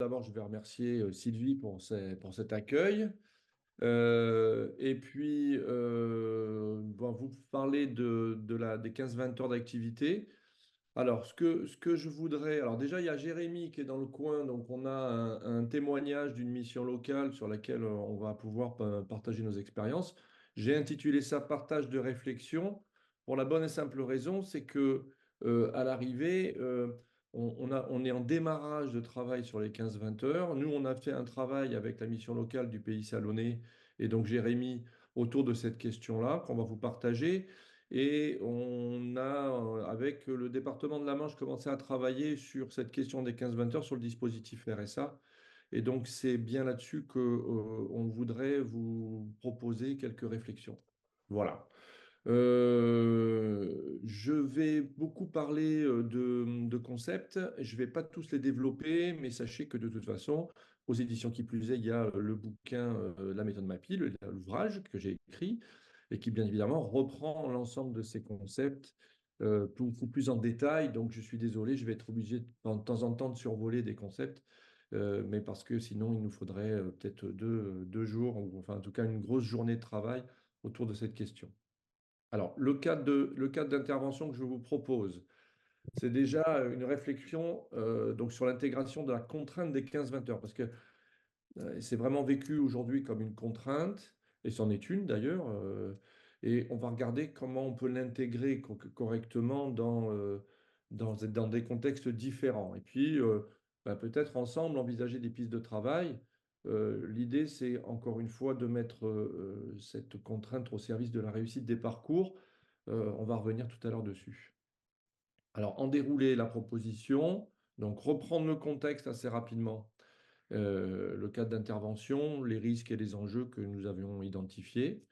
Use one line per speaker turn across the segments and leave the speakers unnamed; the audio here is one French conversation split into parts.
D'abord, je vais remercier Sylvie pour cet accueil. Et puis, bon, vous parlez des 15-20 heures d'activité. Alors, ce que je voudrais... Alors déjà, il y a Jérémy qui est dans le coin, donc on a un témoignage d'une mission locale sur laquelle on va pouvoir partager nos expériences. J'ai intitulé ça Partage de réflexion pour la bonne et simple raison, c'est que à l'arrivée, on est en démarrage de travail sur les 15-20 heures. Nous, on a fait un travail avec la mission locale du Pays Salonnais et donc Jérémy autour de cette question-là qu'on va vous partager. Et on a, avec le département de la Manche, commencé à travailler sur cette question des 15-20 heures sur le dispositif RSA. Et donc, c'est bien là-dessus qu'on voudrait vous proposer quelques réflexions. Voilà. Je vais beaucoup parler de concepts. Je ne vais pas tous les développer, mais sachez que de toute façon, aux éditions qui plus est, il y a le bouquin La méthode MAPI, l'ouvrage que j'ai écrit, et qui bien évidemment reprend l'ensemble de ces concepts beaucoup plus en détail. Donc je suis désolé, je vais être obligé de temps en temps de survoler des concepts, mais parce que sinon il nous faudrait peut-être deux jours, ou enfin en tout cas une grosse journée de travail autour de cette question. Alors, le cadre d'intervention que je vous propose, c'est déjà une réflexion donc sur l'intégration de la contrainte des 15-20 heures, parce que c'est vraiment vécu aujourd'hui comme une contrainte, et c'en est une d'ailleurs, et on va regarder comment on peut l'intégrer correctement dans des contextes différents. Et puis, peut-être ensemble envisager des pistes de travail. L'idée, c'est encore une fois de mettre cette contrainte au service de la réussite des parcours. On va revenir tout à l'heure dessus. Alors, en dérouler la proposition, donc reprendre le contexte assez rapidement, le cadre d'intervention, les risques et les enjeux que nous avions identifiés.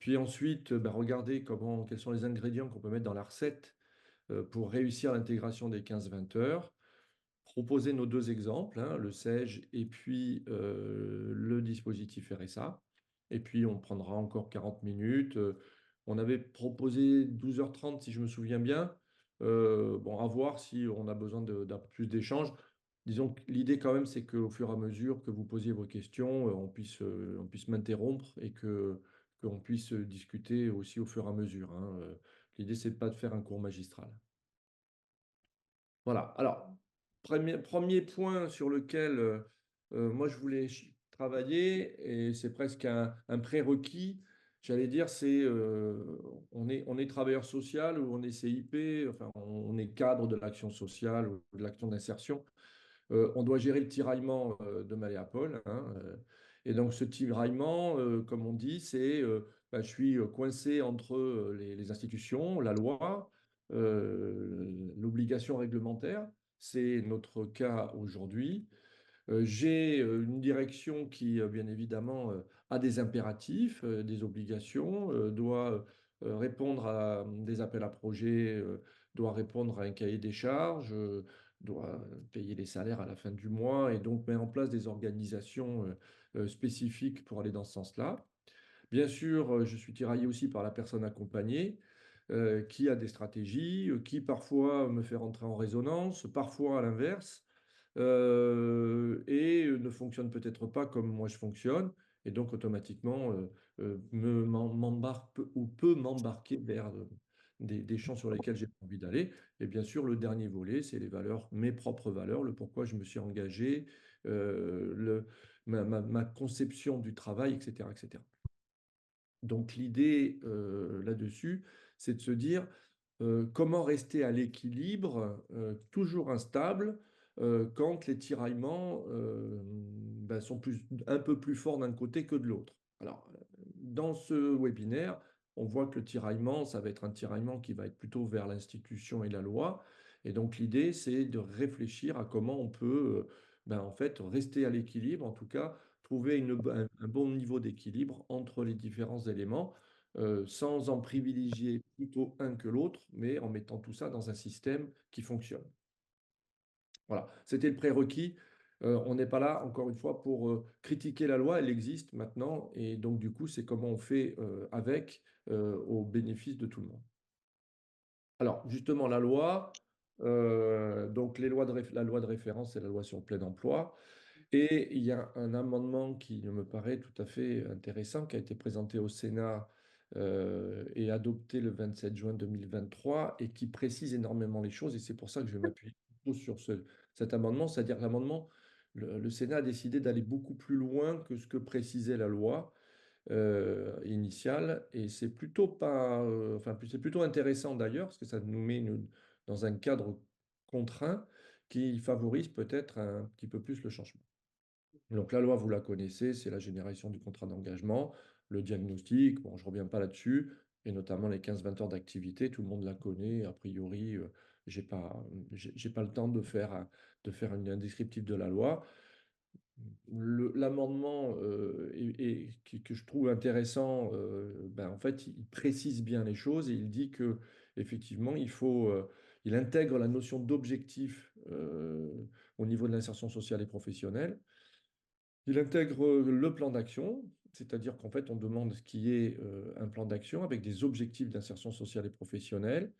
Puis ensuite, regarder quels sont les ingrédients qu'on peut mettre dans la recette pour réussir l'intégration des 15-20 heures. Proposer nos deux exemples, hein, le SEG et puis le dispositif RSA. Et puis, on prendra encore 40 minutes. On avait proposé 12h30, si je me souviens bien. Bon, à voir si on a besoin d'un peu plus d'échanges. Disons que l'idée, quand même, c'est qu'au fur et à mesure que vous posiez vos questions, on puisse m'interrompre et qu'on puisse discuter aussi au fur et à mesure, hein. L'idée, c'est pas de faire un cours magistral. Voilà. Alors, premier point sur lequel moi je voulais travailler, et c'est presque un prérequis, j'allais dire, c'est on est travailleur social ou on est CIP, enfin on est cadre de l'action sociale ou de l'action d'insertion. On doit gérer le tiraillement de Malléapol, hein, et donc ce tiraillement, comme on dit, c'est je suis coincé entre les institutions, la loi, l'obligation réglementaire. C'est notre cas aujourd'hui. J'ai une direction qui, bien évidemment, a des impératifs, des obligations, doit répondre à des appels à projets, doit répondre à un cahier des charges, doit payer les salaires à la fin du mois et donc met en place des organisations spécifiques pour aller dans ce sens-là. Bien sûr, je suis tiraillé aussi par la personne accompagnée qui a des stratégies, qui parfois me fait rentrer en résonance, parfois à l'inverse, et ne fonctionne peut-être pas comme moi je fonctionne, et donc automatiquement m'embarque ou peut m'embarquer vers des champs sur lesquels j'ai pas envie d'aller. Et bien sûr, le dernier volet, c'est les valeurs, mes propres valeurs, le pourquoi je me suis engagé, ma conception du travail, etc., etc. Donc l'idée là-dessus, c'est de se dire comment rester à l'équilibre, toujours instable, quand les tiraillements sont un peu plus forts d'un côté que de l'autre. Alors, dans ce webinaire, on voit que le tiraillement, ça va être un tiraillement qui va être plutôt vers l'institution et la loi. Et donc l'idée, c'est de réfléchir à comment on peut en fait, rester à l'équilibre, en tout cas trouver un bon niveau d'équilibre entre les différents éléments, sans en privilégier plutôt un que l'autre, mais en mettant tout ça dans un système qui fonctionne. Voilà, c'était le prérequis. On n'est pas là, encore une fois, pour critiquer la loi, elle existe maintenant, et donc du coup, c'est comment on fait avec au bénéfice de tout le monde. Alors, justement, la loi. Donc, la loi de référence, c'est la loi sur le plein emploi. Et il y a un amendement qui me paraît tout à fait intéressant, qui a été présenté au Sénat et adopté le 27 juin 2023 et qui précise énormément les choses. Et c'est pour ça que je vais m'appuyer plutôt sur cet amendement, c'est-à-dire l'amendement, le Sénat a décidé d'aller beaucoup plus loin que ce que précisait la loi initiale. Et c'est plutôt pas, enfin, c'est plutôt intéressant d'ailleurs, parce que ça nous met dans un cadre contraint qui favorise peut-être un petit peu plus le changement. Donc la loi, vous la connaissez, c'est la génération du contrat d'engagement, le diagnostic, bon, je ne reviens pas là-dessus, et notamment les 15-20 heures d'activité, tout le monde la connaît, a priori, j'ai pas le temps de faire un descriptif de la loi. L'amendement que je trouve intéressant, ben, en fait, il précise bien les choses et il dit que effectivement, il intègre la notion d'objectif au niveau de l'insertion sociale et professionnelle. Il intègre le plan d'action, c'est-à-dire qu'en fait, on demande ce qui est un plan d'action avec des objectifs d'insertion sociale et professionnelle,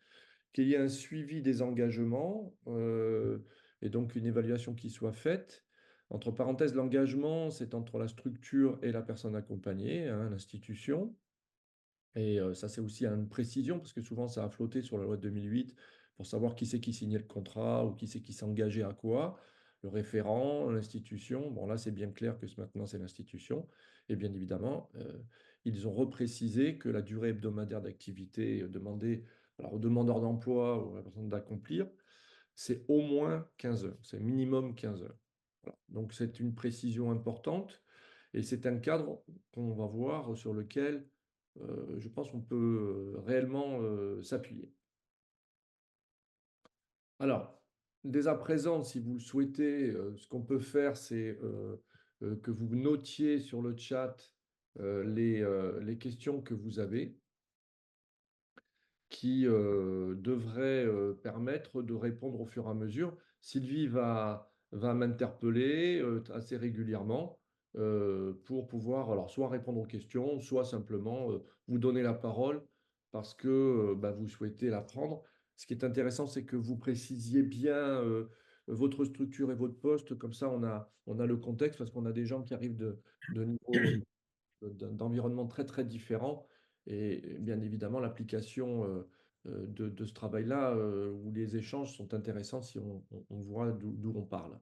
qu'il y ait un suivi des engagements et donc une évaluation qui soit faite. Entre parenthèses, l'engagement, c'est entre la structure et la personne accompagnée, hein, l'institution. Et ça, c'est aussi une précision, parce que souvent, ça a flotté sur la loi de 2008 pour savoir qui c'est qui signait le contrat ou qui c'est qui s'engageait à quoi. Le référent, l'institution. Bon, là, c'est bien clair que maintenant, c'est l'institution. Et bien évidemment, ils ont reprécisé que la durée hebdomadaire d'activité demandée alors, au demandeur d'emploi ou à la personne d'accomplir, c'est au moins 15 heures. C'est minimum 15 heures. Voilà. Donc, c'est une précision importante. Et c'est un cadre qu'on va voir sur lequel je pense qu'on peut réellement s'appuyer. Alors, dès à présent, si vous le souhaitez, ce qu'on peut faire, c'est que vous notiez sur le chat les questions que vous avez qui devrait permettre de répondre au fur et à mesure. Sylvie va m'interpeller assez régulièrement pour pouvoir alors, soit répondre aux questions, soit simplement vous donner la parole parce que bah, vous souhaitez la prendre. Ce qui est intéressant, c'est que vous précisiez bien votre structure et votre poste. Comme ça, on a le contexte parce qu'on a des gens qui arrivent de niveaux d'environnements très très différents. Et bien évidemment, l'application de ce travail-là, où les échanges sont intéressants si on voit d'où on parle.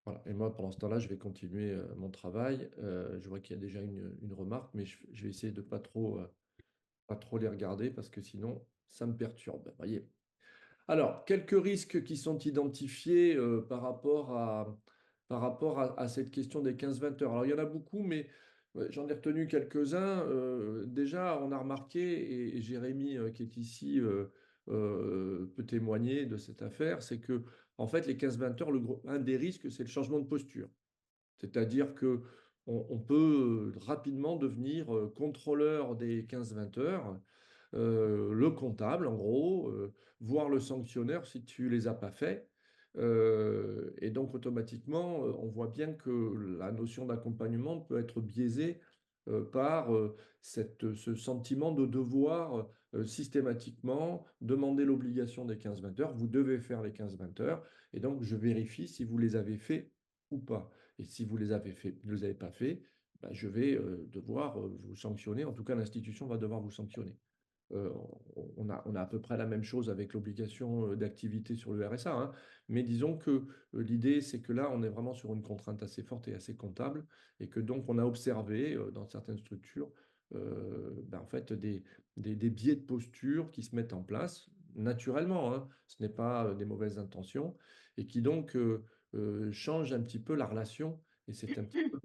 Voilà. Et moi, pendant ce temps-là, je vais continuer mon travail. Je vois qu'il y a déjà une remarque, mais je vais essayer de pas trop les regarder parce que sinon, ça me perturbe. Voyez. Alors, quelques risques qui sont identifiés par rapport à cette question des 15-20 heures. Alors, il y en a beaucoup, mais ouais, j'en ai retenu quelques-uns. Déjà, on a remarqué, et Jérémy, qui est ici, peut témoigner de cette affaire, c'est que, en fait, les 15-20 heures, un des risques, c'est le changement de posture. C'est-à-dire que on peut rapidement devenir contrôleur des 15-20 heures, le comptable en gros, voire le sanctionneur si tu les as pas fait. Et donc automatiquement, on voit bien que la notion d'accompagnement peut être biaisée par ce sentiment de devoir systématiquement demander l'obligation des 15-20 heures. Vous devez faire les 15-20 heures et donc je vérifie si vous les avez fait ou pas. Et si vous les avez fait, ne les avez pas fait, bah, je vais devoir vous sanctionner. En tout cas, l'institution va devoir vous sanctionner. Euh, on a à peu près la même chose avec l'obligation d'activité sur le RSA, hein. Mais disons que l'idée, c'est que là, on est vraiment sur une contrainte assez forte et assez comptable, et que donc on a observé dans certaines structures ben, en fait, des biais de posture qui se mettent en place naturellement, hein. Ce n'est pas des mauvaises intentions, et qui donc changent un petit peu la relation, et c'est un petit peu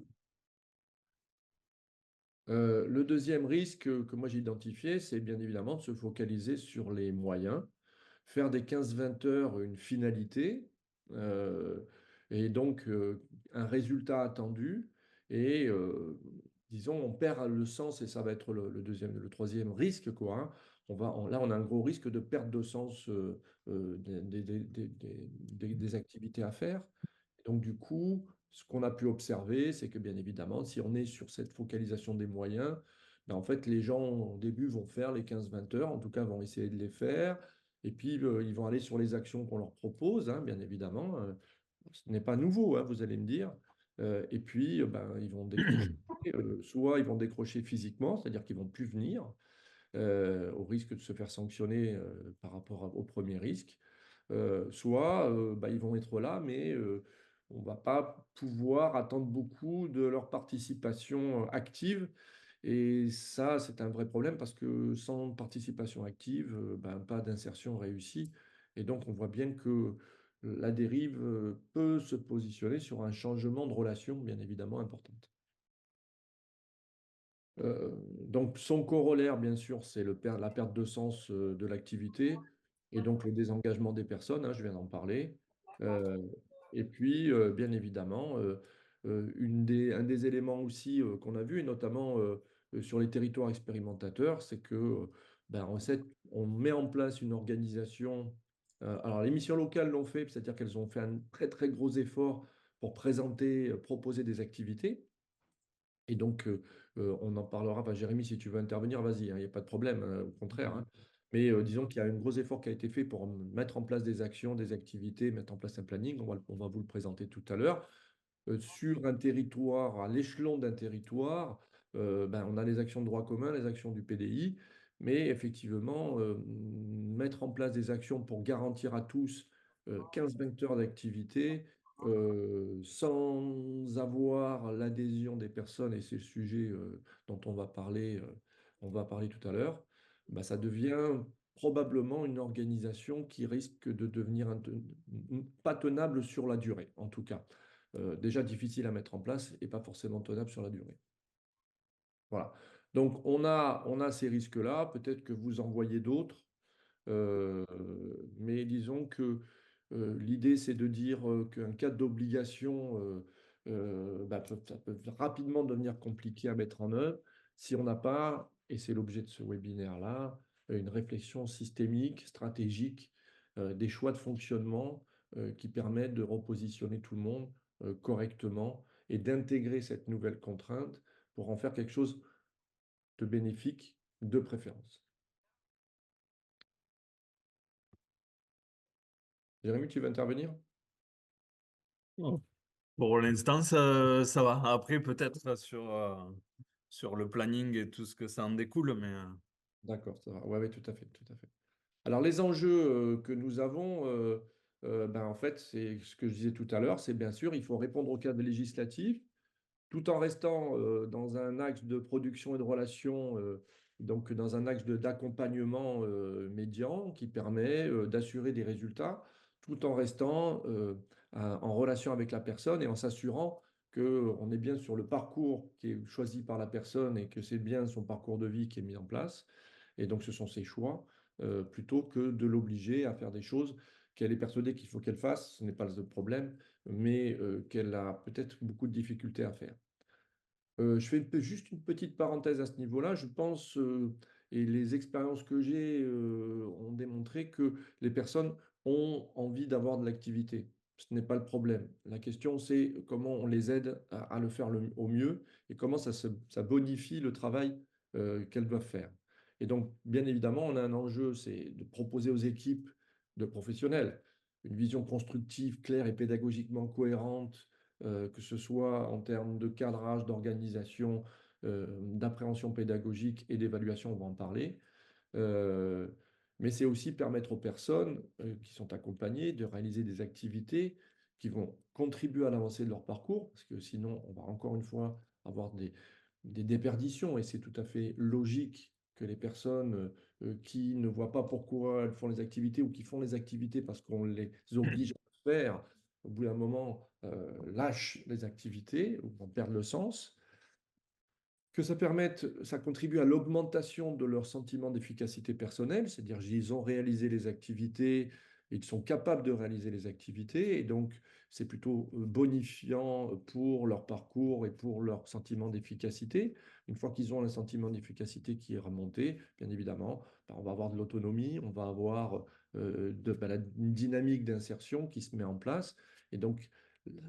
le deuxième risque que moi j'ai identifié, c'est bien évidemment de se focaliser sur les moyens, faire des 15-20 heures une finalité, euh, et donc un résultat attendu, et disons, on perd le sens, et ça va être le troisième risque, quoi, hein. Là, on a un gros risque de perte de sens des activités à faire. Donc, du coup, ce qu'on a pu observer, c'est que bien évidemment, si on est sur cette focalisation des moyens, En fait, les gens, au début, vont faire les 15-20 heures, en tout cas, vont essayer de les faire. Et puis, ils vont aller sur les actions qu'on leur propose, hein, bien évidemment. Ce n'est pas nouveau, hein, vous allez me dire. Et puis, ben, ils vont décrocher. Soit ils vont décrocher physiquement, c'est-à-dire qu'ils vont plus venir, au risque de se faire sanctionner par rapport au premier risque. Soit bah, ils vont être là, mais on ne va pas pouvoir attendre beaucoup de leur participation active. Et ça, c'est un vrai problème parce que sans participation active, ben, pas d'insertion réussie. Et donc, on voit bien que la dérive peut se positionner sur un changement de relation, bien évidemment, importante. Donc, son corollaire, bien sûr, c'est la perte de sens de l'activité et donc le désengagement des personnes, hein, je viens d'en parler. Euh, et puis, bien évidemment, un des éléments aussi qu'on a vu, et notamment sur les territoires expérimentateurs, c'est que ben, on met en place une organisation. Alors, les missions locales l'ont fait, c'est-à-dire qu'elles ont fait un très, très gros effort pour présenter, proposer des activités. Et donc, on en parlera. Bah, Jérémy, si tu veux intervenir, vas-y, hein, il n'y a pas de problème, au contraire, hein. Mais disons qu'il y a un gros effort qui a été fait pour mettre en place des actions, des activités, mettre en place un planning. On va vous le présenter tout à l'heure. Sur un territoire, à l'échelon d'un territoire, ben, on a les actions de droit commun, les actions du PDI, mais effectivement, mettre en place des actions pour garantir à tous 15-20 heures d'activité sans avoir l'adhésion des personnes, et c'est le sujet dont on va parler tout à l'heure, ben, ça devient probablement une organisation qui risque de devenir pas tenable sur la durée, en tout cas déjà difficile à mettre en place et pas forcément tenable sur la durée. Voilà. Donc, on a ces risques-là. Peut-être que vous en voyez d'autres. Euh, mais disons que l'idée, c'est de dire qu'un cas d'obligation, bah, ça peut rapidement devenir compliqué à mettre en œuvre si on n'a pas, et c'est l'objet de ce webinaire-là, une réflexion systémique, stratégique, des choix de fonctionnement qui permettent de repositionner tout le monde correctement et d'intégrer cette nouvelle contrainte pour en faire quelque chose de bénéfique de préférence. Jérémy, tu veux intervenir?
Oh. Pour l'instant, ça va. Après, peut-être sur le planning et tout ce que ça en découle, mais
D'accord, ça va. Ouais, ouais, tout à fait, tout à fait. Alors, les enjeux que nous avons, ben, en fait, c'est ce que je disais tout à l'heure, c'est bien sûr, il faut répondre au cadre législatif, tout en restant dans un axe de production et de relation, donc dans un axe d'accompagnement médian qui permet d'assurer des résultats, tout en restant en relation avec la personne et en s'assurant qu'on est bien sur le parcours qui est choisi par la personne et que c'est bien son parcours de vie qui est mis en place. Et donc, ce sont ses choix, plutôt que de l'obliger à faire des choses qu'elle est persuadée qu'il faut qu'elle fasse. Ce n'est pas le problème, mais qu'elle a peut-être beaucoup de difficultés à faire. Je fais juste une petite parenthèse à ce niveau-là. Je pense, et les expériences que j'ai ont démontré que les personnes ont envie d'avoir de l'activité. Ce n'est pas le problème. La question, c'est comment on les aide à le faire au mieux et comment ça bonifie le travail qu'elles doivent faire. Et donc, bien évidemment, on a un enjeu, c'est de proposer aux équipes de professionnels une vision constructive, claire et pédagogiquement cohérente, que ce soit en termes de cadrage, d'organisation, d'appréhension pédagogique et d'évaluation, on va en parler. Euh, mais c'est aussi permettre aux personnes qui sont accompagnées de réaliser des activités qui vont contribuer à l'avancée de leur parcours, parce que sinon, on va encore une fois avoir des déperditions, et c'est tout à fait logique que les personnes qui ne voient pas pourquoi elles font les activités ou qui font les activités parce qu'on les oblige à le faire, au bout d'un moment, lâchent les activités ou en perdent le sens, que ça contribue à l'augmentation de leur sentiment d'efficacité personnelle, c'est-à-dire qu'ils ont réalisé les activités, ils sont capables de réaliser les activités, et donc c'est plutôt bonifiant pour leur parcours et pour leur sentiment d'efficacité. Une fois qu'ils ont un sentiment d'efficacité qui est remonté, bien évidemment, ben, on va avoir de l'autonomie, on va avoir une dynamique d'insertion qui se met en place, et donc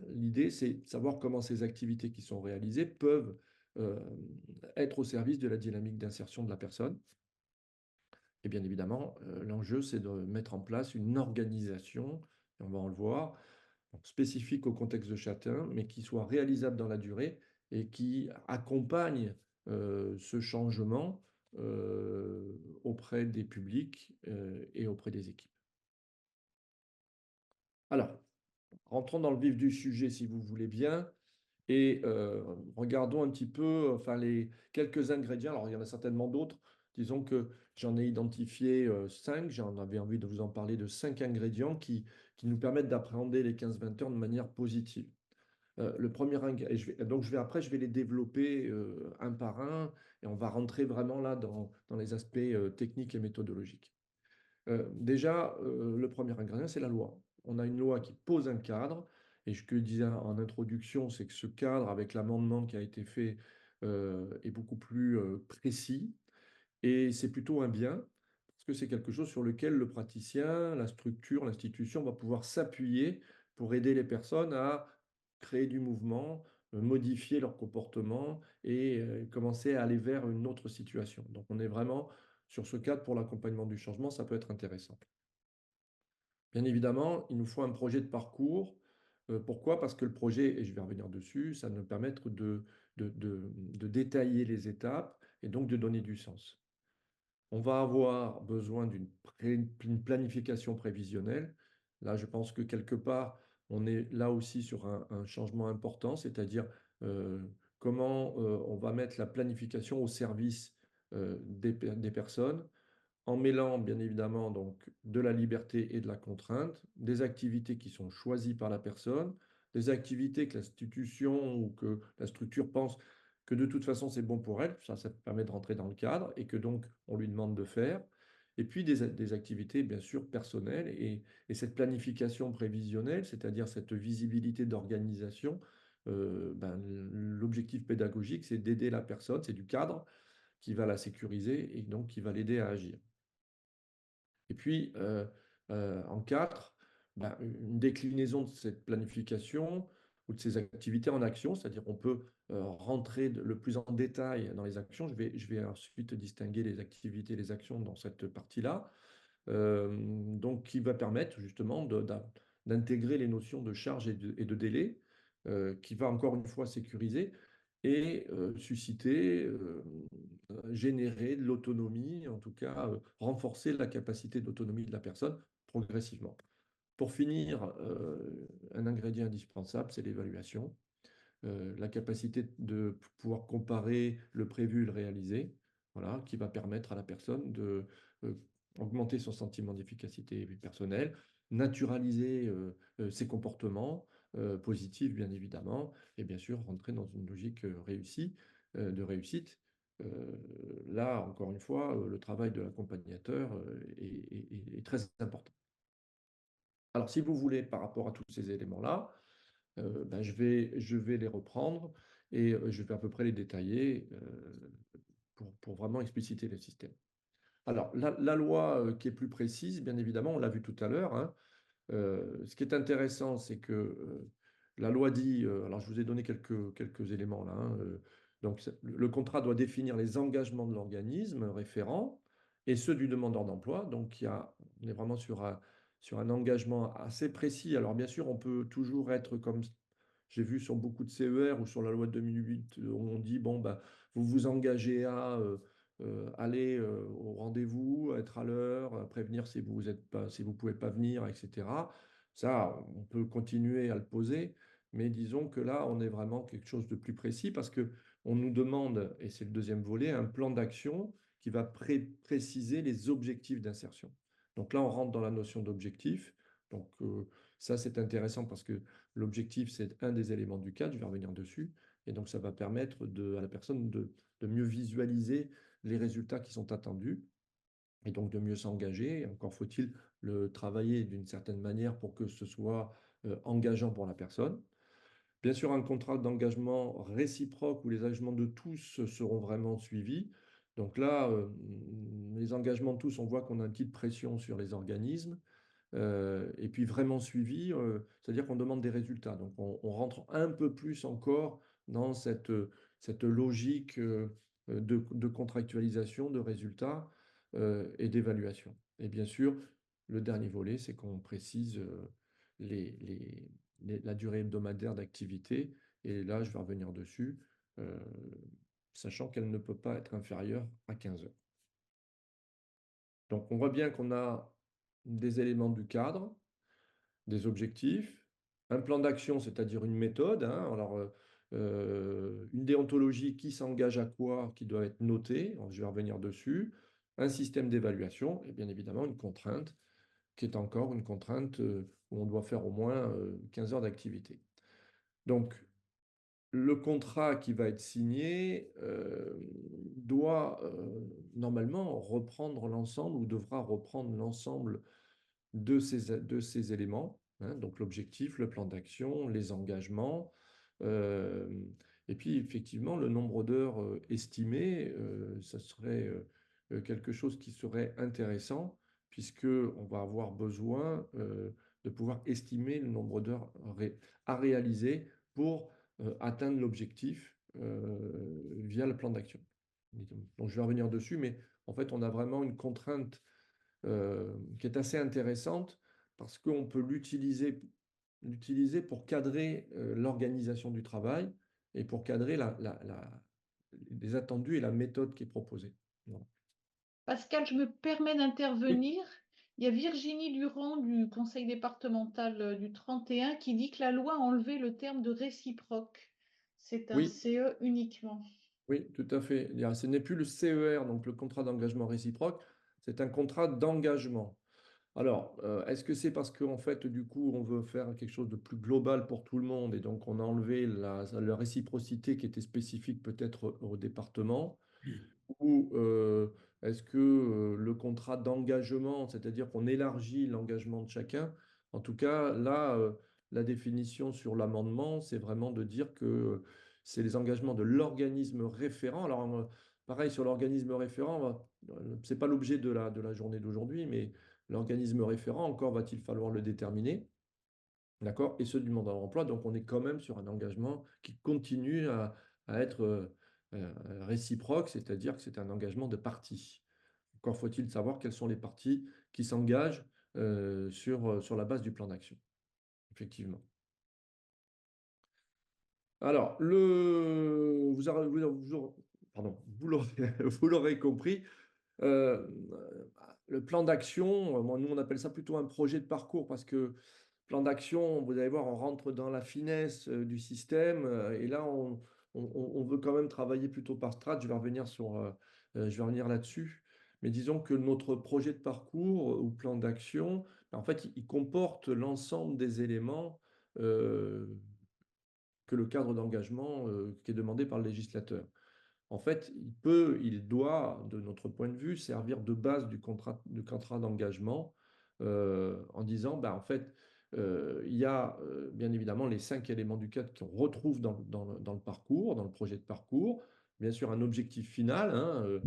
l'idée c'est de savoir comment ces activités qui sont réalisées peuvent être au service de la dynamique d'insertion de la personne. Et bien évidemment, l'enjeu, c'est de mettre en place une organisation, et on va en le voir, donc spécifique au contexte de chacun, mais qui soit réalisable dans la durée et qui accompagne ce changement auprès des publics et auprès des équipes. Alors, rentrons dans le vif du sujet, si vous voulez bien, et regardons un petit peu enfin, les quelques ingrédients. Alors, il y en a certainement d'autres. Disons que j'en ai identifié 5. J'en avais envie de vous en parler de 5 ingrédients qui nous permettent d'appréhender les 15-20 heures de manière positive. Le premier ingrédient, donc après, je vais les développer un par un, et on va rentrer vraiment là dans les aspects techniques et méthodologiques. Déjà, le premier ingrédient, c'est la loi. On a une loi qui pose un cadre, et ce que je disais en introduction, c'est que ce cadre, avec l'amendement qui a été fait, est beaucoup plus précis, et c'est plutôt un bien, parce que c'est quelque chose sur lequel le praticien, la structure, l'institution va pouvoir s'appuyer pour aider les personnes à créer du mouvement, modifier leur comportement et commencer à aller vers une autre situation. Donc on est vraiment sur ce cadre pour l'accompagnement du changement, ça peut être intéressant. Bien évidemment, il nous faut un projet de parcours. Pourquoi? Parce que le projet, et je vais revenir dessus, ça nous permet de détailler les étapes et donc de donner du sens. On va avoir besoin d'une planification prévisionnelle. Là, je pense que quelque part, on est là aussi sur un changement important, c'est-à-dire euh, comment on va mettre la planification au service des personnes, en mêlant bien évidemment donc de la liberté et de la contrainte, des activités qui sont choisies par la personne, des activités que l'institution ou que la structure pense que de toute façon c'est bon pour elle, ça permet de rentrer dans le cadre et que donc on lui demande de faire, et puis des activités bien sûr personnelles et cette planification prévisionnelle, c'est-à-dire cette visibilité d'organisation, l'objectif pédagogique c'est d'aider la personne, c'est du cadre qui va la sécuriser et donc qui va l'aider à agir. Et puis, en 4, ben, une déclinaison de cette planification ou de ces activités en action, c'est-à-dire on peut rentrer le plus en détail dans les actions. Je vais ensuite distinguer les activités et les actions dans cette partie-là. Donc, qui va permettre justement d'intégrer les notions de charge et de délai, qui va encore une fois sécuriser et susciter, générer de l'autonomie, en tout cas renforcer la capacité d'autonomie de la personne progressivement. Pour finir, un ingrédient indispensable, c'est l'évaluation, la capacité de pouvoir comparer le prévu et le réalisé, voilà, qui va permettre à la personne de augmenter son sentiment d'efficacité personnelle, naturaliser ses comportements positifs, bien évidemment, et bien sûr rentrer dans une logique de réussite. Là, encore une fois, le travail de l'accompagnateur est très important. Alors, si vous voulez, par rapport à tous ces éléments-là, je vais les reprendre et je vais à peu près les détailler pour vraiment expliciter le système. Alors, la loi qui est plus précise, bien évidemment, on l'a vu tout à l'heure, hein, ce qui est intéressant, c'est que la loi dit, alors je vous ai donné quelques éléments là, hein, donc le contrat doit définir les engagements de l'organisme référent et ceux du demandeur d'emploi. Donc on est vraiment sur un engagement assez précis. Alors bien sûr, on peut toujours être comme j'ai vu sur beaucoup de CER ou sur la loi de 2008, où on dit, bon, bah, vous vous engagez à aller au rendez-vous, à être à l'heure, à prévenir si vous ne pouvez pas venir, etc. Ça, on peut continuer à le poser, mais disons que là, on est vraiment quelque chose de plus précis parce que on nous demande, et c'est le deuxième volet, un plan d'action qui va préciser les objectifs d'insertion. Donc là, on rentre dans la notion d'objectif. Donc ça, c'est intéressant parce que l'objectif, c'est un des éléments du cadre, je vais revenir dessus. Et donc, ça va permettre à la personne de mieux visualiser les résultats qui sont attendus et donc de mieux s'engager. Encore faut-il le travailler d'une certaine manière pour que ce soit engageant pour la personne. Bien sûr, un contrat d'engagement réciproque où les engagements de tous seront vraiment suivis. Donc là, les engagements de tous, on voit qu'on a une petite pression sur les organismes. Et puis vraiment suivi, c'est-à-dire qu'on demande des résultats. Donc on rentre un peu plus encore dans cette logique de contractualisation, de résultats et d'évaluation. Et bien sûr, le dernier volet, c'est qu'on précise la durée hebdomadaire d'activité. Et là, je vais revenir dessus, euh, sachant qu'elle ne peut pas être inférieure à 15 heures. Donc, on voit bien qu'on a des éléments du cadre, des objectifs, un plan d'action, c'est-à-dire une méthode. Hein. Alors, une déontologie qui s'engage à quoi, qui doit être notée, alors, je vais revenir dessus, un système d'évaluation et bien évidemment une contrainte qui est encore une contrainte où on doit faire au moins 15 heures d'activité. Donc, le contrat qui va être signé doit normalement reprendre l'ensemble ou devra reprendre l'ensemble de ces éléments, hein, donc l'objectif, le plan d'action, les engagements, euh, et puis effectivement le nombre d'heures estimées, ça serait quelque chose qui serait intéressant, puisque on va avoir besoin de pouvoir estimer le nombre d'heures à réaliser pour atteindre l'objectif via le plan d'action. Donc je vais revenir dessus, mais en fait on a vraiment une contrainte qui est assez intéressante parce qu'on peut l'utiliser pour cadrer l'organisation du travail et pour cadrer les attendus et la méthode qui est proposée. Voilà.
Pascal, je me permets
Oui,
d'intervenir. Il y a Virginie Durand du conseil départemental du 31 qui dit que la loi a enlevé le terme de réciproque. C'est un
oui,
CE uniquement.
oui, tout à fait. Ce n'est plus le CER, donc le contrat d'engagement réciproque, c'est un contrat d'engagement. Alors, est-ce que c'est parce qu'en fait, du coup, on veut faire quelque chose de plus global pour tout le monde et donc on a enlevé la réciprocité qui était spécifique peut-être au département? Ou est-ce que le contrat d'engagement, c'est-à-dire qu'on élargit l'engagement de chacun, en tout cas, là, la définition sur l'amendement, c'est vraiment de dire que c'est les engagements de l'organisme référent. Alors, pareil, sur l'organisme référent, c'est pas l'objet de la journée d'aujourd'hui, mais l'organisme référent, encore va-t-il falloir le déterminer, d'accord? Et ceux du demandeur d'emploi, donc on est quand même sur un engagement qui continue à être réciproque, c'est-à-dire que c'est un engagement de parties. Encore faut-il savoir quelles sont les parties qui s'engagent sur la base du plan d'action, effectivement. Alors, pardon, vous l'aurez compris, euh, le plan d'action, nous on appelle ça plutôt un projet de parcours parce que plan d'action, vous allez voir, on rentre dans la finesse du système et là, on veut quand même travailler plutôt par strat. Je vais revenir là-dessus. Mais disons que notre projet de parcours ou plan d'action, en fait, il comporte l'ensemble des éléments euh, que le cadre d'engagement qui est demandé par le législateur. En fait, il doit, de notre point de vue, servir de base du contrat d'engagement en disant, bah, en fait, il y a bien évidemment les 5 éléments du cadre qu'on retrouve dans le parcours, dans le projet de parcours. Bien sûr, un objectif final. Hein,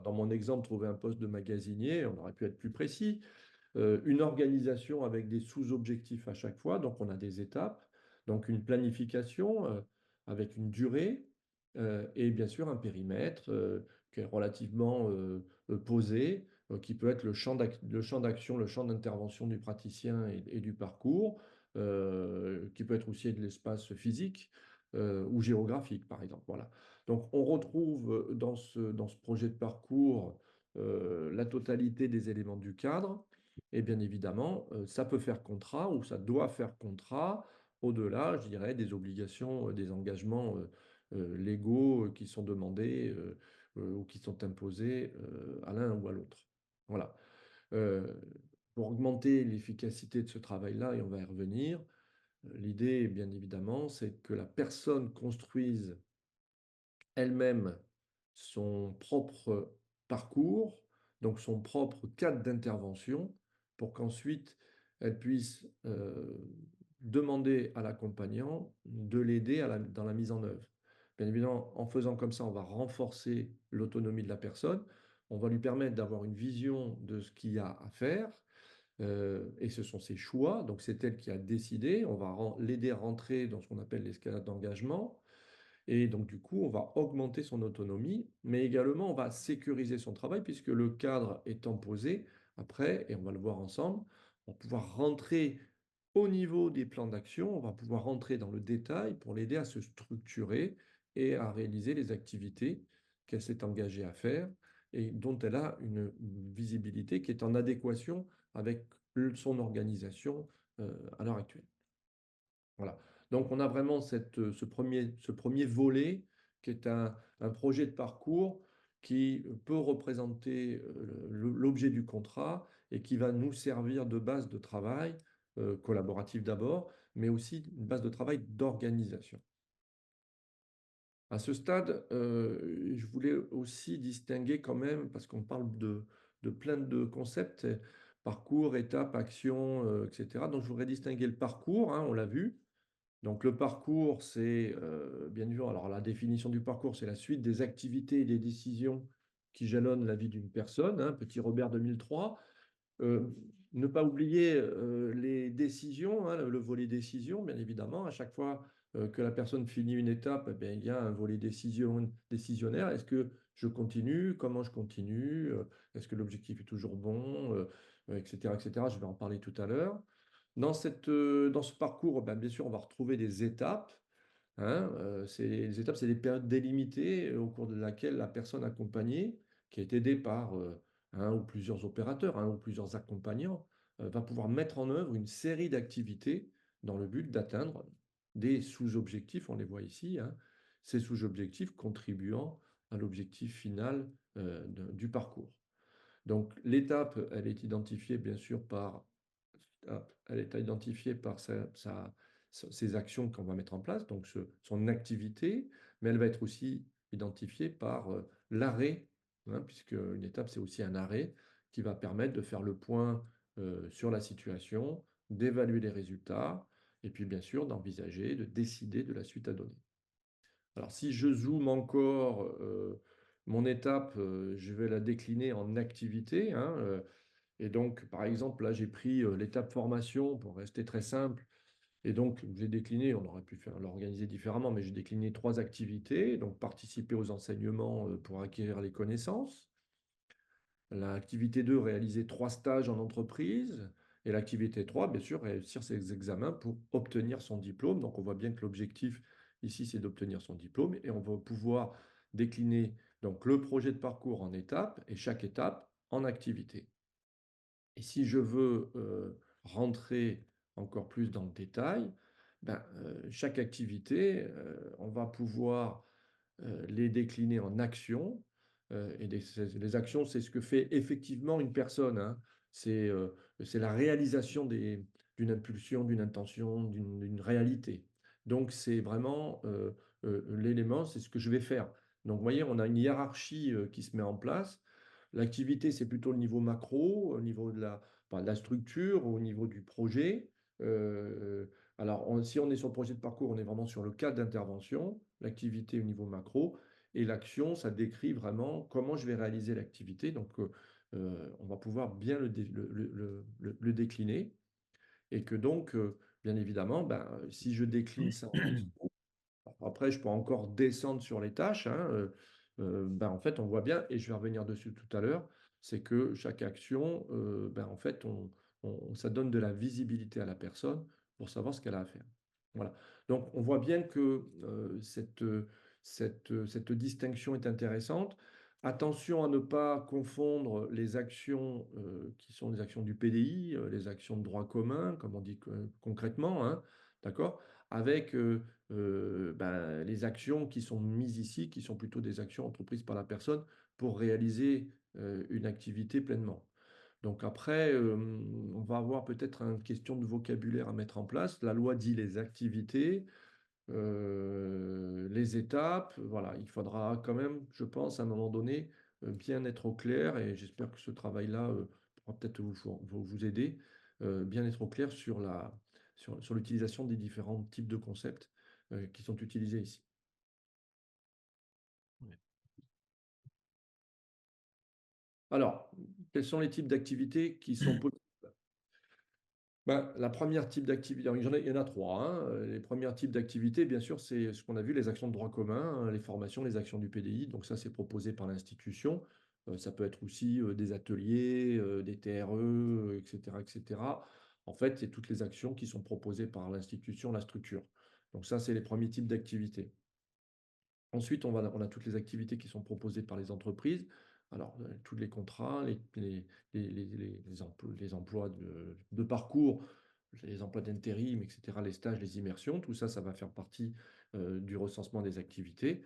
dans mon exemple, trouver un poste de magasinier, on aurait pu être plus précis. Une organisation avec des sous-objectifs à chaque fois, donc on a des étapes, donc une planification avec une durée et bien sûr un périmètre qui est relativement posé, qui peut être le champ d'action, le champ d'intervention du praticien et du parcours, qui peut être aussi de l'espace physique ou géographique, par exemple. Voilà. Donc on retrouve dans ce projet de parcours la totalité des éléments du cadre. Et bien évidemment, ça peut faire contrat ou ça doit faire contrat au-delà, je dirais, des obligations, des engagements légaux qui sont demandés ou qui sont imposés à l'un ou à l'autre. Voilà. Euh, pour augmenter l'efficacité de ce travail-là, et on va y revenir, l'idée, bien évidemment, c'est que la personne construise elle-même son propre parcours, donc son propre cadre d'intervention, pour qu'ensuite elle puisse demander à l'accompagnant de l'aider dans la mise en œuvre. Bien évidemment, en faisant comme ça, on va renforcer l'autonomie de la personne, on va lui permettre d'avoir une vision de ce qu'il y a à faire, et ce sont ses choix, donc c'est elle qui a décidé, on va l'aider à rentrer dans ce qu'on appelle l'escalade d'engagement, Et donc, du coup, on va augmenter son autonomie, mais également, on va sécuriser son travail puisque le cadre étant posé, après, et on va le voir ensemble, on va pouvoir rentrer au niveau des plans d'action, on va pouvoir rentrer dans le détail pour l'aider à se structurer et à réaliser les activités qu'elle s'est engagée à faire et dont elle a une visibilité qui est en adéquation avec son organisation à l'heure actuelle. Voilà. Donc, on a vraiment ce premier volet qui est un projet de parcours qui peut représenter l'objet du contrat et qui va nous servir de base de travail collaboratif d'abord, mais aussi une base de travail d'organisation. À ce stade, je voulais aussi distinguer quand même, parce qu'on parle de plein de concepts, parcours, étapes, actions, etc. Donc, je voudrais distinguer le parcours, hein, on l'a vu. Donc, le parcours, c'est bien sûr, alors la définition du parcours, c'est la suite des activités et des décisions qui jalonnent la vie d'une personne, hein, Petit Robert 2003. Ne pas oublier les décisions, hein, le volet décision, bien évidemment. À chaque fois que la personne finit une étape, eh bien, il y a un volet décisionnaire. Est-ce que je continue? Comment je continue? Est-ce que l'objectif est toujours bon? Etc., etc. Je vais en parler tout à l'heure. Dans ce parcours, ben, bien sûr, on va retrouver des étapes, hein. Les étapes, c'est des périodes délimitées au cours de laquelle la personne accompagnée, qui est aidée par un ou plusieurs opérateurs, un ou plusieurs accompagnants, va pouvoir mettre en œuvre une série d'activités dans le but d'atteindre des sous-objectifs, on les voit ici, hein, ces sous-objectifs contribuant à l'objectif final du parcours. Donc l'étape, elle est identifiée bien sûr par elle est identifiée par ses actions qu'on va mettre en place, donc son activité, mais elle va être aussi identifiée par l'arrêt, hein, puisque une étape, c'est aussi un arrêt qui va permettre de faire le point sur la situation, d'évaluer les résultats, et puis bien sûr d'envisager, de décider de la suite à donner. Alors si je zoome encore, mon étape, je vais la décliner en activité, hein, et donc, par exemple, là, j'ai pris l'étape formation pour rester très simple. Et donc, j'ai décliné, on aurait pu l'organiser différemment, mais j'ai décliné 3 activités. Donc, participer aux enseignements pour acquérir les connaissances. L'activité 2, réaliser 3 stages en entreprise. Et l'activité 3, bien sûr, réussir ses examens pour obtenir son diplôme. Donc, on voit bien que l'objectif ici, c'est d'obtenir son diplôme. Et on va pouvoir décliner donc, le projet de parcours en étapes et chaque étape en activité. Et si je veux rentrer encore plus dans le détail, ben, chaque activité, on va pouvoir les décliner en actions. Et les actions, c'est ce que fait effectivement une personne, hein. C'est la réalisation d'une impulsion, d'une intention, d'une réalité. Donc, c'est vraiment l'élément, c'est ce que je vais faire. Donc, vous voyez, on a une hiérarchie qui se met en place. L'activité, c'est plutôt le niveau macro, au niveau de la structure, au niveau du projet. Euh, alors, si on est sur le projet de parcours, on est vraiment sur le cadre d'intervention, l'activité au niveau macro, et l'action, ça décrit vraiment comment je vais réaliser l'activité. Donc, on va pouvoir bien le décliner, et que donc, bien évidemment, ben, si je décline ça en action, après, je peux encore descendre sur les tâches, hein, ben, en fait, on voit bien, et je vais revenir dessus tout à l'heure, c'est que chaque action, ben, en fait, ça donne de la visibilité à la personne pour savoir ce qu'elle a à faire. Voilà. Donc, on voit bien que cette distinction est intéressante. Attention à ne pas confondre les actions qui sont les actions du PDI, les actions de droit commun, comme on dit concrètement, hein, d'accord, avec ben, les actions qui sont mises ici, qui sont plutôt des actions entreprises par la personne pour réaliser une activité pleinement. Donc après, on va avoir peut-être une question de vocabulaire à mettre en place. La loi dit les activités, les étapes. Voilà, il faudra quand même, je pense, à un moment donné, bien être au clair, et j'espère que ce travail-là pourra peut-être vous aider, bien être au clair sur l'utilisation des différents types de concepts qui sont utilisés ici. Alors, quels sont les types d'activités qui sont possibles? Ben, la première type d'activité, il y en a trois, hein. Les premiers types d'activités, bien sûr, c'est ce qu'on a vu, les actions de droit commun, hein, les formations, les actions du PDI. Donc ça, c'est proposé par l'institution. Ça peut être aussi des ateliers, des TRE, etc., etc. En fait, c'est toutes les actions qui sont proposées par l'institution, la structure. Donc ça, c'est les premiers types d'activités. Ensuite, on a toutes les activités qui sont proposées par les entreprises. Alors, tous les contrats, les emplois de parcours, les emplois d'intérim, etc., les stages, les immersions, tout ça, ça va faire partie du recensement des activités.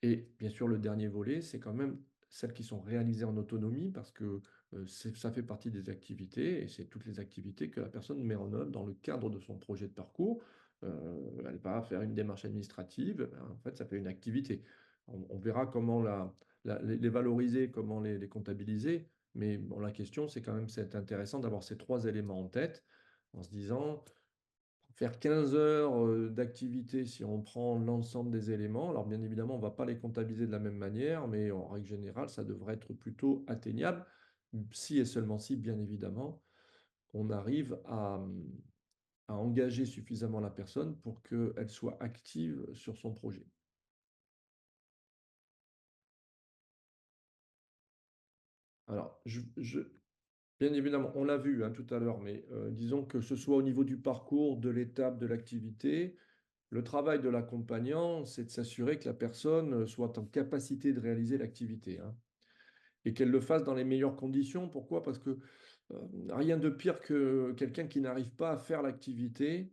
Et bien sûr, le dernier volet, c'est quand même celles qui sont réalisées en autonomie parce que ça fait partie des activités et c'est toutes les activités que la personne met en œuvre dans le cadre de son projet de parcours. Elle va faire une démarche administrative, ben, en fait, ça fait une activité. On verra comment les valoriser, comment les comptabiliser, mais bon, la question, c'est quand même c'est intéressant d'avoir ces trois éléments en tête en se disant, faire 15 heures d'activité si on prend l'ensemble des éléments. Alors bien évidemment, on ne va pas les comptabiliser de la même manière, mais en règle générale, ça devrait être plutôt atteignable, si et seulement si, bien évidemment, on arrive à engager suffisamment la personne pour qu'elle soit active sur son projet. Alors, bien évidemment, on l'a vu hein, tout à l'heure, mais disons que ce soit au niveau du parcours, de l'étape, de l'activité, le travail de l'accompagnant, c'est de s'assurer que la personne soit en capacité de réaliser l'activité, hein, et qu'elle le fasse dans les meilleures conditions. Pourquoi? Parce que rien de pire que quelqu'un qui n'arrive pas à faire l'activité,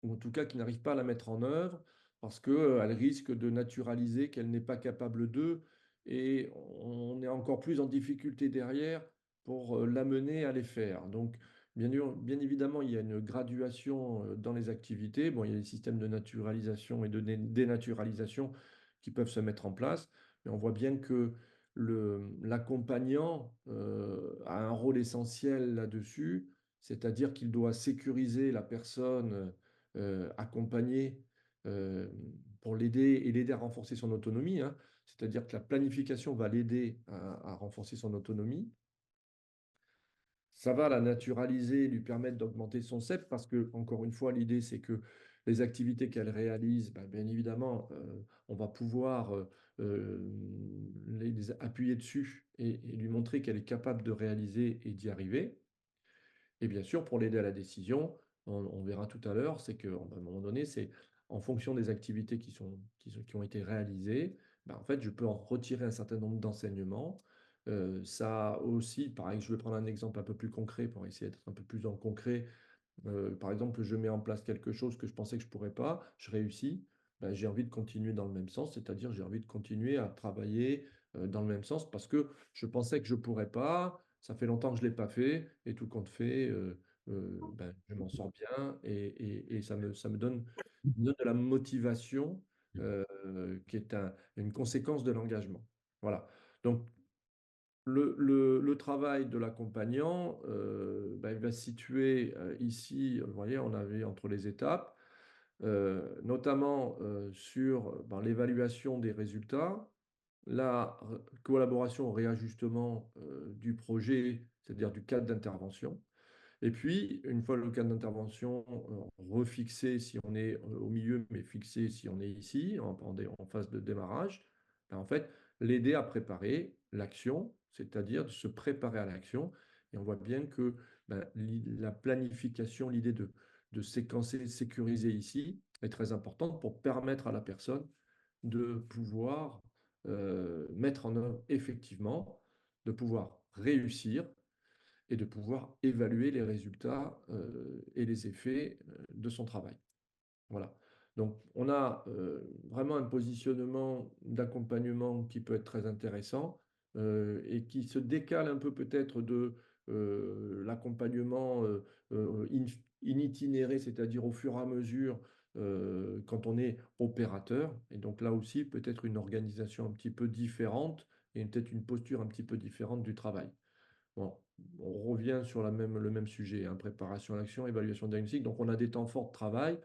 ou en tout cas qui n'arrive pas à la mettre en œuvre, parce qu'elle risque de naturaliser qu'elle n'est pas capable d'eux, et on est encore plus en difficulté derrière pour l'amener à les faire. Donc, bien évidemment, il y a une graduation dans les activités. Bon, il y a des systèmes de naturalisation et de dénaturalisation qui peuvent se mettre en place, mais on voit bien que l'accompagnant a un rôle essentiel là-dessus, c'est-à-dire qu'il doit sécuriser la personne accompagner euh, pour l'aider et l'aider à renforcer son autonomie, hein. C'est-à-dire que la planification va l'aider à renforcer son autonomie. Ça va la naturaliser, lui permettre d'augmenter son CEP parce que, encore une fois, l'idée, c'est que les activités qu'elle réalise, ben, bien évidemment, on va pouvoir les appuyer dessus et lui montrer qu'elle est capable de réaliser et d'y arriver. Et bien sûr, pour l'aider à la décision, on verra tout à l'heure, c'est qu'à un moment donné, c'est en fonction des activités qui ont été réalisées, ben, en fait, je peux en retirer un certain nombre d'enseignements. Ça aussi, pareil, je vais prendre un exemple un peu plus concret pour essayer d'être un peu plus en concret. Par exemple, je mets en place quelque chose que je pensais que je ne pourrais pas, je réussis, ben, j'ai envie de continuer dans le même sens, c'est-à-dire j'ai envie de continuer à travailler dans le même sens parce que je pensais que je ne pourrais pas, ça fait longtemps que je ne l'ai pas fait, et tout compte fait, ben, je m'en sors bien et ça me donne de la motivation qui est une conséquence de l'engagement. Voilà. Donc, le travail de l'accompagnant, ben, il va se situer ici, vous voyez, on avait entre les étapes, notamment sur ben, l'évaluation des résultats, la collaboration au réajustement du projet, c'est-à-dire du cadre d'intervention. Et puis, une fois le cadre d'intervention refixé si on est au milieu, mais fixé si on est ici, en phase de démarrage, ben, en fait, l'aider à préparer l'action, c'est-à-dire de se préparer à l'action. Et on voit bien que ben, la planification, l'idée de séquencer, de sécuriser ici est très importante pour permettre à la personne de pouvoir mettre en œuvre effectivement, de pouvoir réussir et de pouvoir évaluer les résultats et les effets de son travail. Voilà. Donc, on a vraiment un positionnement d'accompagnement qui peut être très intéressant et qui se décale un peu peut-être de l'accompagnement in itinéré, c'est-à-dire au fur et à mesure quand on est opérateur. Et donc là aussi, peut-être une organisation un petit peu différente et peut-être une posture un petit peu différente du travail. Bon, on revient sur le même sujet, hein, préparation à l'action, évaluation diagnostique. Donc, on a des temps forts de travail.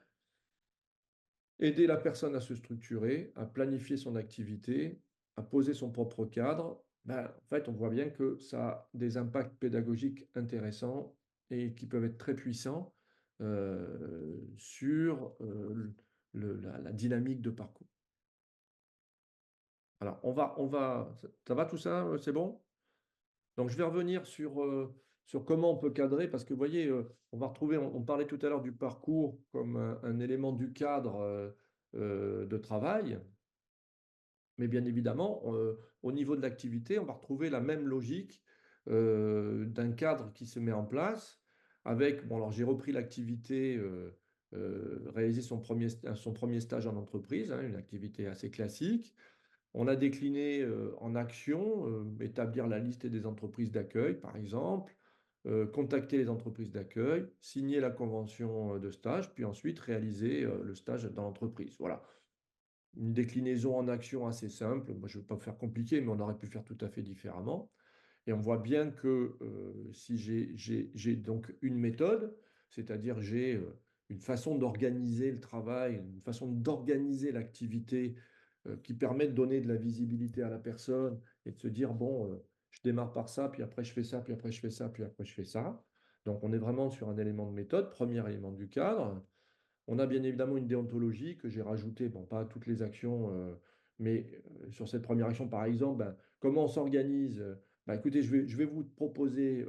Aider la personne à se structurer, à planifier son activité, à poser son propre cadre. Ben, en fait, on voit bien que ça a des impacts pédagogiques intéressants et qui peuvent être très puissants sur la dynamique de parcours. Alors, ça va tout ça, c'est bon? Donc, je vais revenir sur comment on peut cadrer, parce que vous voyez, on va retrouver, on parlait tout à l'heure du parcours comme un élément du cadre de travail, mais bien évidemment, au niveau de l'activité, on va retrouver la même logique d'un cadre qui se met en place avec, bon, alors j'ai repris l'activité, réaliser son premier stage en entreprise, hein, une activité assez classique. On a décliné en action, établir la liste des entreprises d'accueil, par exemple, contacter les entreprises d'accueil, signer la convention de stage, puis ensuite réaliser le stage dans l'entreprise. Voilà, une déclinaison en action assez simple. Moi, je ne veux pas faire compliqué, mais on aurait pu faire tout à fait différemment. Et on voit bien que si j'ai donc une méthode, c'est-à-dire j'ai une façon d'organiser le travail, une façon d'organiser l'activité qui permet de donner de la visibilité à la personne et de se dire, bon, je démarre par ça, puis après je fais ça, puis après je fais ça, puis après je fais ça. Donc on est vraiment sur un élément de méthode, premier élément du cadre. On a bien évidemment une déontologie que j'ai rajoutée, bon, pas à toutes les actions, mais sur cette première action, par exemple, ben, comment on s'organise? Ben, écoutez, je vais vous proposer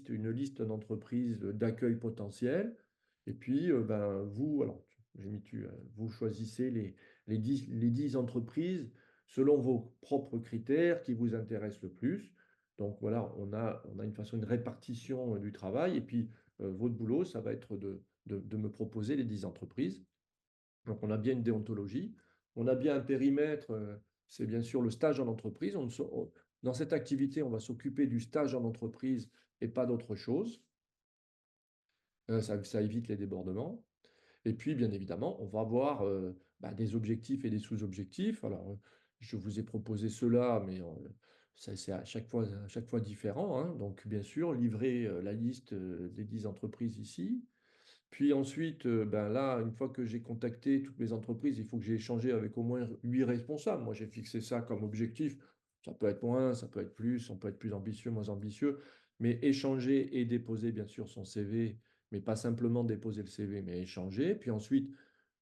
une liste d'entreprises d'accueil potentiel. Et puis, ben, vous, alors, j'ai mis vous choisissez les 10 entreprises selon vos propres critères qui vous intéressent le plus. Donc voilà, on a une façon, une répartition du travail. Et puis, votre boulot, ça va être de me proposer les 10 entreprises. Donc, on a bien une déontologie, on a bien un périmètre, c'est bien sûr le stage en entreprise. Dans cette activité, on va s'occuper du stage en entreprise et pas d'autre chose. Ça évite les débordements. Et puis, bien évidemment, on va avoir des objectifs et des sous-objectifs. Alors, je vous ai proposé cela, mais c'est à chaque fois différent, hein. Donc, bien sûr, livrer la liste des 10 entreprises ici. Puis ensuite, ben là, une fois que j'ai contacté toutes les entreprises, il faut que j'ai échangé avec au moins 8 responsables. Moi, j'ai fixé ça comme objectif. Ça peut être moins, ça peut être plus, on peut être plus ambitieux, moins ambitieux. Mais échanger et déposer, bien sûr, son CV, mais pas simplement déposer le CV, mais échanger. Puis ensuite,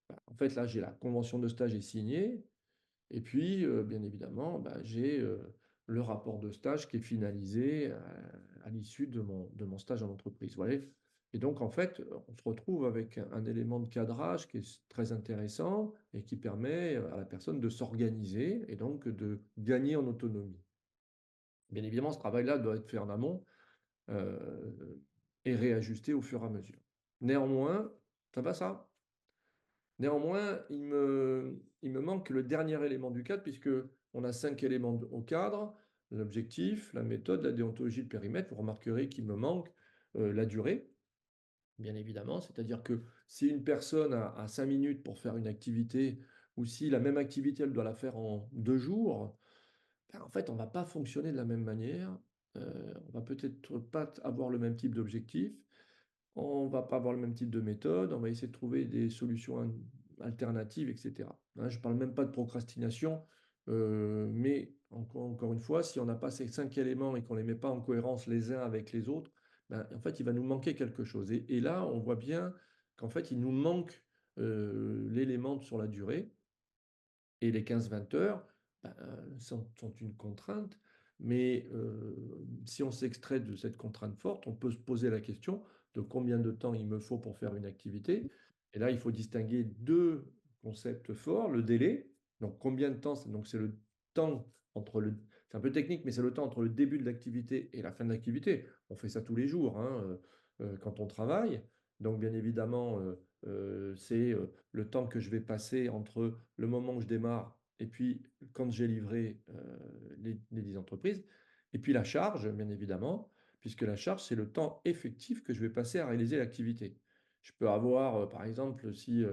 ben, en fait, là, j'ai la convention de stage est signée. Et puis, bien évidemment, ben, j'ai le rapport de stage qui est finalisé à l'issue de mon stage en entreprise. Vous voyez? Et donc, en fait, on se retrouve avec un élément de cadrage qui est très intéressant et qui permet à la personne de s'organiser et donc de gagner en autonomie. Bien évidemment, ce travail-là doit être fait en amont et réajusté au fur et à mesure. Néanmoins, ça va ça? Néanmoins, il me manque le dernier élément du cadre, puisque on a 5 éléments au cadre, l'objectif, la méthode, la déontologie, le périmètre. Vous remarquerez qu'il me manque la durée, bien évidemment. C'est-à-dire que si une personne a 5 minutes pour faire une activité, ou si la même activité, elle doit la faire en 2 jours, ben, en fait, on ne va pas fonctionner de la même manière. On va peut-être pas avoir le même type d'objectif. On ne va pas avoir le même type de méthode, on va essayer de trouver des solutions alternatives, etc. Hein, je ne parle même pas de procrastination, mais encore une fois, si on n'a pas ces 5 éléments et qu'on ne les met pas en cohérence les uns avec les autres, ben, en fait, il va nous manquer quelque chose. Et là, on voit bien qu'en fait, il nous manque l'élément sur la durée. Et les 15-20 heures ben, sont une contrainte, mais si on s'extrait de cette contrainte forte, on peut se poser la question de combien de temps il me faut pour faire une activité. Et là, il faut distinguer deux concepts forts, le délai, donc combien de temps, donc c'est le temps entre le, c'est un peu technique, mais c'est le temps entre le début de l'activité et la fin de l'activité. On fait ça tous les jours hein, quand on travaille. Donc, bien évidemment, c'est le temps que je vais passer entre le moment où je démarre et puis quand j'ai livré les 10 entreprises. Et puis la charge, bien évidemment, puisque la charge, c'est le temps effectif que je vais passer à réaliser l'activité. Je peux avoir, par exemple, si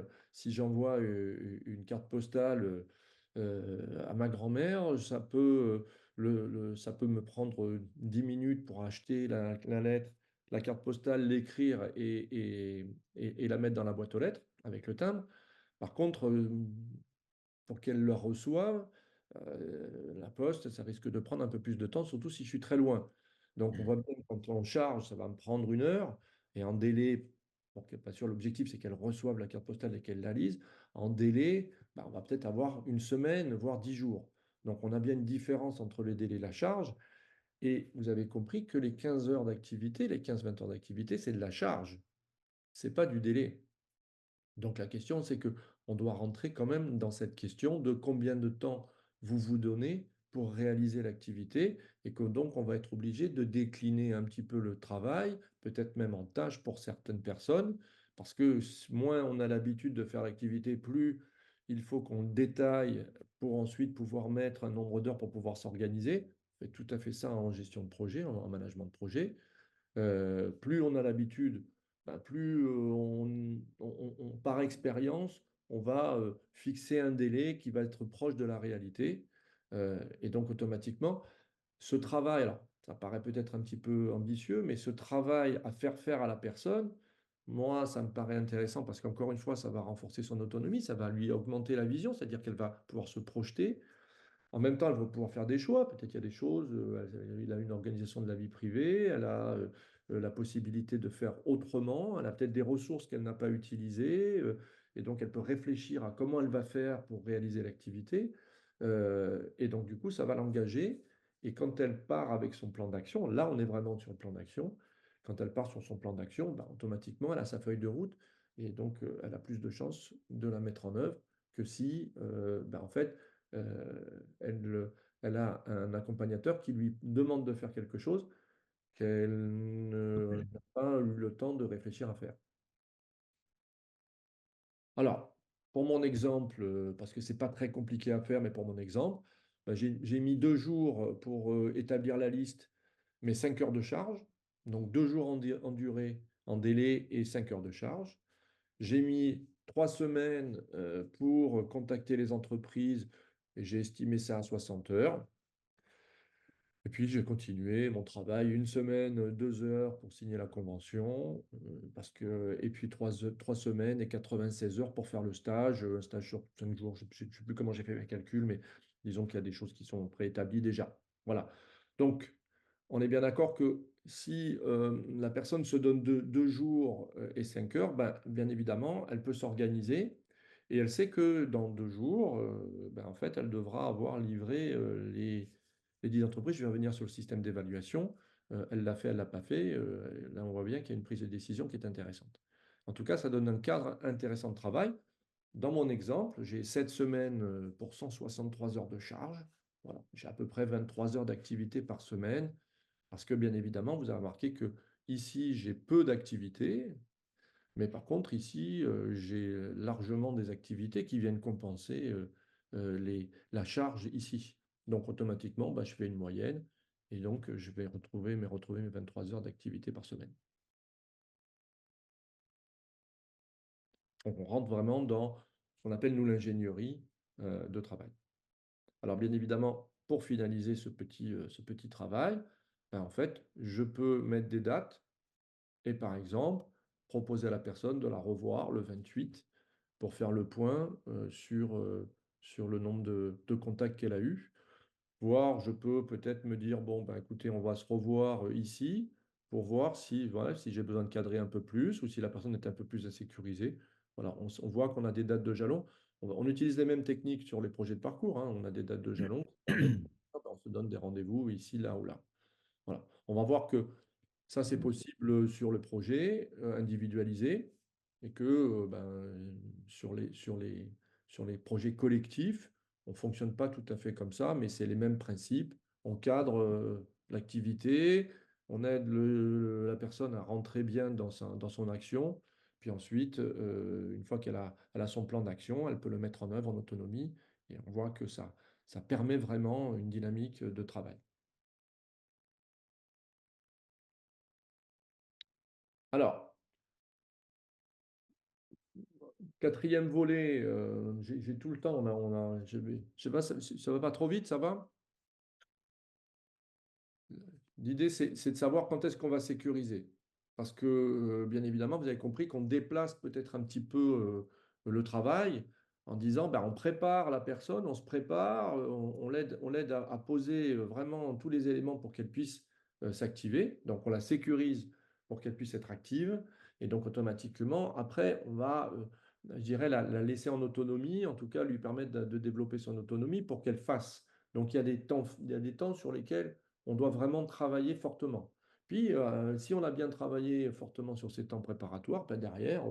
j'envoie une carte postale à ma grand-mère, ça peut me prendre 10 minutes pour acheter la lettre, la carte postale, l'écrire et la mettre dans la boîte aux lettres avec le timbre. Par contre, pour qu'elle le reçoive, la poste, ça risque de prendre un peu plus de temps, surtout si je suis très loin. Donc, on voit bien que quand on charge, ça va me prendre 1 heure. et en délai, pas sûr, l'objectif c'est qu'elle reçoive la carte postale et qu'elle la lise, en délai, on va peut-être avoir une semaine, voire 10 jours. Donc on a bien une différence entre le délai et la charge. Et vous avez compris que les 15 heures d'activité, les 15-20 heures d'activité, c'est de la charge, ce n'est pas du délai. Donc la question, c'est que on doit rentrer quand même dans cette question de combien de temps vous vous donnez pour réaliser l'activité et que donc on va être obligé de décliner un petit peu le travail, peut-être même en tâches pour certaines personnes, parce que moins on a l'habitude de faire l'activité, plus il faut qu'on détaille pour ensuite pouvoir mettre un nombre d'heures pour pouvoir s'organiser. On fait tout à fait ça en gestion de projet, en management de projet. Plus on a l'habitude, plus par expérience, on va fixer un délai qui va être proche de la réalité. Et donc automatiquement, ce travail, alors ça paraît peut-être un petit peu ambitieux, mais ce travail à faire à la personne, moi, ça me paraît intéressant parce qu'encore une fois, ça va renforcer son autonomie, ça va lui augmenter la vision, c'est-à-dire qu'elle va pouvoir se projeter. En même temps, elle va pouvoir faire des choix. Peut-être qu'il y a des choses, elle a une organisation de la vie privée, elle a la possibilité de faire autrement, elle a peut-être des ressources qu'elle n'a pas utilisées, et donc elle peut réfléchir à comment elle va faire pour réaliser l'activité. Et donc, du coup, ça va l'engager. Et quand elle part avec son plan d'action, là, on est vraiment sur le plan d'action. Quand elle part sur son plan d'action, automatiquement, elle a sa feuille de route, et donc elle a plus de chances de la mettre en œuvre que si, en fait, elle, elle a un accompagnateur qui lui demande de faire quelque chose qu'elle n'a pas eu le temps de réfléchir à faire. Alors, pour mon exemple, parce que ce n'est pas très compliqué à faire, mais pour mon exemple, j'ai mis 2 jours pour établir la liste, mais 5 heures de charge. Donc 2 jours en durée, en délai et 5 heures de charge. J'ai mis 3 semaines pour contacter les entreprises et j'ai estimé ça à 60 heures. Et puis j'ai continué mon travail, une semaine, 2 heures pour signer la convention, et puis 3 semaines et 96 heures pour faire le stage, un stage sur 5 jours, je ne sais plus comment j'ai fait mes calculs, mais disons qu'il y a des choses qui sont préétablies déjà. Voilà. Donc, on est bien d'accord que si la personne se donne 2 jours et 5 heures, bien évidemment, elle peut s'organiser et elle sait que dans 2 jours, en fait, elle devra avoir livré les 10 entreprises. Je vais revenir sur le système d'évaluation. Elle l'a fait, elle ne l'a pas fait. Là, on voit bien qu'il y a une prise de décision qui est intéressante. En tout cas, ça donne un cadre intéressant de travail. Dans mon exemple, j'ai 7 semaines pour 163 heures de charge. Voilà. J'ai à peu près 23 heures d'activité par semaine. Parce que bien évidemment, vous avez remarqué que ici, j'ai peu d'activités, mais par contre, ici, j'ai largement des activités qui viennent compenser la charge ici. Donc, automatiquement, je fais une moyenne et donc je vais retrouver mes 23 heures d'activité par semaine. Donc, on rentre vraiment dans ce qu'on appelle, nous, l'ingénierie de travail. Alors, bien évidemment, pour finaliser ce petit travail, en fait, je peux mettre des dates. Et par exemple, proposer à la personne de la revoir le 28 pour faire le point sur le nombre de contacts qu'elle a eu. Voire, je peux peut-être me dire, bon, écoutez, on va se revoir ici pour voir si, voilà, si j'ai besoin de cadrer un peu plus ou si la personne est un peu plus insécurisée. Voilà, on voit qu'on a des dates de jalon. On utilise les mêmes techniques sur les projets de parcours, hein. On a des dates de jalon. On se donne des rendez-vous ici, là ou là. Voilà. On va voir que ça, c'est possible sur le projet individualisé et que sur les projets collectifs, on ne fonctionne pas tout à fait comme ça, mais c'est les mêmes principes. On cadre l'activité, on aide la personne à rentrer bien dans son action, puis ensuite, une fois elle a son plan d'action, elle peut le mettre en œuvre en autonomie et on voit que ça permet vraiment une dynamique de travail. Alors, quatrième volet, j'ai tout le temps. Je sais pas, ça va pas trop vite, ça va? L'idée, c'est de savoir quand est-ce qu'on va sécuriser. Parce que, bien évidemment, vous avez compris qu'on déplace peut-être un petit peu le travail en disant, on prépare la personne, on se prépare, on l'aide à poser vraiment tous les éléments pour qu'elle puisse s'activer. Donc, on la sécurise pour qu'elle puisse être active. Et donc, automatiquement, après, on va, je dirais, la laisser en autonomie, en tout cas, lui permettre de développer son autonomie pour qu'elle fasse. Donc, il y a des temps sur lesquels on doit vraiment travailler fortement. Puis, si on a bien travaillé fortement sur ces temps préparatoires, ben derrière,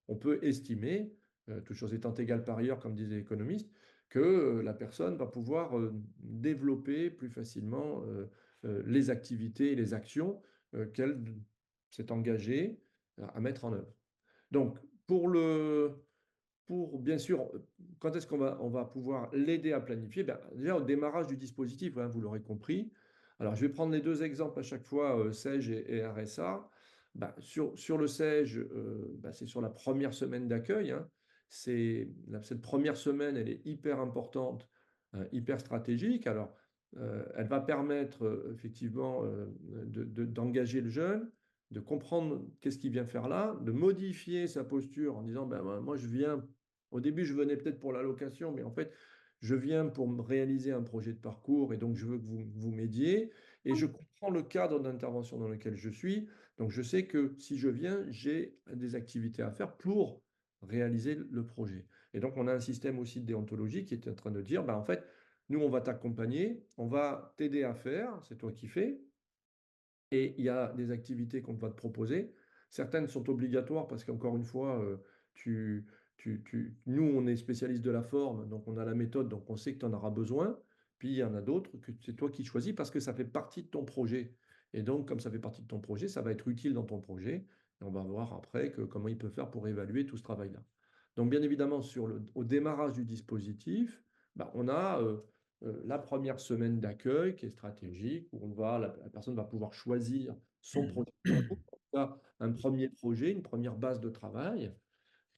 on peut estimer, toutes choses étant égales par ailleurs, comme disait l'économiste, que la personne va pouvoir développer plus facilement les activités et les actions qu'elle s'est engagée à mettre en œuvre. Donc, pour bien sûr, quand est-ce on va pouvoir l'aider à planifier? Ben, déjà au démarrage du dispositif, hein, vous l'aurez compris. Alors, je vais prendre les deux exemples à chaque fois, SEIG et RSA. Ben, sur le SEIG, ben, c'est sur la première semaine d'accueil, hein. Cette première semaine, elle est hyper importante, hyper stratégique. Alors, elle va permettre effectivement d'engager le jeune, de comprendre qu'est-ce qu'il vient faire là, de modifier sa posture en disant, ben, moi je viens, au début je venais peut-être pour l'allocation, mais en fait je viens pour me réaliser un projet de parcours et donc je veux que vous m'aidiez et je comprends le cadre d'intervention dans lequel je suis. Donc je sais que si je viens, j'ai des activités à faire pour réaliser le projet. Et donc on a un système aussi de déontologie qui est en train de dire, ben, en fait, nous on va t'accompagner, on va t'aider à faire, c'est toi qui fais, et il y a des activités qu'on va te proposer. Certaines sont obligatoires parce qu'encore une fois, nous, on est spécialiste de la forme, donc on a la méthode, donc on sait que tu en auras besoin. Puis il y en a d'autres que c'est toi qui choisis parce que ça fait partie de ton projet. Et donc, comme ça fait partie de ton projet, ça va être utile dans ton projet. Et on va voir après comment il peut faire pour évaluer tout ce travail-là. Donc, bien évidemment, au démarrage du dispositif, bah, on a la première semaine d'accueil qui est stratégique, où la personne va pouvoir choisir son projet de parcours. On a un premier projet, une première base de travail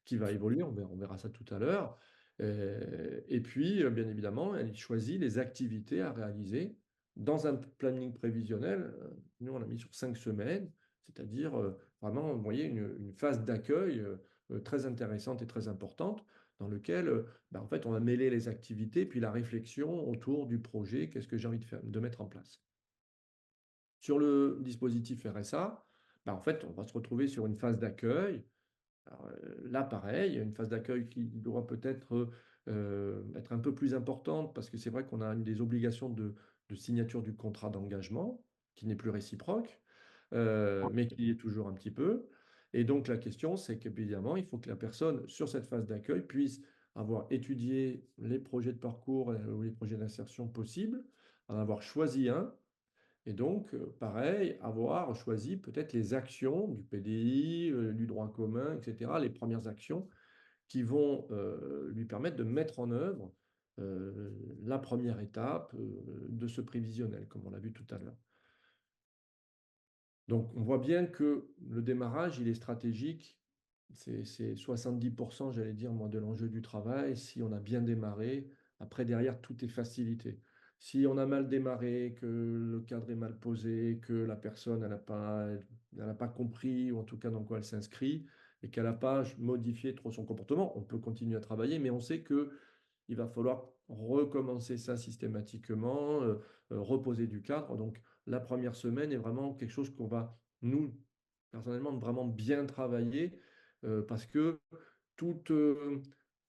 qui va évoluer, on verra ça tout à l'heure. Et puis, bien évidemment, elle choisit les activités à réaliser dans un planning prévisionnel. Nous, on l'a mis sur 5 semaines, c'est-à-dire vraiment, vous voyez, une phase d'accueil très intéressante et très importante dans lequel en fait, on va mêler les activités puis la réflexion autour du projet, qu'est-ce que j'ai envie de mettre en place. Sur le dispositif RSA, en fait, on va se retrouver sur une phase d'accueil. Là, pareil, une phase d'accueil qui doit peut-être être un peu plus importante parce que c'est vrai qu'on a une des obligations de signature du contrat d'engagement qui n'est plus réciproque, mais qui est toujours un petit peu. Et donc la question, c'est qu'évidemment, il faut que la personne, sur cette phase d'accueil, puisse avoir étudié les projets de parcours ou les projets d'insertion possibles, en avoir choisi un, et donc, pareil, avoir choisi peut-être les actions du PDI, du droit commun, etc., les premières actions qui vont lui permettre de mettre en œuvre la première étape de ce prévisionnel, comme on l'a vu tout à l'heure. Donc, on voit bien que le démarrage, il est stratégique. C'est 70%, j'allais dire, moi, de l'enjeu du travail. Si on a bien démarré, après, derrière, tout est facilité. Si on a mal démarré, que le cadre est mal posé, que la personne, elle n'a pas compris, ou en tout cas dans quoi elle s'inscrit, et qu'elle n'a pas modifié trop son comportement, on peut continuer à travailler, mais on sait que il va falloir recommencer ça systématiquement, reposer du cadre. Donc, la première semaine est vraiment quelque chose qu'on va, nous, personnellement, vraiment bien travailler parce que toute,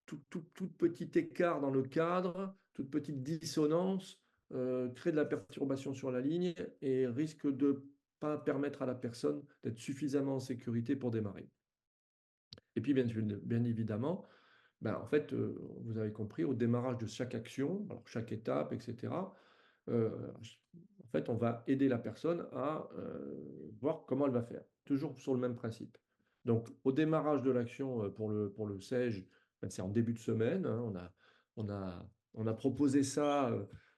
tout petit écart dans le cadre, toute petite dissonance crée de la perturbation sur la ligne et risque de ne pas permettre à la personne d'être suffisamment en sécurité pour démarrer. Et puis, bien évidemment, en fait, vous avez compris, au démarrage de chaque action, alors chaque étape, etc., en fait, on va aider la personne à voir comment elle va faire, toujours sur le même principe. Donc, au démarrage de l'action pour le SEIG, c'est en début de semaine, hein, on a proposé ça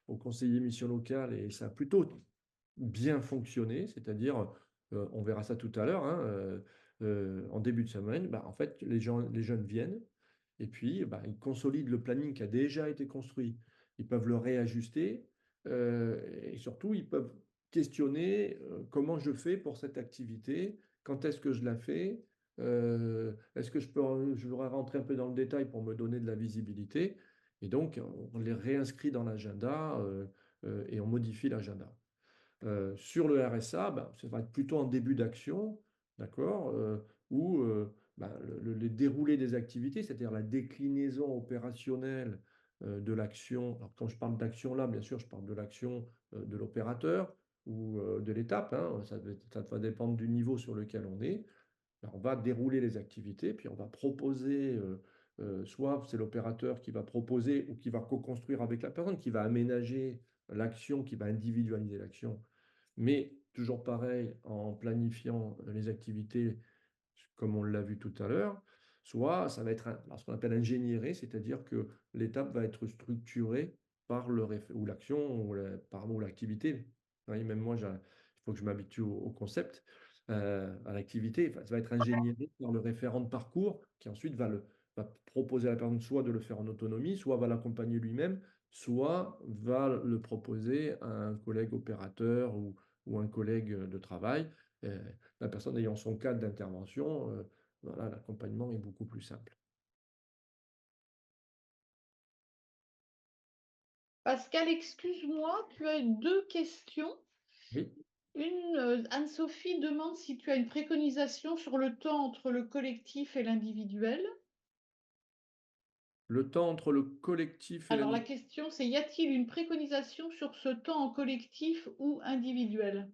au conseiller mission locale et ça a plutôt bien fonctionné, c'est-à-dire, on verra ça tout à l'heure, hein, en début de semaine, en fait, les jeunes viennent et puis ils consolident le planning qui a déjà été construit. Ils peuvent le réajuster et surtout, ils peuvent questionner comment je fais pour cette activité, quand est-ce que je la fais, est-ce que je voudrais rentrer un peu dans le détail pour me donner de la visibilité. Et donc, on les réinscrit dans l'agenda et on modifie l'agenda. Sur le RSA, ça va être plutôt en début d'action. d'accord, où le déroulé des activités, c'est-à-dire la déclinaison opérationnelle de l'action. Alors, quand je parle d'action là, bien sûr, je parle de l'action de l'opérateur ou de l'étape, hein, ça va dépendre du niveau sur lequel on est. Ben, on va dérouler les activités, puis on va proposer, soit c'est l'opérateur qui va proposer ou qui va co-construire avec la personne, qui va aménager l'action, qui va individualiser l'action, mais toujours pareil, en planifiant les activités comme on l'a vu tout à l'heure, soit ça va être ce qu'on appelle ingénieré, c'est-à-dire que l'étape va être structurée par ou l'action ou l'activité. Oui, même moi, il faut que je m'habitue au concept, à l'activité. Enfin, ça va être ingénieré par le référent de parcours qui ensuite va proposer à la personne soit de le faire en autonomie, soit va l'accompagner lui-même, soit va le proposer à un collègue opérateur ou un collègue de travail. La personne ayant son cadre d'intervention, voilà, l'accompagnement est beaucoup plus simple.
Pascal, excuse-moi, tu as deux questions.
Oui.
Une, Anne-Sophie demande si tu as une préconisation sur le temps entre le collectif et l'individuel.
Le temps entre le collectif et
Alors la
l'individuel.
question, c'est y a-t-il une préconisation sur ce temps en collectif ou individuel?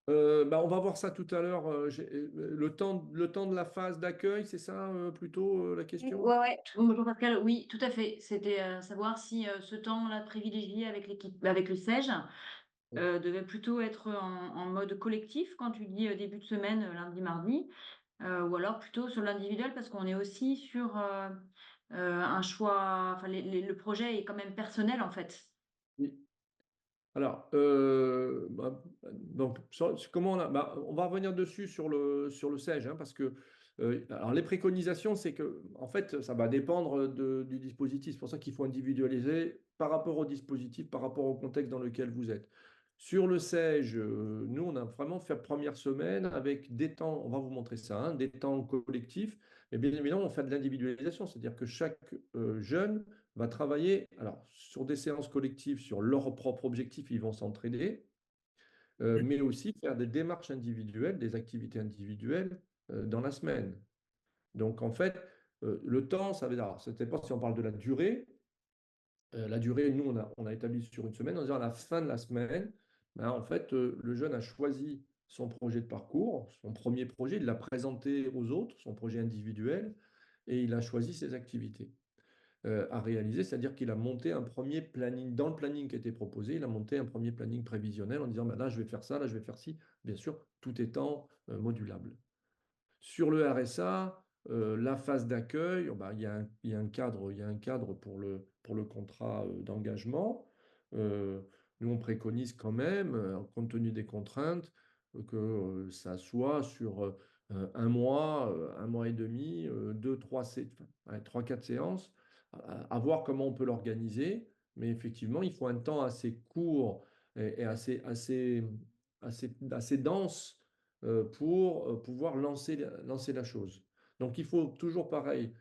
On va voir ça tout à l'heure. Le temps de la phase d'accueil, c'est ça plutôt la question?
Ouais, ouais, bonjour Pascal, oui, tout à fait. C'était savoir si ce temps-là privilégié avec l'équipe, avec le SEJ, devait plutôt être en mode collectif quand tu dis début de semaine, lundi, mardi, ou alors plutôt sur l'individuel parce qu'on est aussi sur un choix, enfin le projet est quand même personnel en fait.
Oui. Alors, donc, comment on va revenir dessus sur le SEJ, hein, parce que alors les préconisations, c'est que en fait, ça va dépendre du dispositif. C'est pour ça qu'il faut individualiser par rapport au dispositif, par rapport au contexte dans lequel vous êtes. Sur le SEJ, nous, on a vraiment fait première semaine avec des temps, on va vous montrer ça, hein, des temps collectifs, mais bien évidemment, on fait de l'individualisation, c'est-à-dire que chaque jeune va travailler alors, sur des séances collectives, sur leurs propres objectifs, ils vont s'entraider, mais aussi faire des démarches individuelles, des activités individuelles dans la semaine. Donc, en fait, le temps, ça veut dire, alors, c'était pas si on parle de la durée, nous, on a établi sur une semaine, en disant à la fin de la semaine, ben, en fait, le jeune a choisi son projet de parcours, son premier projet, il l'a présenté aux autres, son projet individuel, et il a choisi ses activités à réaliser, c'est-à-dire qu'il a monté un premier planning, dans le planning qui était proposé, il a monté un premier planning prévisionnel en disant, ben là, je vais faire ça, là, je vais faire ci, bien sûr, tout étant modulable. Sur le RSA, la phase d'accueil, il y a un cadre pour le contrat d'engagement. Nous, on préconise quand même, compte tenu des contraintes, que ça soit sur un mois et demi, trois, quatre séances, à voir comment on peut l'organiser. Mais effectivement, il faut un temps assez court et assez dense pour pouvoir lancer la chose. Donc, il faut toujours pareil,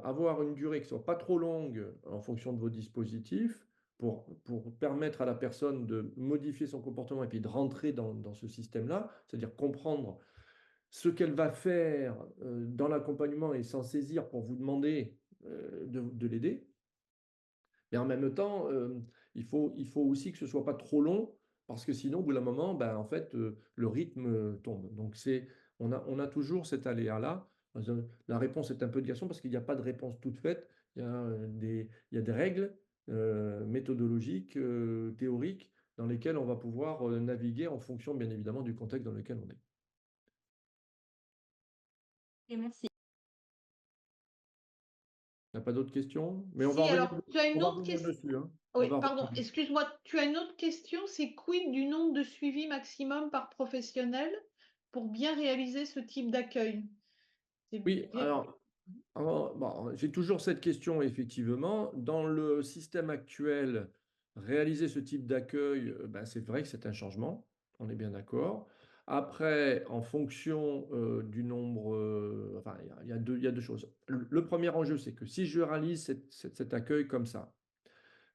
avoir une durée qui ne soit pas trop longue en fonction de vos dispositifs pour permettre à la personne de modifier son comportement et puis de rentrer dans ce système-là, c'est-à-dire comprendre ce qu'elle va faire dans l'accompagnement et s'en saisir pour vous demander de l'aider. Mais en même temps, il faut aussi que ce ne soit pas trop long, parce que sinon, au bout d'un moment, ben, en fait, le rythme tombe. Donc, on a toujours cet aléa-là. La réponse est un peu de garçon, parce qu'il n'y a pas de réponse toute faite. Il y a des règles méthodologiques, théoriques, dans lesquelles on va pouvoir naviguer en fonction, bien évidemment, du contexte dans lequel on est.
Et merci.
Il n'y a pas d'autres questions? Mais
Si, alors, tu as
on
une
va
autre
revenir
question.
dessus, hein.
Oui, pardon, excuse-moi, tu as une autre question, c'est quid du nombre de suivis maximum par professionnel pour bien réaliser ce type d'accueil?
Oui, alors, j'ai toujours cette question, effectivement. Dans le système actuel, réaliser ce type d'accueil, c'est vrai que c'est un changement, on est bien d'accord. Après, en fonction du nombre, il y a deux choses. Le premier enjeu, c'est que si je réalise cet accueil comme ça,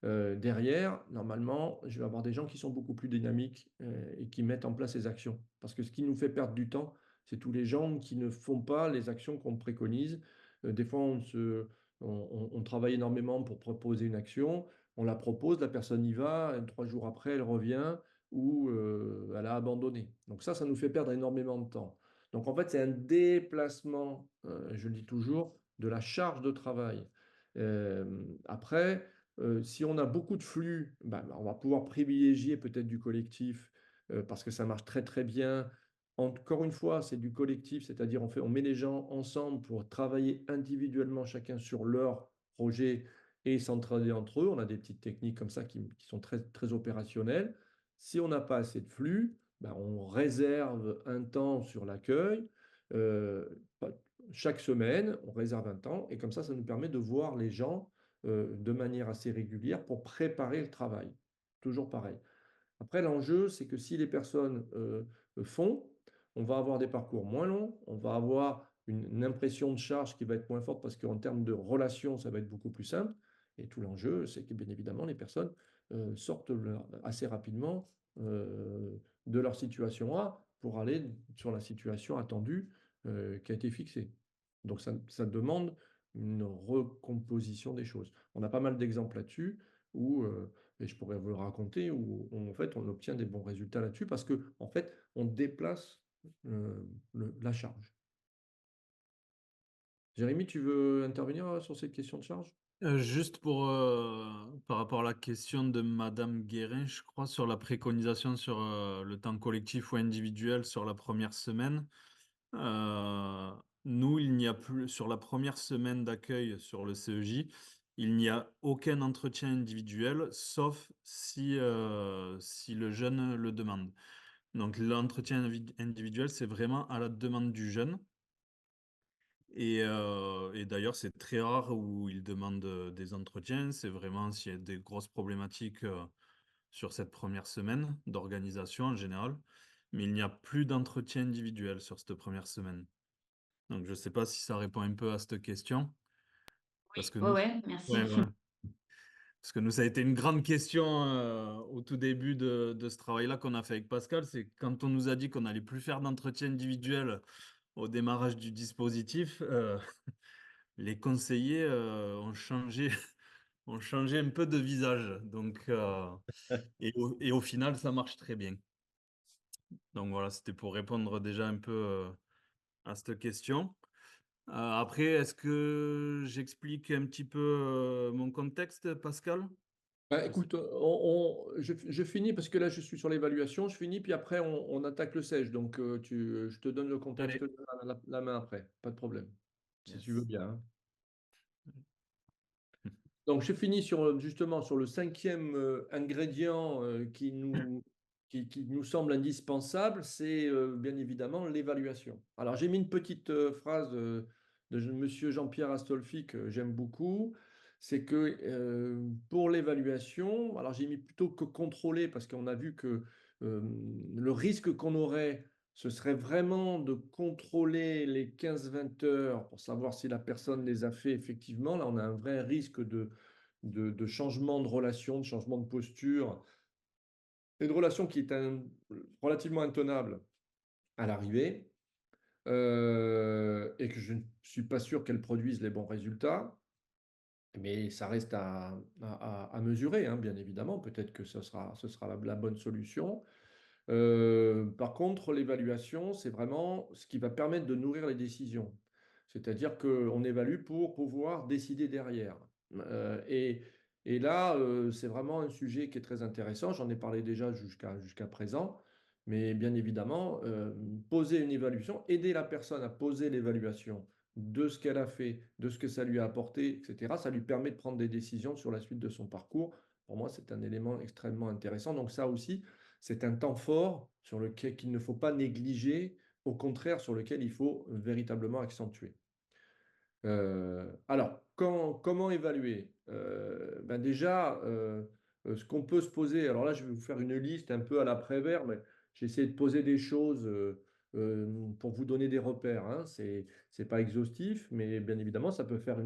derrière, normalement, je vais avoir des gens qui sont beaucoup plus dynamiques et qui mettent en place ces actions. Parce que ce qui nous fait perdre du temps, c'est tous les gens qui ne font pas les actions qu'on préconise. Des fois, on travaille énormément pour proposer une action, on la propose, la personne y va, et 3 jours après, elle revient ou elle a abandonné. Donc ça nous fait perdre énormément de temps. Donc en fait, c'est un déplacement, je le dis toujours, de la charge de travail. Après, si on a beaucoup de flux, on va pouvoir privilégier peut-être du collectif parce que ça marche très très bien. Encore une fois, c'est du collectif, c'est-à-dire on met les gens ensemble pour travailler individuellement chacun sur leur projet et s'entraider entre eux. On a des petites techniques comme ça qui sont très, très opérationnelles. Si on n'a pas assez de flux, on réserve un temps sur l'accueil. Euh, Chaque semaine, on réserve un temps et comme ça nous permet de voir les gens de manière assez régulière pour préparer le travail. Toujours pareil. Après, l'enjeu, c'est que si les personnes font, on va avoir des parcours moins longs, on va avoir une impression de charge qui va être moins forte parce qu'en termes de relations, ça va être beaucoup plus simple. Et tout l'enjeu, c'est que bien évidemment, les personnes sortent assez rapidement de leur situation A pour aller sur la situation attendue qui a été fixée. Donc ça demande une recomposition des choses. On a pas mal d'exemples là-dessus où et je pourrais vous le raconter, où en fait, on obtient des bons résultats là-dessus parce que en fait, on déplace la charge. Jérémy, tu veux intervenir sur cette question de charge?
Juste par rapport à la question de Madame Guérin, je crois, sur la préconisation sur le temps collectif ou individuel sur la première semaine. Nous, il n'y a plus, sur la première semaine d'accueil sur le CEJ, il n'y a aucun entretien individuel, sauf si le jeune le demande. Donc l'entretien individuel, c'est vraiment à la demande du jeune. Et d'ailleurs, c'est très rare où il demande des entretiens. C'est vraiment s'il y a des grosses problématiques sur cette première semaine d'organisation en général. Mais il n'y a plus d'entretien individuel sur cette première semaine. Donc, je ne sais pas si ça répond un peu à cette question. Parce que nous,
Ouais, merci.
ouais, voilà. Parce que nous, ça a été une grande question au tout début de ce travail-là qu'on a fait avec Pascal. C'est quand on nous a dit qu'on n'allait plus faire d'entretien individuel au démarrage du dispositif, les conseillers ont changé, ont changé un peu de visage. Donc, et au final, ça marche très bien. Donc voilà, c'était pour répondre déjà un peu à cette question. Après, est-ce que j'explique un petit peu mon contexte, Pascal?
Écoute, je finis parce que là, je suis sur l'évaluation, je finis, puis après, on attaque le sèche. Donc, je te donne le contexte
Allez.
la main après, pas de problème, si tu veux
Yes.
bien. Hein. Donc, je finis justement sur le 5e ingrédient qui nous semble indispensable, c'est bien évidemment l'évaluation. Alors, j'ai mis une petite phrase de Monsieur Jean-Pierre Astolfi que j'aime beaucoup. C'est que pour l'évaluation, alors j'ai mis plutôt que contrôler parce qu'on a vu que le risque qu'on aurait, ce serait vraiment de contrôler les 15-20 heures pour savoir si la personne les a fait effectivement. Là, on a un vrai risque de changement de relation, de changement de posture, et de relation qui est relativement intenable à l'arrivée, et que je ne suis pas sûr qu'elle produise les bons résultats. Mais ça reste à mesurer, hein, bien évidemment. Peut-être que ce sera la bonne solution. Par contre, l'évaluation, c'est vraiment ce qui va permettre de nourrir les décisions. C'est-à-dire qu'on évalue pour pouvoir décider derrière. Euh, et, et là, c'est vraiment un sujet qui est très intéressant. J'en ai parlé déjà jusqu'à présent. Mais bien évidemment, poser une évaluation, aider la personne à poser l'évaluation de ce qu'elle a fait, de ce que ça lui a apporté, etc., ça lui permet de prendre des décisions sur la suite de son parcours. Pour moi, c'est un élément extrêmement intéressant. Donc ça aussi, c'est un temps fort sur lequel qu'il ne faut pas négliger, au contraire, sur lequel il faut véritablement accentuer. Alors, comment évaluer? Déjà, ce qu'on peut se poser, alors là, je vais vous faire une liste un peu à l'après-vert, mais j'ai essayé de poser des choses pour vous donner des repères. Hein. C'est pas exhaustif, mais bien évidemment, ça peut faire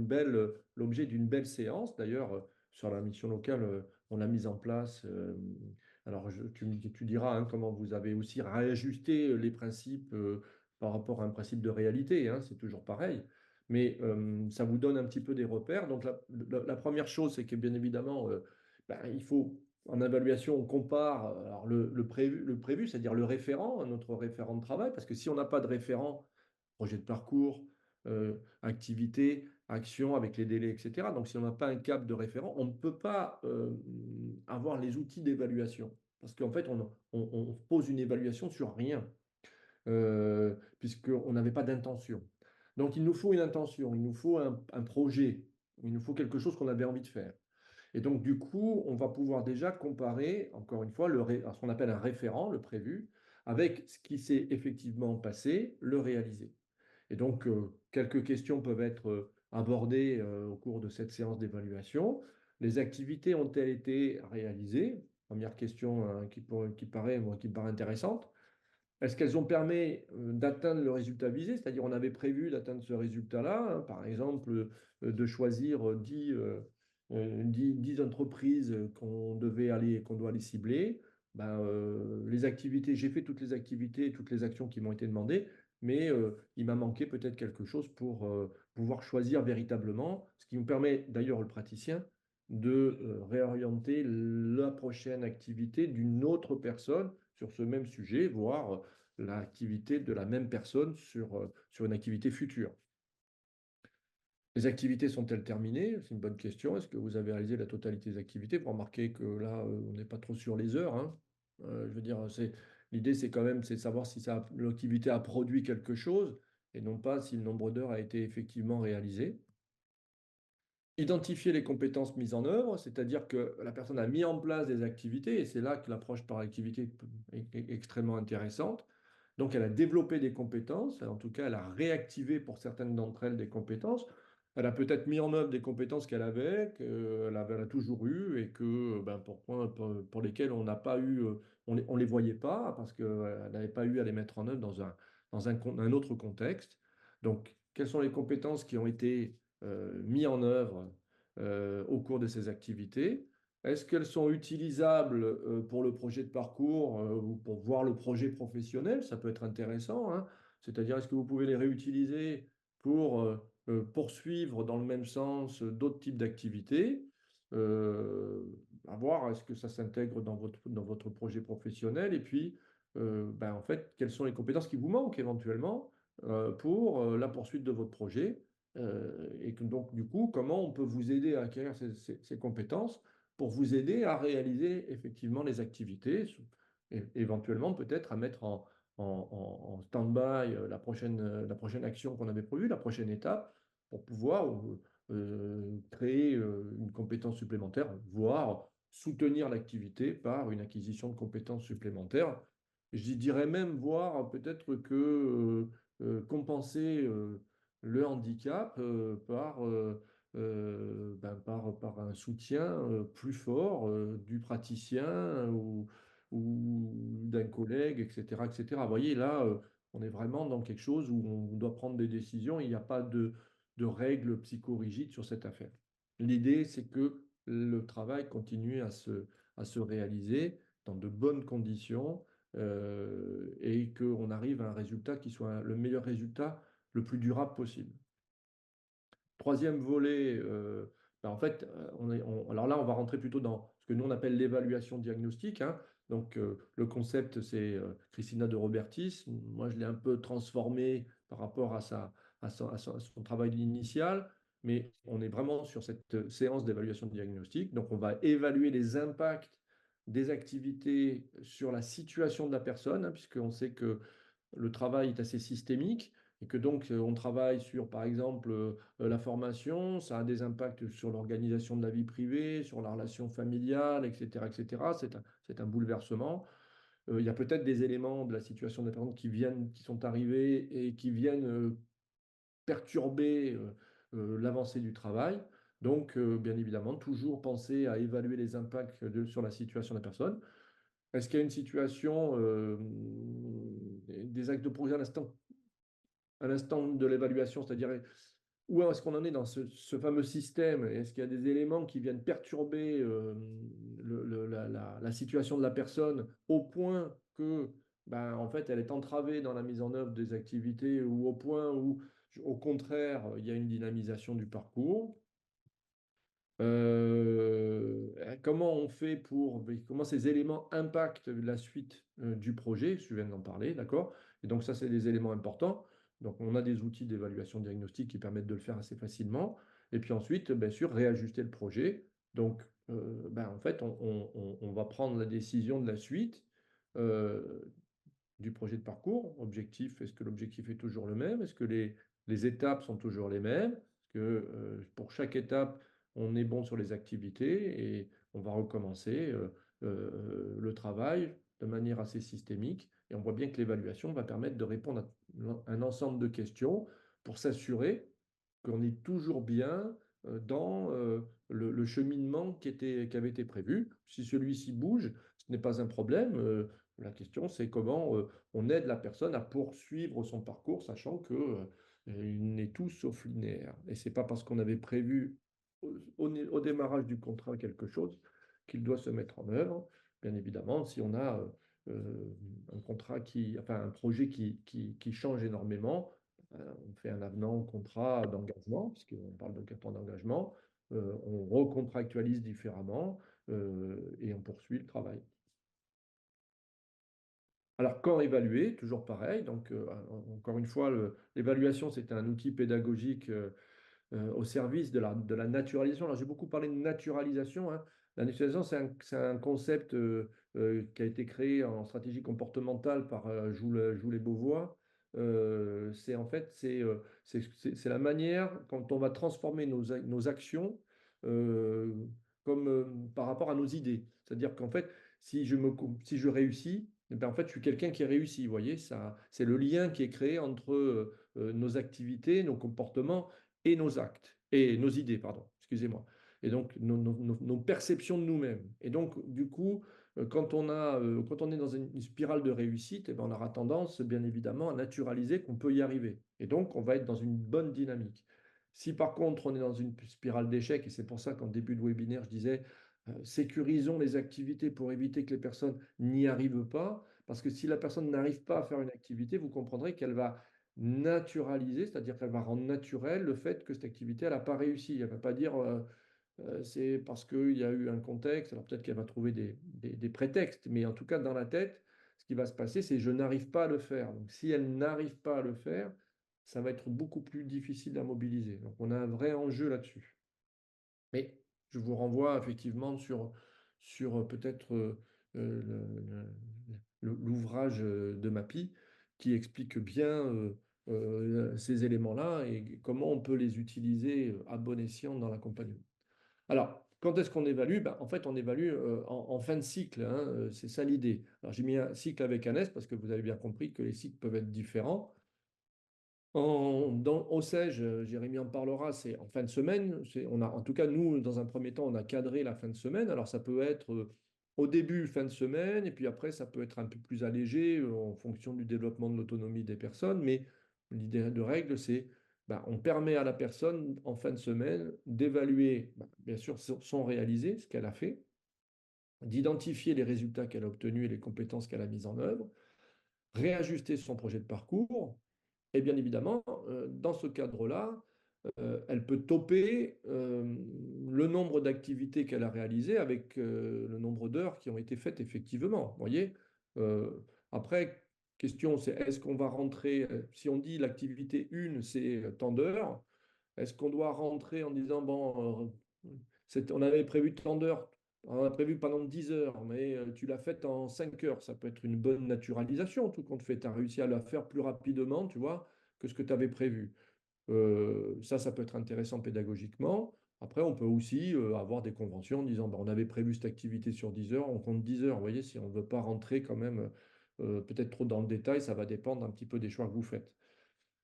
l'objet d'une belle séance. D'ailleurs, sur la mission locale, on l'a mise en place. Alors, tu diras hein, comment vous avez aussi réajusté les principes par rapport à un principe de réalité, hein, c'est toujours pareil. Mais ça vous donne un petit peu des repères. Donc la première chose, c'est que bien évidemment, il faut, en évaluation, on compare alors le prévu, c'est-à-dire le référent, notre référent de travail, parce que si on n'a pas de référent, projet de parcours, activité, action avec les délais, etc. Donc si on n'a pas un cap de référent, on ne peut pas avoir les outils d'évaluation. Parce qu'en fait, on pose une évaluation sur rien, puisqu'on n'avait pas d'intention. Donc il nous faut une intention, il nous faut un projet, il nous faut quelque chose qu'on avait envie de faire. Et donc du coup, on va pouvoir déjà comparer, encore une fois, ce qu'on appelle un référent, le prévu, avec ce qui s'est effectivement passé, le réalisé. Et donc, quelques questions peuvent être abordées au cours de cette séance d'évaluation. Les activités ont-elles été réalisées? Première question qui me paraît intéressante. Est-ce qu'elles ont permis d'atteindre le résultat visé? C'est-à-dire, on avait prévu d'atteindre ce résultat-là, hein, par exemple, de choisir 10 entreprises qu'on doit aller cibler. Les activités, j'ai fait toutes les activités, toutes les actions qui m'ont été demandées, mais il m'a manqué peut-être quelque chose pour pouvoir choisir véritablement, ce qui nous permet d'ailleurs, le praticien, de réorienter la prochaine activité d'une autre personne sur ce même sujet, voire l'activité de la même personne sur une activité future. Les activités sont-elles terminées? C'est une bonne question. Est-ce que vous avez réalisé la totalité des activités? Vous remarquez que là, on n'est pas trop sur les heures, hein. Je veux dire, l'idée, c'est quand même de savoir si l'activité a produit quelque chose et non pas si le nombre d'heures a été effectivement réalisé. Identifier les compétences mises en œuvre, c'est-à-dire que la personne a mis en place des activités, et c'est là que l'approche par activité est extrêmement intéressante. Donc, elle a développé des compétences, en tout cas, elle a réactivé pour certaines d'entre elles des compétences. Elle a peut-être mis en œuvre des compétences qu'elle avait, qu'elle a toujours eues, et que, pour lesquelles on n'a pas eu, on les voyait pas, parce qu'elle n'avait pas eu à les mettre en œuvre dans un autre contexte. Donc, quelles sont les compétences qui ont été mis en œuvre au cours de ces activités? Est-ce qu'elles sont utilisables pour le projet de parcours ou pour voir le projet professionnel? Ça peut être intéressant, hein. C'est-à-dire, est-ce que vous pouvez les réutiliser pour poursuivre dans le même sens d'autres types d'activités? À voir, est-ce que ça s'intègre dans votre projet professionnel? Et puis, en fait, quelles sont les compétences qui vous manquent éventuellement pour la poursuite de votre projet? Et que donc, du coup, comment on peut vous aider à acquérir ces compétences pour vous aider à réaliser effectivement les activités, et éventuellement peut-être à mettre en stand-by la prochaine action qu'on avait prévue, la prochaine étape, pour pouvoir créer une compétence supplémentaire, voire soutenir l'activité par une acquisition de compétences supplémentaires. Je dirais même voir peut-être que compenser le handicap par un soutien plus fort du praticien ou d'un collègue, etc., etc. Vous voyez, là, on est vraiment dans quelque chose où on doit prendre des décisions. Il n'y a pas de règles psychorigides sur cette affaire. L'idée, c'est que le travail continue à se réaliser dans de bonnes conditions et qu'on arrive à un résultat qui soit le meilleur résultat, le plus durable possible. Troisième volet, en fait, alors là, on va rentrer plutôt dans ce que nous, on appelle l'évaluation diagnostique, hein. Donc, le concept, c'est Christina de Robertis. Moi, je l'ai un peu transformé par rapport à son travail initial, mais on est vraiment sur cette séance d'évaluation diagnostique. Donc, on va évaluer les impacts des activités sur la situation de la personne, hein, puisqu'on sait que le travail est assez systémique et que donc on travaille sur, par exemple, la formation, ça a des impacts sur l'organisation de la vie privée, sur la relation familiale, etc., etc. C'est un bouleversement. Il y a peut-être des éléments de la situation des personnes qui sont arrivés et qui viennent perturber l'avancée du travail. Donc, bien évidemment, toujours penser à évaluer les impacts sur la situation des personnes. Est-ce qu'il y a une situation, des actes de progrès à l'instant de l'évaluation, c'est-à-dire où est-ce qu'on en est dans ce fameux système? Est-ce qu'il y a des éléments qui viennent perturber la situation de la personne au point que ben, en fait, elle est entravée dans la mise en œuvre des activités ou au point où, au contraire, il y a une dynamisation du parcours. Comment on fait comment ces éléments impactent la suite du projet, je viens d'en parler, d'accord? Et donc ça, c'est des éléments importants. Donc on a des outils d'évaluation diagnostique qui permettent de le faire assez facilement. Et puis ensuite, bien sûr, réajuster le projet. Donc, ben, en fait, on va prendre la décision de la suite du projet de parcours. Objectif, est-ce que l'objectif est toujours le même? Est-ce que les étapes sont toujours les mêmes? Est-ce que pour chaque étape, on est bon sur les activités et on va recommencer le travail de manière assez systémique. Et on voit bien que l'évaluation va permettre de répondre à un ensemble de questions pour s'assurer qu'on est toujours bien dans le cheminement qui avait été prévu. Si celui-ci bouge, ce n'est pas un problème. La question, c'est comment on aide la personne à poursuivre son parcours, sachant que il n'est tout sauf linéaire. Et c'est pas parce qu'on avait prévu au démarrage du contrat quelque chose qu'il doit se mettre en œuvre. Bien évidemment, si on a un contrat enfin un projet qui change énormément, on fait un avenant au contrat d'engagement, puisqu'on parle de 4 ans d'engagement, on recontractualise différemment et on poursuit le travail. Alors, quand évaluer? Toujours pareil. Donc, encore une fois, l'évaluation, c'est un outil pédagogique au service de la naturalisation. Alors, j'ai beaucoup parlé de naturalisation, hein. La naturalisation, c'est un concept qui a été créé en stratégie comportementale par Joule et Beauvois. C'est en fait, c'est la manière quand on va transformer nos actions euh, comme par rapport à nos idées. C'est-à-dire qu'en fait, si je réussis, eh ben, en fait, je suis quelqu'un qui réussit. Vous voyez, ça, c'est le lien qui est créé entre nos activités, nos comportements et nos actes, et nos idées, pardon, excusez-moi. Et donc, nos perceptions de nous-mêmes. Et donc, du coup, quand on est dans une spirale de réussite, eh ben, on aura tendance, bien évidemment, à naturaliser qu'on peut y arriver. Et donc, on va être dans une bonne dynamique. Si par contre, on est dans une spirale d'échec, et c'est pour ça qu'en début de webinaire, je disais, sécurisons les activités pour éviter que les personnes n'y arrivent pas, parce que si la personne n'arrive pas à faire une activité, vous comprendrez qu'elle va naturaliser, c'est-à-dire qu'elle va rendre naturel le fait que cette activité, elle n'a pas réussi. Elle ne va pas dire c'est parce qu'il y a eu un contexte, alors peut-être qu'elle va trouver des prétextes, mais en tout cas dans la tête, ce qui va se passer, c'est je n'arrive pas à le faire. Donc si elle n'arrive pas à le faire, ça va être beaucoup plus difficile à mobiliser. Donc on a un vrai enjeu là-dessus. Mais je vous renvoie effectivement sur peut-être l'ouvrage de Mappy qui explique bien ces éléments-là et comment on peut les utiliser à bon escient dans l'accompagnement. Alors, quand est-ce qu'on évalue? Ben, en fait, on évalue en fin de cycle, hein, c'est ça l'idée. Alors, j'ai mis un cycle avec un S parce que vous avez bien compris que les cycles peuvent être différents. Au SEG, Jérémy en parlera, c'est en fin de semaine. En tout cas, nous, dans un premier temps, on a cadré la fin de semaine. Alors, ça peut être au début, fin de semaine, et puis après, ça peut être un peu plus allégé en fonction du développement de l'autonomie des personnes. Mais l'idée de règle, c'est on permet à la personne, en fin de semaine, d'évaluer, bien sûr, son réalisé, ce qu'elle a fait, d'identifier les résultats qu'elle a obtenus et les compétences qu'elle a mises en œuvre, réajuster son projet de parcours et bien évidemment, dans ce cadre-là, elle peut toper le nombre d'activités qu'elle a réalisées avec le nombre d'heures qui ont été faites effectivement. Vous voyez. Après, question, c'est est-ce qu'on va rentrer, si on dit l'activité 1, c'est tant d'heures, est-ce qu'on doit rentrer en disant, bon, on avait prévu tant d'heures, on a prévu pendant 10 heures, mais tu l'as faite en 5 heures. Ça peut être une bonne naturalisation, tout compte fait. Tu as réussi à la faire plus rapidement, tu vois, que ce que tu avais prévu. Ça peut être intéressant pédagogiquement. Après, on peut aussi avoir des conventions en disant, on avait prévu cette activité sur 10 heures, on compte 10 heures. Vous voyez, si on ne veut pas rentrer quand même peut-être trop dans le détail, ça va dépendre un petit peu des choix que vous faites.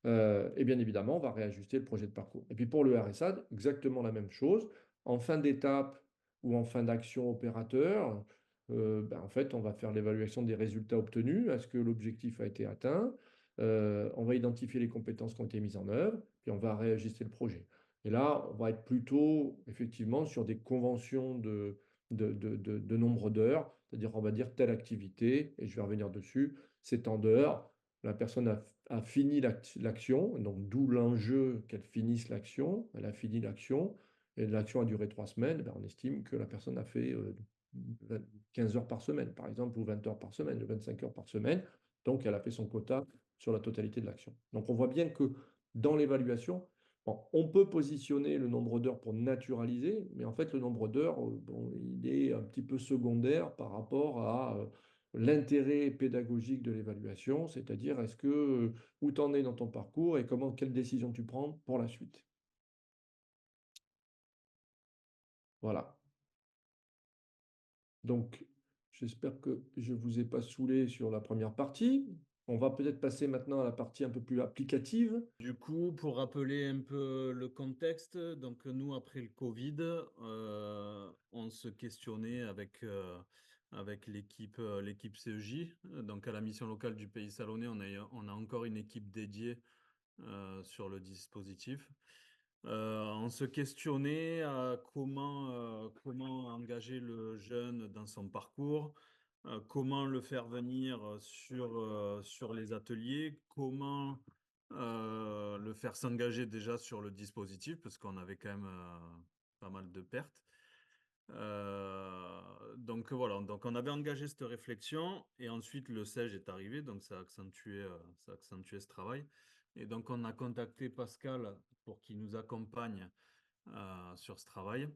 Et bien évidemment, on va réajuster le projet de parcours. Et puis pour le RSA, exactement la même chose. En fin d'étape ou en fin d'action opérateur, en fait, on va faire l'évaluation des résultats obtenus. Est-ce que l'objectif a été atteint? On va identifier les compétences qui ont été mises en œuvre, puis on va réajuster le projet. Et là, on va être plutôt effectivement sur des conventions de nombre d'heures, c'est-à-dire on va dire telle activité, et je vais revenir dessus, c'est tant d'heures, la personne a fini l'action, donc d'où l'enjeu qu'elle finisse l'action, elle a fini l'action, et l'action a duré 3 semaines, ben, on estime que la personne a fait 15 heures par semaine, par exemple, ou 20 heures par semaine, ou 25 heures par semaine, donc elle a fait son quota sur la totalité de l'action. Donc on voit bien que dans l'évaluation, bon, on peut positionner le nombre d'heures pour naturaliser, mais en fait, le nombre d'heures, bon, il est un petit peu secondaire par rapport à l'intérêt pédagogique de l'évaluation, c'est-à-dire est-ce que où tu en es dans ton parcours et quelle décision tu prends pour la suite. Voilà. Donc, j'espère que je ne vous ai pas saoulé sur la première partie. On va peut-être passer maintenant à la partie un peu plus applicative.
Du coup, pour rappeler un peu le contexte, donc nous, après le Covid, on se questionnait avec l'équipe CEJ. Donc à la mission locale du Pays Salonnais, on a encore une équipe dédiée sur le dispositif. On se questionnait à comment engager le jeune dans son parcours, comment le faire venir sur les ateliers, comment le faire s'engager déjà sur le dispositif, parce qu'on avait quand même pas mal de pertes. Donc voilà, donc on avait engagé cette réflexion et ensuite le CEJ est arrivé, donc ça a accentué ce travail. Et donc on a contacté Pascal pour qu'il nous accompagne sur ce travail.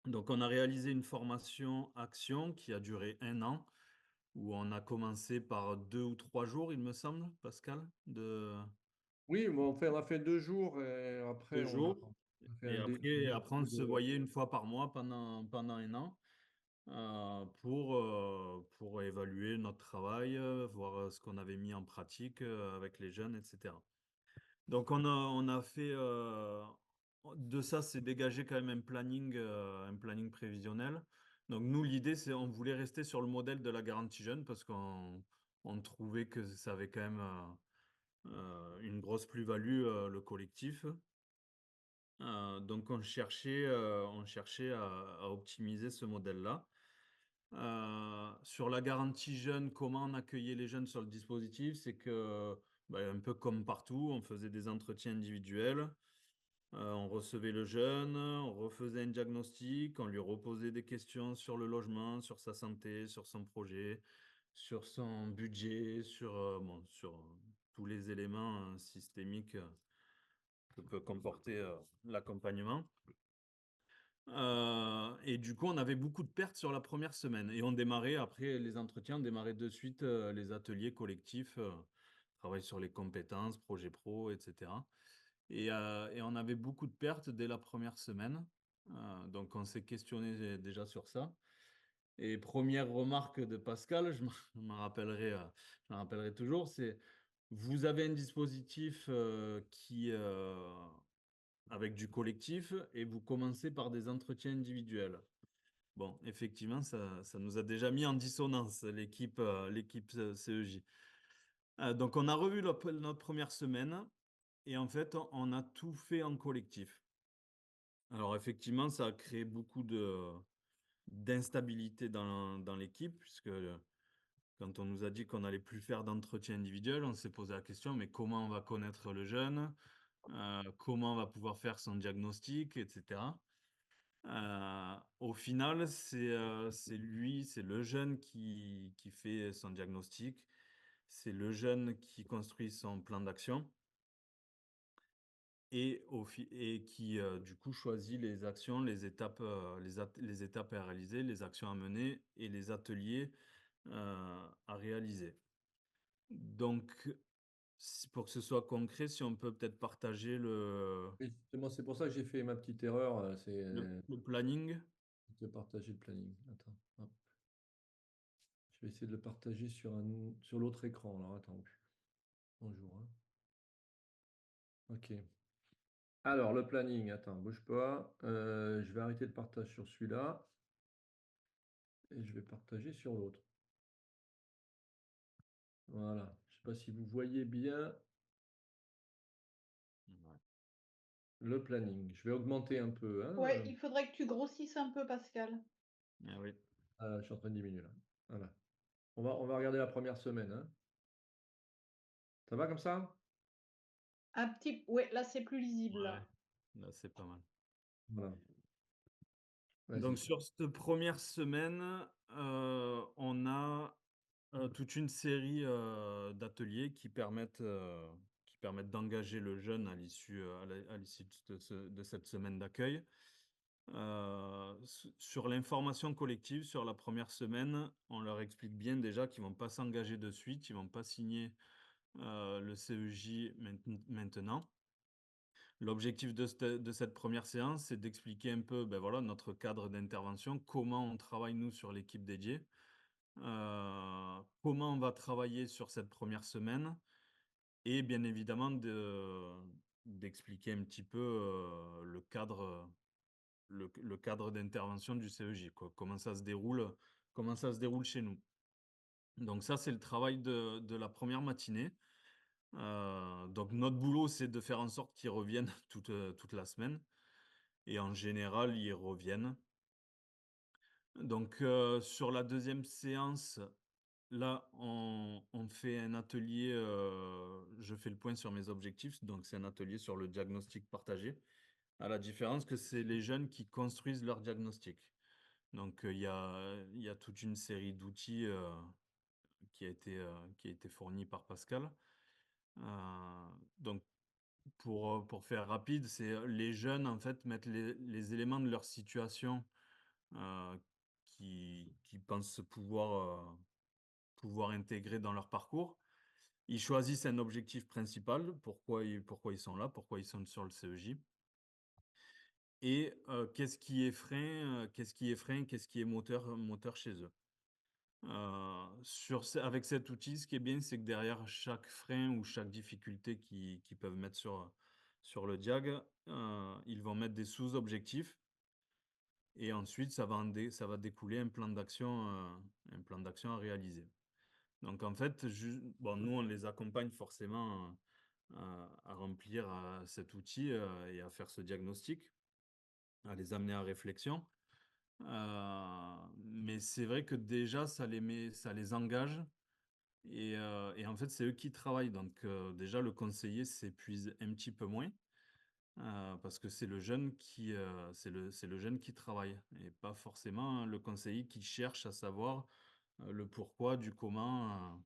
Donc on a réalisé une formation action qui a duré 1 an, où on a commencé par 2 ou 3 jours, il me semble, Pascal,
Oui, bon, on a fait 2 jours et après
2 jours.
on a fait
Et
un
après, on se voyait une fois par mois pendant 1 an. Pour évaluer notre travail, voir ce qu'on avait mis en pratique avec les jeunes, etc. Donc on a fait de ça, c'est dégagé quand même un planning prévisionnel. Donc nous, l'idée, c'est on voulait rester sur le modèle de la garantie jeune parce qu'on trouvait que ça avait quand même une grosse plus-value, le collectif. Donc on cherchait à optimiser ce modèle-là. Sur la garantie jeune, comment on accueillait les jeunes sur le dispositif, c'est que, un peu comme partout, on faisait des entretiens individuels, on recevait le jeune, on refaisait un diagnostic, on lui reposait des questions sur le logement, sur sa santé, sur son projet, sur son budget, sur tous les éléments systémiques que peut comporter l'accompagnement. Et du coup, on avait beaucoup de pertes sur la première semaine. Et on démarrait, après les entretiens, on démarrait de suite les ateliers collectifs, travail sur les compétences, projet pro, etc. Et on avait beaucoup de pertes dès la première semaine. Donc on s'est questionné déjà sur ça. Et première remarque de Pascal, je m'en rappellerai toujours, c'est vous avez un dispositif avec du collectif et vous commencez par des entretiens individuels. Bon, effectivement, ça nous a déjà mis en dissonance, l'équipe CEJ. Donc, on a revu notre première semaine et en fait, on a tout fait en collectif. Alors, effectivement, ça a créé beaucoup d'instabilité dans l'équipe puisque quand on nous a dit qu'on n'allait plus faire d'entretien individuel, on s'est posé la question, mais comment on va connaître le jeune? Comment on va pouvoir faire son diagnostic, etc. Au final, c'est le jeune qui fait son diagnostic, c'est le jeune qui construit son plan d'action et qui, du coup, choisit les actions, les étapes à réaliser, les actions à mener et les ateliers à réaliser. Donc, pour que ce soit concret, si on peut peut-être partager
Et justement, c'est pour ça que j'ai fait ma petite erreur, c'est
le planning.
de partager le planning. Attends, hop. Je vais essayer de le partager sur l'autre écran. Alors, attends. Bonjour. Hein. Ok. Alors, le planning, attends, bouge pas. Je vais arrêter le partage sur celui-là et je vais partager sur l'autre. Voilà. Je ne sais pas si vous voyez bien le planning. Je vais augmenter un peu. Hein.
Ouais, il faudrait que tu grossisses un peu, Pascal.
Ah oui.
Je suis en train de diminuer là. Voilà. On va regarder la première semaine, hein. Ça va comme ça?
Ouais, là, c'est plus lisible,
Ouais,
là.
là, c'est pas mal.
Voilà.
Donc,
Vas-y.
sur cette première semaine, on a toute une série d'ateliers qui permettent d'engager le jeune à l'issue à l'issue de cette semaine d'accueil. Sur l'information collective, sur la première semaine, on leur explique bien déjà qu'ils vont pas s'engager de suite, ils vont pas signer le CEJ maintenant. L'objectif de cette première séance, c'est d'expliquer un peu ben voilà, notre cadre d'intervention, comment on travaille nous sur l'équipe dédiée, comment on va travailler sur cette première semaine et bien évidemment d'expliquer un petit peu le cadre d'intervention du CEJ, quoi, comment ça se déroule chez nous. Donc ça, c'est le travail de la première matinée. Donc notre boulot, c'est de faire en sorte qu'ils reviennent toute la semaine. Et en général, ils reviennent. Donc sur la deuxième séance, là, on fait un atelier, je fais le point sur mes objectifs, donc c'est un atelier sur le diagnostic partagé, à la différence que c'est les jeunes qui construisent leur diagnostic. Donc il y a toute une série d'outils qui a été fournie par Pascal. Donc pour faire rapide, c'est les jeunes en fait mettent les éléments de leur situation euh, qui pensent pouvoir intégrer dans leur parcours. Ils choisissent un objectif principal, pourquoi ils sont là, pourquoi ils sont sur le CEJ. Et qu'est-ce qui est frein, qu'est-ce qui est moteur chez eux. Avec cet outil, ce qui est bien, c'est que derrière chaque frein ou chaque difficulté qu'ils peuvent mettre sur le diag, ils vont mettre des sous-objectifs et ensuite ça va découler un plan d'action à réaliser. Donc en fait, bon, nous on les accompagne forcément à remplir cet outil et à faire ce diagnostic, à les amener à réflexion. Mais c'est vrai que déjà ça les engage et en fait c'est eux qui travaillent. Donc déjà le conseiller s'épuise un petit peu moins parce que c'est le jeune c'est le jeune qui travaille et pas forcément le conseiller qui cherche à savoir le pourquoi du comment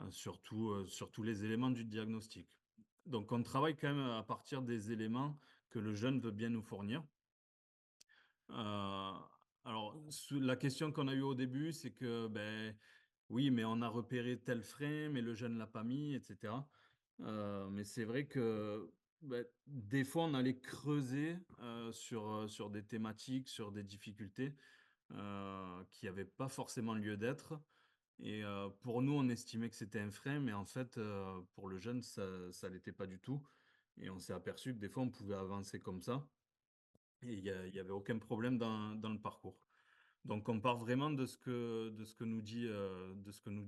sur tous les éléments du diagnostic. Donc on travaille quand même à partir des éléments que le jeune veut bien nous fournir. Euh, alors, la question qu'on a eue au début, c'est que, ben, oui, mais on a repéré tel frein, mais le jeune ne l'a pas mis, etc. Mais c'est vrai que ben, des fois, on allait creuser sur des thématiques, sur des difficultés qui n'avaient pas forcément lieu d'être. Et pour nous, on estimait que c'était un frein, mais en fait, pour le jeune, ça ne l'était pas du tout. Et on s'est aperçu que des fois, on pouvait avancer comme ça. Et il y avait aucun problème dans le parcours. Donc, on part vraiment de ce que de ce que nous dit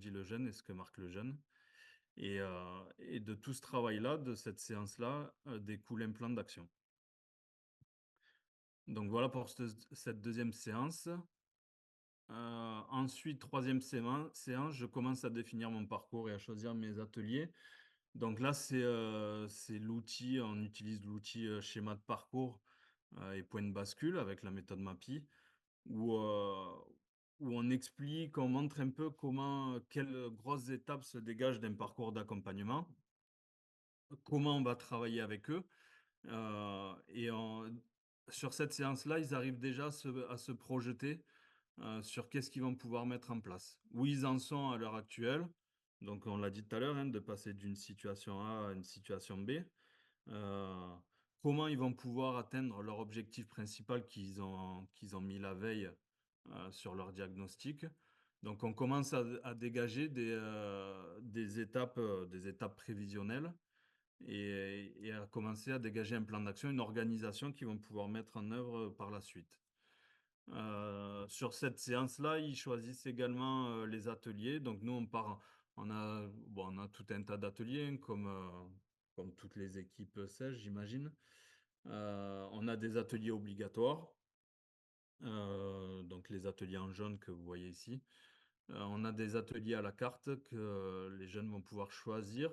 le jeune et ce que marque le jeune. Et de tout ce travail-là, de cette séance-là, découle un plan d'action. Donc, voilà pour cette deuxième séance. Ensuite, troisième séance, je commence à définir mon parcours et à choisir mes ateliers. Donc là, c'est l'outil, on utilise l'outil schéma de parcours et point de bascule avec la méthode MAPI, où on explique, on montre un peu quelles grosses étapes se dégagent d'un parcours d'accompagnement, comment on va travailler avec eux. Et sur cette séance-là, ils arrivent déjà à se projeter sur qu'est-ce qu'ils vont pouvoir mettre en place, où ils en sont à l'heure actuelle. Donc, on l'a dit tout à l'heure, hein, de passer d'une situation A à une situation B. Euh, Comment ils vont pouvoir atteindre leur objectif principal qu'ils ont mis la veille sur leur diagnostic. Donc, on commence à dégager des étapes prévisionnelles et à commencer à dégager un plan d'action, une organisation qu'ils vont pouvoir mettre en œuvre par la suite. Sur cette séance-là, ils choisissent également les ateliers. Donc nous, on a tout un tas d'ateliers, hein, comme toutes les équipes sèches, j'imagine. On a des ateliers obligatoires. donc les ateliers en jaune que vous voyez ici. On a des ateliers à la carte que les jeunes vont pouvoir choisir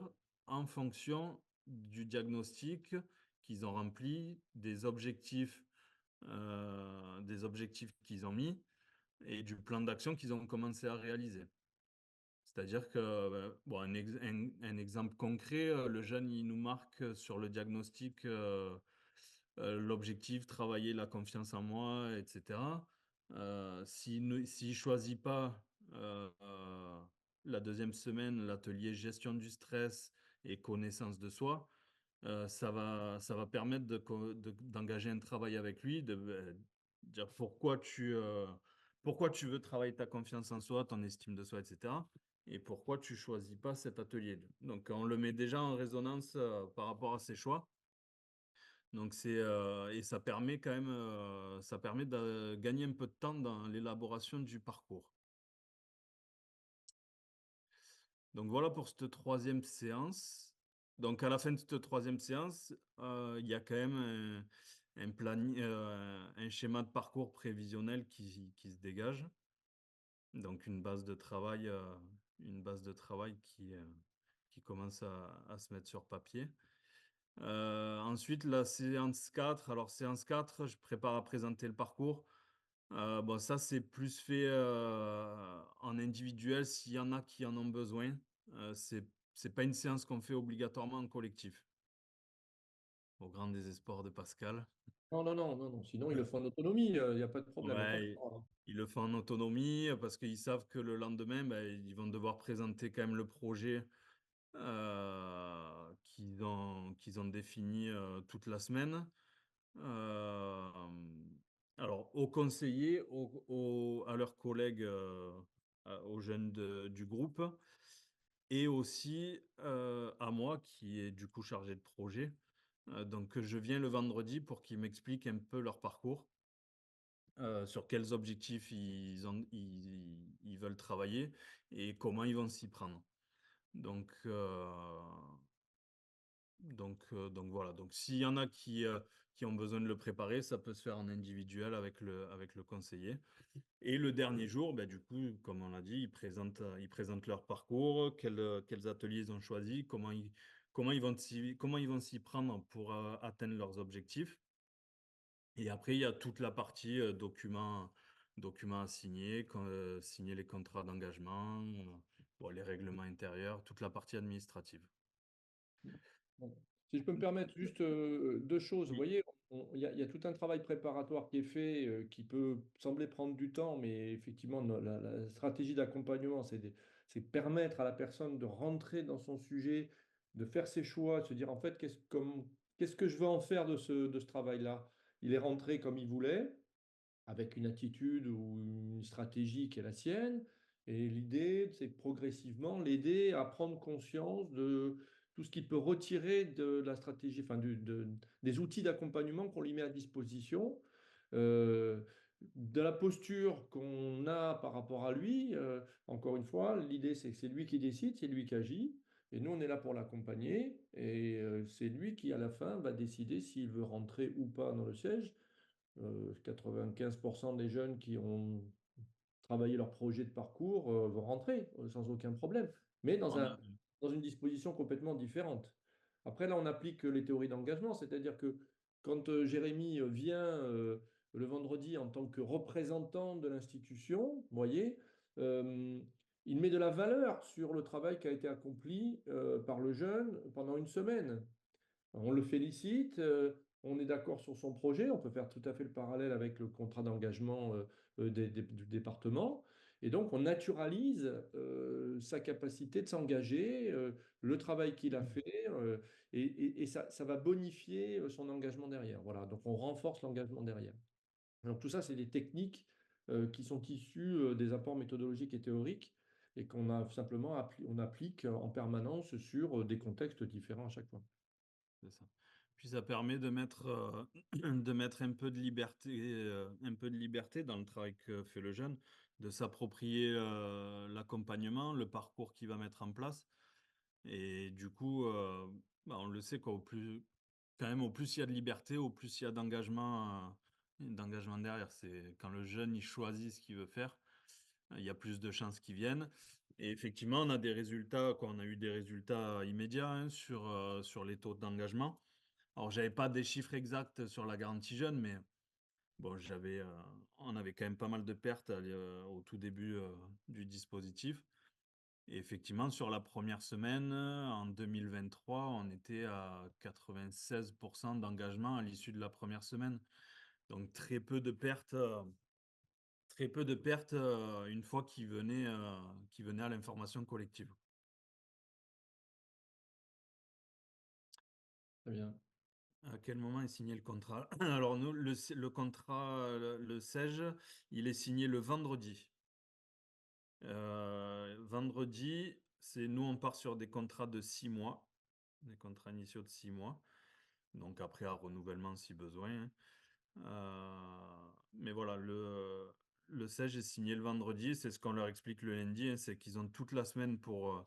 en fonction du diagnostic qu'ils ont rempli, des objectifs qu'ils ont mis et du plan d'action qu'ils ont commencé à réaliser. C'est-à-dire que, bon, un exemple concret, le jeune, il nous marque sur le diagnostic l'objectif, travailler la confiance en moi, etc. S'il ne choisit pas la deuxième semaine, l'atelier gestion du stress et connaissance de soi, ça va permettre d'engager un travail avec lui, de dire pourquoi tu veux travailler ta confiance en soi, ton estime de soi, etc. Et pourquoi tu choisis pas cet atelier. Donc, on le met déjà en résonance par rapport à ses choix. Donc, et ça permet quand même, ça permet de gagner un peu de temps dans l'élaboration du parcours. Donc, voilà pour cette troisième séance. Donc, à la fin de cette troisième séance, il y a quand même un schéma de parcours prévisionnel qui se dégage. Donc, une base de travail qui commence à se mettre sur papier. Ensuite, la séance 4. Alors, séance 4, je prépare à présenter le parcours. Bon, ça, c'est plus fait en individuel s'il y en a qui en ont besoin. C'est pas une séance qu'on fait obligatoirement en collectif. Au grand désespoir de Pascal.
Non. Sinon, ils le font en autonomie. Il n'y a pas de problème.
Ouais, ils le font en autonomie parce qu'ils savent que le lendemain, ben, ils vont devoir présenter quand même le projet qu'ils ont défini toute la semaine. Alors, aux conseillers, à leurs collègues, aux jeunes du groupe, et aussi à moi qui est du coup chargé de projet. Donc, je viens le vendredi pour qu'ils m'expliquent un peu leur parcours, sur quels objectifs ils veulent travailler et comment ils vont s'y prendre. Donc voilà. Donc s'il y en a qui ont besoin de le préparer, ça peut se faire en individuel avec le conseiller. Et le dernier jour, ben, du coup, comme on l'a dit, ils présentent leur parcours, quels ateliers ils ont choisis, comment ils vont s'y prendre pour atteindre leurs objectifs. Et après, il y a toute la partie documents à signer, signer les contrats d'engagement, bon, les règlements intérieurs, toute la partie administrative.
Bon. Si je peux me permettre juste deux choses. Vous
Oui.
voyez, il y a tout un travail préparatoire qui est fait, qui peut sembler prendre du temps, mais effectivement, la stratégie d'accompagnement, c'est permettre à la personne de rentrer dans son sujet, de faire ses choix, de se dire en fait, qu'est-ce que je veux en faire de ce travail-là? Il est rentré comme il voulait, avec une attitude ou une stratégie qui est la sienne. Et l'idée, c'est progressivement l'aider à prendre conscience de tout ce qu'il peut retirer de la stratégie, enfin des outils d'accompagnement qu'on lui met à disposition, de la posture qu'on a par rapport à lui. Encore une fois, l'idée, c'est que c'est lui qui décide, c'est lui qui agit. Et nous, on est là pour l'accompagner. Et c'est lui qui, à la fin, va décider s'il veut rentrer ou pas dans le siège. 95% des jeunes qui ont travaillé leur projet de parcours vont rentrer sans aucun problème, mais dans une disposition complètement différente. Après, là, on applique les théories d'engagement, c'est-à-dire que quand Jérémy vient le vendredi en tant que représentant de l'institution, vous voyez, il met de la valeur sur le travail qui a été accompli par le jeune pendant une semaine. On le félicite, on est d'accord sur son projet, on peut faire tout à fait le parallèle avec le contrat d'engagement du département. Et donc, on naturalise sa capacité de s'engager, le travail qu'il a fait, et ça va bonifier son engagement derrière. Voilà, donc on renforce l'engagement derrière. Donc tout ça, c'est des techniques qui sont issues des apports méthodologiques et théoriques et qu'on a simplement on applique en permanence sur des contextes différents à chaque fois.
C'est ça. Puis ça permet de mettre, de mettre un peu de liberté dans le travail que fait le jeune, de s'approprier l'accompagnement, le parcours qu'il va mettre en place. Et du coup, bah, on le sait, quoi, au plus il y a de liberté, au plus il y a d'engagement d'engagement derrière. C'est quand le jeune il choisit ce qu'il veut faire, il y a plus de chances qu'il vienne. Et effectivement, on a des résultats, quoi. On a eu des résultats immédiats hein, sur les taux d'engagement. Alors, j'avais pas des chiffres exacts sur la garantie jeune, mais bon, on avait quand même pas mal de pertes au tout début du dispositif. Et effectivement, sur la première semaine, en 2023, on était à 96% d'engagement à l'issue de la première semaine. Donc très peu de pertes, une fois qu'ils venaient à l'information collective.
Très bien.
À quel moment est signé le contrat? Alors nous, le contrat, le SEJ, il est signé le vendredi. Vendredi, nous on part sur des contrats de 6 mois, des contrats initiaux de 6 mois. Donc après à renouvellement si besoin, hein. Mais voilà, le SEJ est signé le vendredi, c'est ce qu'on leur explique le lundi, hein, c'est qu'ils ont toute la semaine pour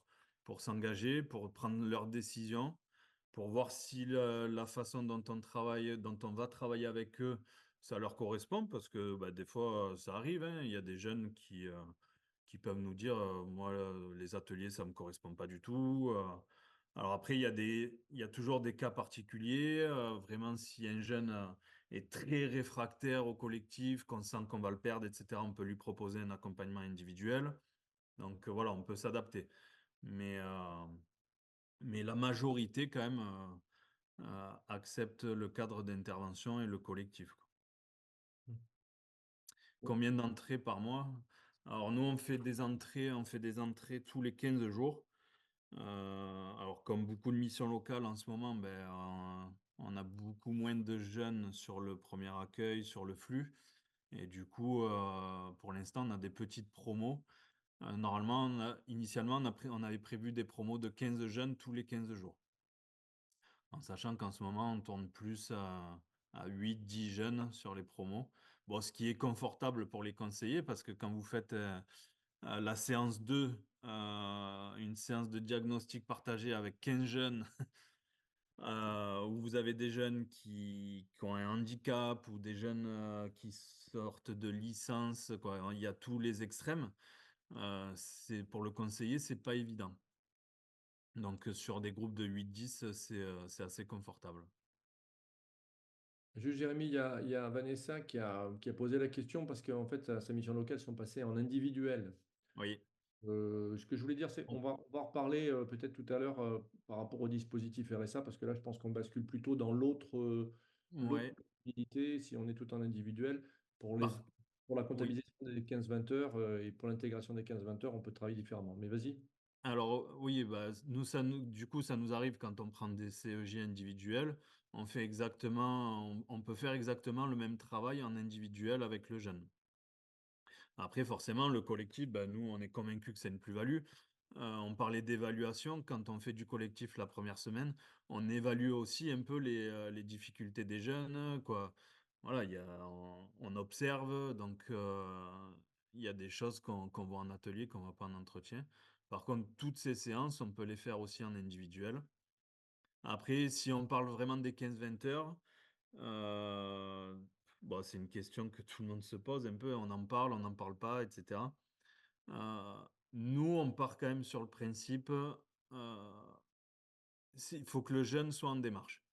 s'engager, pour prendre leurs décisions, pour voir si la façon dont on travaille, dont on va travailler avec eux, ça leur correspond, parce que bah, des fois ça arrive, hein, il y a des jeunes qui peuvent nous dire, moi les ateliers ça me correspond pas du tout. Alors après il y a toujours des cas particuliers, vraiment si un jeune est très réfractaire au collectif, qu'on sent qu'on va le perdre, etc., on peut lui proposer un accompagnement individuel. Donc voilà, on peut s'adapter. Mais, euh, mais la majorité, quand même, accepte le cadre d'intervention et le collectif, quoi. Combien d'entrées par mois? Alors nous, on fait des entrées tous les 15 jours. Alors comme beaucoup de missions locales en ce moment, on a beaucoup moins de jeunes sur le premier accueil, sur le flux. Et du coup, pour l'instant, on a des petites promos. Normalement, initialement, on avait prévu des promos de 15 jeunes tous les 15 jours. En sachant qu'en ce moment, on tourne plus à 8-10 jeunes sur les promos. Bon, ce qui est confortable pour les conseillers, parce que quand vous faites la séance 2, une séance de diagnostic partagée avec 15 jeunes, où vous avez des jeunes qui ont un handicap ou des jeunes qui sortent de licence, quoi. Il y a tous les extrêmes. Pour le conseiller, c'est pas évident. Donc sur des groupes de 8-10, c'est assez confortable.
Juste, Jérémy, il y a Vanessa qui a posé la question parce qu'en fait, sa mission locale sont passées en individuel.
Oui.
Ce que je voulais dire, c'est
Bon.
on va en reparler peut-être tout à l'heure par rapport au dispositif RSA, parce que là, je pense qu'on bascule plutôt dans l'autre
Ouais.
possibilité, si on est tout en individuel. Pour
Par-
pour la
Oui.
comptabilisation des 15-20 heures et pour l'intégration des 15-20 heures, on peut travailler différemment. Mais vas-y.
Alors oui, bah, du coup, ça nous arrive quand on prend des CEJ individuels. On peut faire exactement le même travail en individuel avec le jeune. Après, forcément, le collectif, bah, nous, on est convaincus que c'est une plus-value. On parlait d'évaluation. Quand on fait du collectif la première semaine, on évalue aussi un peu les difficultés des jeunes, quoi. Voilà, on observe, donc il y a des choses qu'on voit en atelier, qu'on ne voit pas en entretien. Par contre, toutes ces séances, on peut les faire aussi en individuel. Après, si on parle vraiment des 15-20 heures, euh, bon, c'est une question que tout le monde se pose un peu. On n'en parle pas, etc. Euh, Nous, on part quand même sur le principe, il faut que le jeune soit en démarche.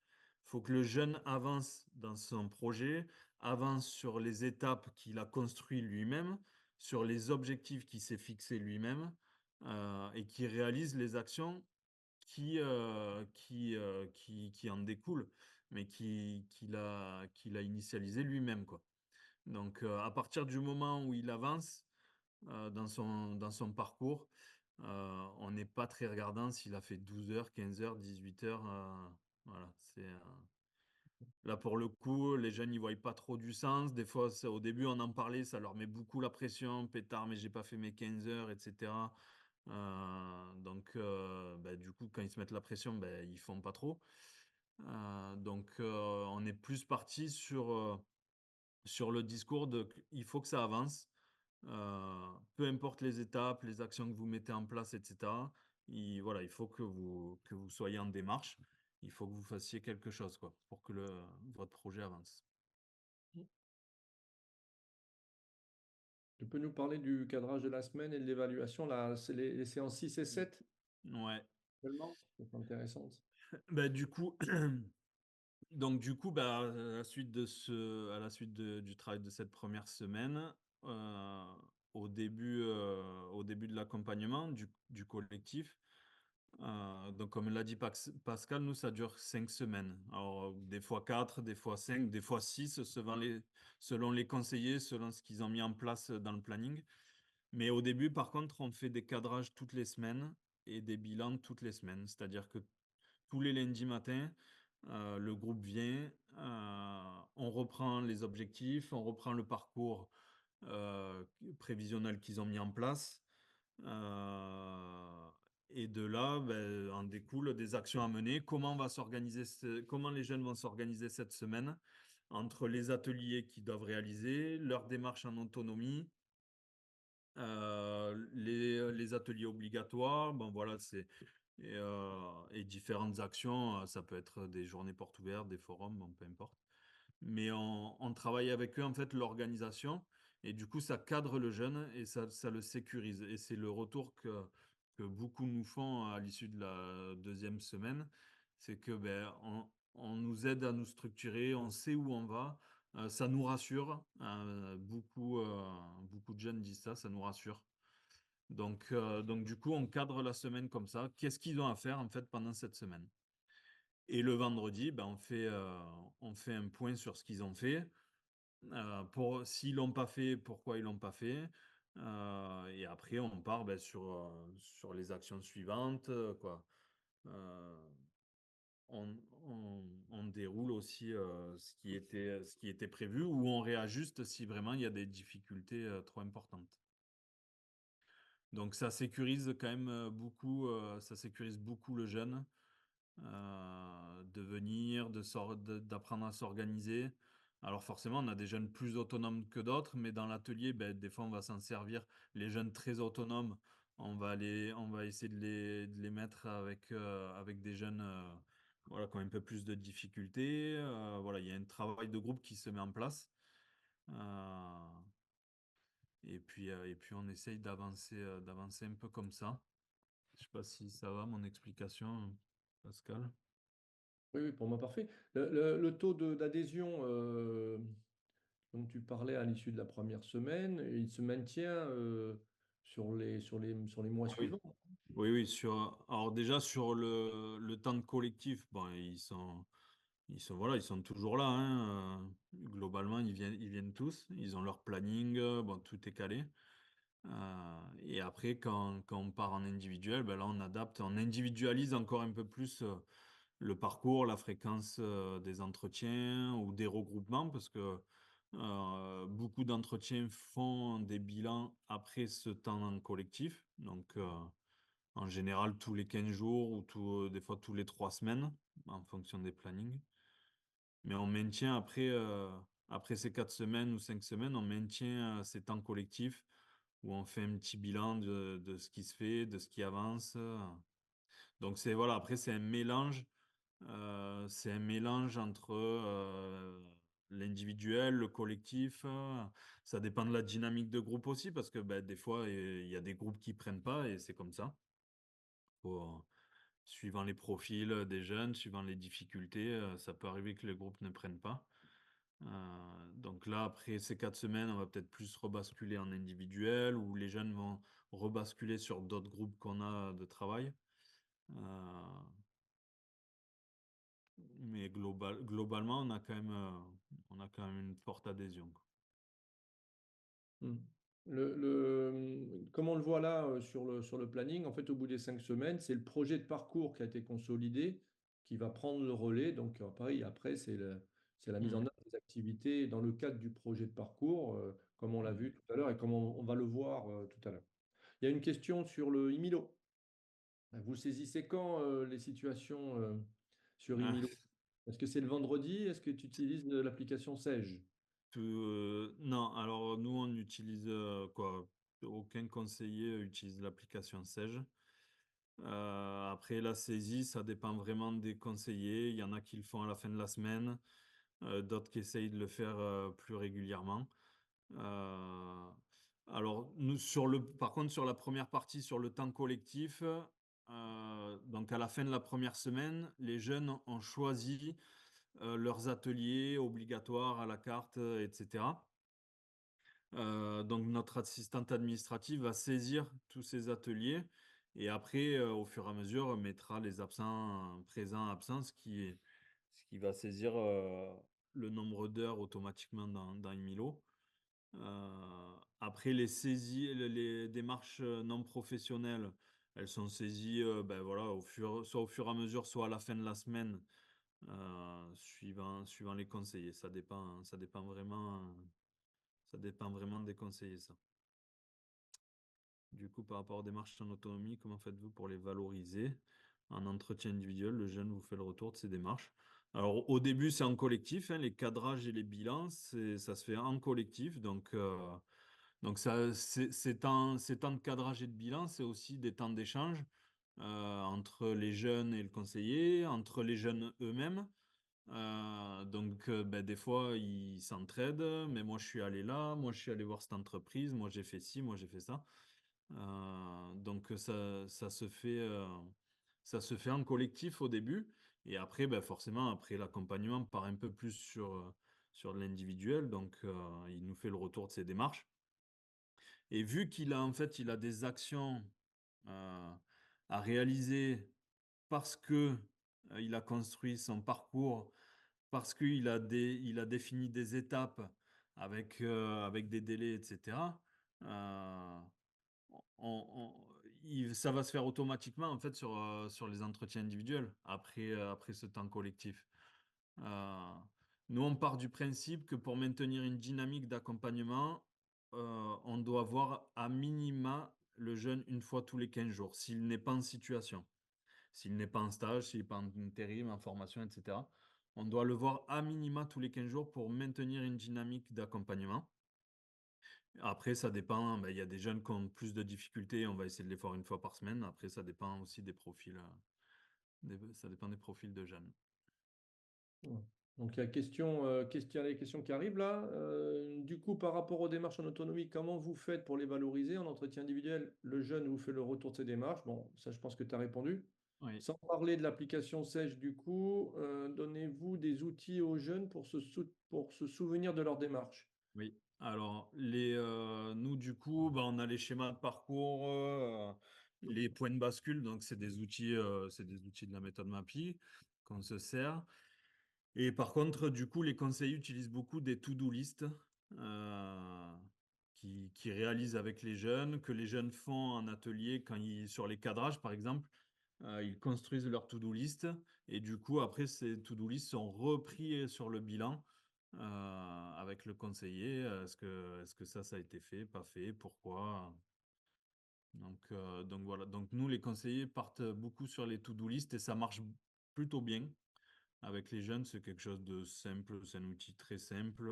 Il faut que le jeune avance dans son projet, avance sur les étapes qu'il a construites lui-même, sur les objectifs qu'il s'est fixés lui-même, et qui réalise les actions qui en découlent, mais qu'il a initialisé lui-même, quoi. Donc, à partir du moment où il avance, dans son parcours. On n'est pas très regardant s'il a fait 12 heures, 15 heures, 18 heures. Voilà, là, pour le coup, les jeunes n'y voient pas trop du sens. Des fois, au début, on en parlait, ça leur met beaucoup la pression. Pétard, mais j'ai pas fait mes 15 heures, etc. Donc, bah, du coup, quand ils se mettent la pression, bah, ils font pas trop. Donc, on est plus parti sur le discours il faut que ça avance. Peu importe les étapes, les actions que vous mettez en place, etc. Voilà, il faut que vous soyez en démarche. Il faut que vous fassiez quelque chose, quoi, pour que votre projet avance.
Tu peux nous parler du cadrage de la semaine et de l'évaluation? Là, c'est les séances 6 et 7
Ouais.
seulement? C'est intéressant.
Ben, du coup, à la suite du travail de cette première semaine, euh, au début de l'accompagnement du collectif, donc comme l'a dit Pascal, nous, ça dure 5 semaines. Alors, des fois 4, des fois 5, des fois 6, selon les conseillers, selon ce qu'ils ont mis en place dans le planning. Mais au début, par contre, on fait des cadrages toutes les semaines et des bilans toutes les semaines. C'est-à-dire que tous les lundis matins, le groupe vient, on reprend les objectifs, on reprend le parcours euh, prévisionnel qu'ils ont mis en place. Et de là, ben, en découle des actions à mener. Comment les jeunes vont s'organiser cette semaine entre les ateliers qu'ils doivent réaliser, leur démarche en autonomie, les ateliers obligatoires, bon voilà, et différentes actions. Ça peut être des journées portes ouvertes, des forums, bon, peu importe. Mais on travaille avec eux en fait l'organisation et du coup ça cadre le jeune et ça le sécurise. Et c'est le retour que beaucoup nous font à l'issue de la deuxième semaine, c'est que ben, on nous aide à nous structurer, on sait où on va. Ça nous rassure. Beaucoup de jeunes disent ça, ça nous rassure. Donc du coup, on cadre la semaine comme ça. Qu'est-ce qu'ils ont à faire en fait pendant cette semaine? Et le vendredi, ben, on fait un point sur ce qu'ils ont fait. S'ils l'ont pas fait, pourquoi ils l'ont pas fait. Et après, on part ben, sur les actions suivantes, quoi. Euh, on, on déroule aussi ce qui était prévu ou on réajuste si vraiment il y a des difficultés trop importantes. Donc ça sécurise quand même ça sécurise beaucoup le jeune de venir, d'apprendre à s'organiser. Alors forcément, on a des jeunes plus autonomes que d'autres, mais dans l'atelier, ben, des fois, on va s'en servir. Les jeunes très autonomes, on va essayer de les mettre avec des jeunes voilà, qui ont un peu plus de difficultés. Voilà, il y a un travail de groupe qui se met en place. Euh, et puis on essaye d'avancer un peu comme ça. Je sais pas si ça va, mon explication, Pascal.
Oui, oui, pour moi, parfait. Le taux d'adhésion dont tu parlais à l'issue de la première semaine, il se maintient sur les mois
Oui,
suivants.
oui, alors déjà sur le temps de collectif, bon, voilà, ils sont toujours là, hein, globalement, ils viennent tous, ils ont leur planning, bon, tout est calé. Et après, quand on part en individuel, ben là, on adapte, on individualise encore un peu plus le parcours, la fréquence des entretiens ou des regroupements, parce que beaucoup d'entretiens font des bilans après ce temps en collectif. Donc, en général, tous les 15 jours ou des fois tous les 3 semaines, en fonction des plannings. Mais on maintient après ces 4 semaines ou 5 semaines, on maintient ces temps collectifs où on fait un petit bilan de ce qui se fait, de ce qui avance. Donc voilà, après c'est un mélange entre l'individuel, le collectif. Ça dépend de la dynamique de groupe aussi, parce que ben, des fois, il y a des groupes qui prennent pas et c'est comme ça. Suivant les profils des jeunes, suivant les difficultés, ça peut arriver que les groupes ne prennent pas. Donc là, après ces 4 semaines, on va peut-être plus rebasculer en individuel ou les jeunes vont rebasculer sur d'autres groupes qu'on a de travail. Mais globalement, on a quand même une forte adhésion, quoi.
Hmm. Comme on le voit là sur le planning, en fait, au bout des 5 semaines, c'est le projet de parcours qui a été consolidé qui va prendre le relais. Donc, pareil, après, c'est la mise en
Mhm.
œuvre des activités dans le cadre du projet de parcours, comme on l'a vu tout à l'heure et comme on va le voir tout à l'heure. Il y a une question sur le IMILO. Vous saisissez quand les situations sur
Ah,
IMILO? Est-ce que c'est le vendredi? Est-ce que tu utilises l'application Sage?
non, alors nous, on utilise quoi? Aucun conseiller utilise l'application Sage. Après, la saisie, ça dépend vraiment des conseillers. Il y en a qui le font à la fin de la semaine, d'autres qui essayent de le faire plus régulièrement. Euh, Alors, nous, par contre, sur la première partie, sur le temps collectif, donc à la fin de la première semaine, les jeunes ont choisi leurs ateliers obligatoires à la carte, etc. Donc, notre assistante administrative va saisir tous ces ateliers et après, au fur et à mesure, mettra les absents, présents, absents, ce qui va saisir le nombre d'heures automatiquement dans Emilo. Après, les saisies, les démarches non professionnelles, elles sont saisies ben voilà, soit au fur et à mesure, soit à la fin de la semaine, suivant les conseillers. Ça dépend vraiment des conseillers, ça. Du coup, par rapport aux démarches en autonomie, comment faites-vous pour les valoriser? En entretien individuel, le jeune vous fait le retour de ces démarches. Alors, au début, c'est en collectif, hein, les cadrages et les bilans, ça se fait en collectif. Donc ces temps de cadrage et de bilan, c'est aussi des temps d'échange entre les jeunes et le conseiller, entre les jeunes eux-mêmes. Ben, des fois, ils s'entraident, mais moi, je suis allé là, moi, je suis allé voir cette entreprise, moi, j'ai fait ci, moi, j'ai fait ça. Donc ça se fait en collectif au début. Et après, ben, forcément, après l'accompagnement part un peu plus sur l'individuel. Donc, il nous fait le retour de ses démarches. Et vu qu'il a en fait, il a des actions à réaliser parce que il a construit son parcours, parce qu'il il a défini des étapes avec des délais, etc. euh, ça va se faire automatiquement en fait sur les entretiens individuels après ce temps collectif. Euh, Nous, on part du principe que pour maintenir une dynamique d'accompagnement, on doit voir à minima le jeune une fois tous les 15 jours, s'il n'est pas en situation, s'il n'est pas en stage, s'il n'est pas en intérim, en formation, etc. On doit le voir à minima tous les 15 jours pour maintenir une dynamique d'accompagnement. Après, ça dépend, ben, il y a des jeunes qui ont plus de difficultés, on va essayer de les voir une fois par semaine. Après, ça dépend aussi des profils, ça dépend des profils de jeunes.
Ouais. Donc, il y a les questions qui arrivent là. Du coup, par rapport aux démarches en autonomie, comment vous faites pour les valoriser en entretien individuel? Le jeune vous fait le retour de ses démarches. Bon, ça, je pense que tu as répondu.
Oui.
Sans parler de l'application Sèche, du coup, donnez-vous des outils aux jeunes pour se souvenir de leur démarche.
Oui. Alors, nous, du coup, bah, on a les schémas de parcours, les points de bascule. Donc, c'est des outils de la méthode MAPI qu'on se sert. Et par contre, du coup, les conseillers utilisent beaucoup des to-do list euh, qui réalisent avec les jeunes, que les jeunes font en atelier sur les cadrages, par exemple. Ils construisent leur to-do list et du coup, après, ces to-do list sont repris sur le bilan avec le conseiller. Est-ce que ça a été fait, pas fait, pourquoi? Donc voilà. Donc nous, les conseillers partent beaucoup sur les to-do list et ça marche plutôt bien. Avec les jeunes, c'est quelque chose de simple, c'est un outil très simple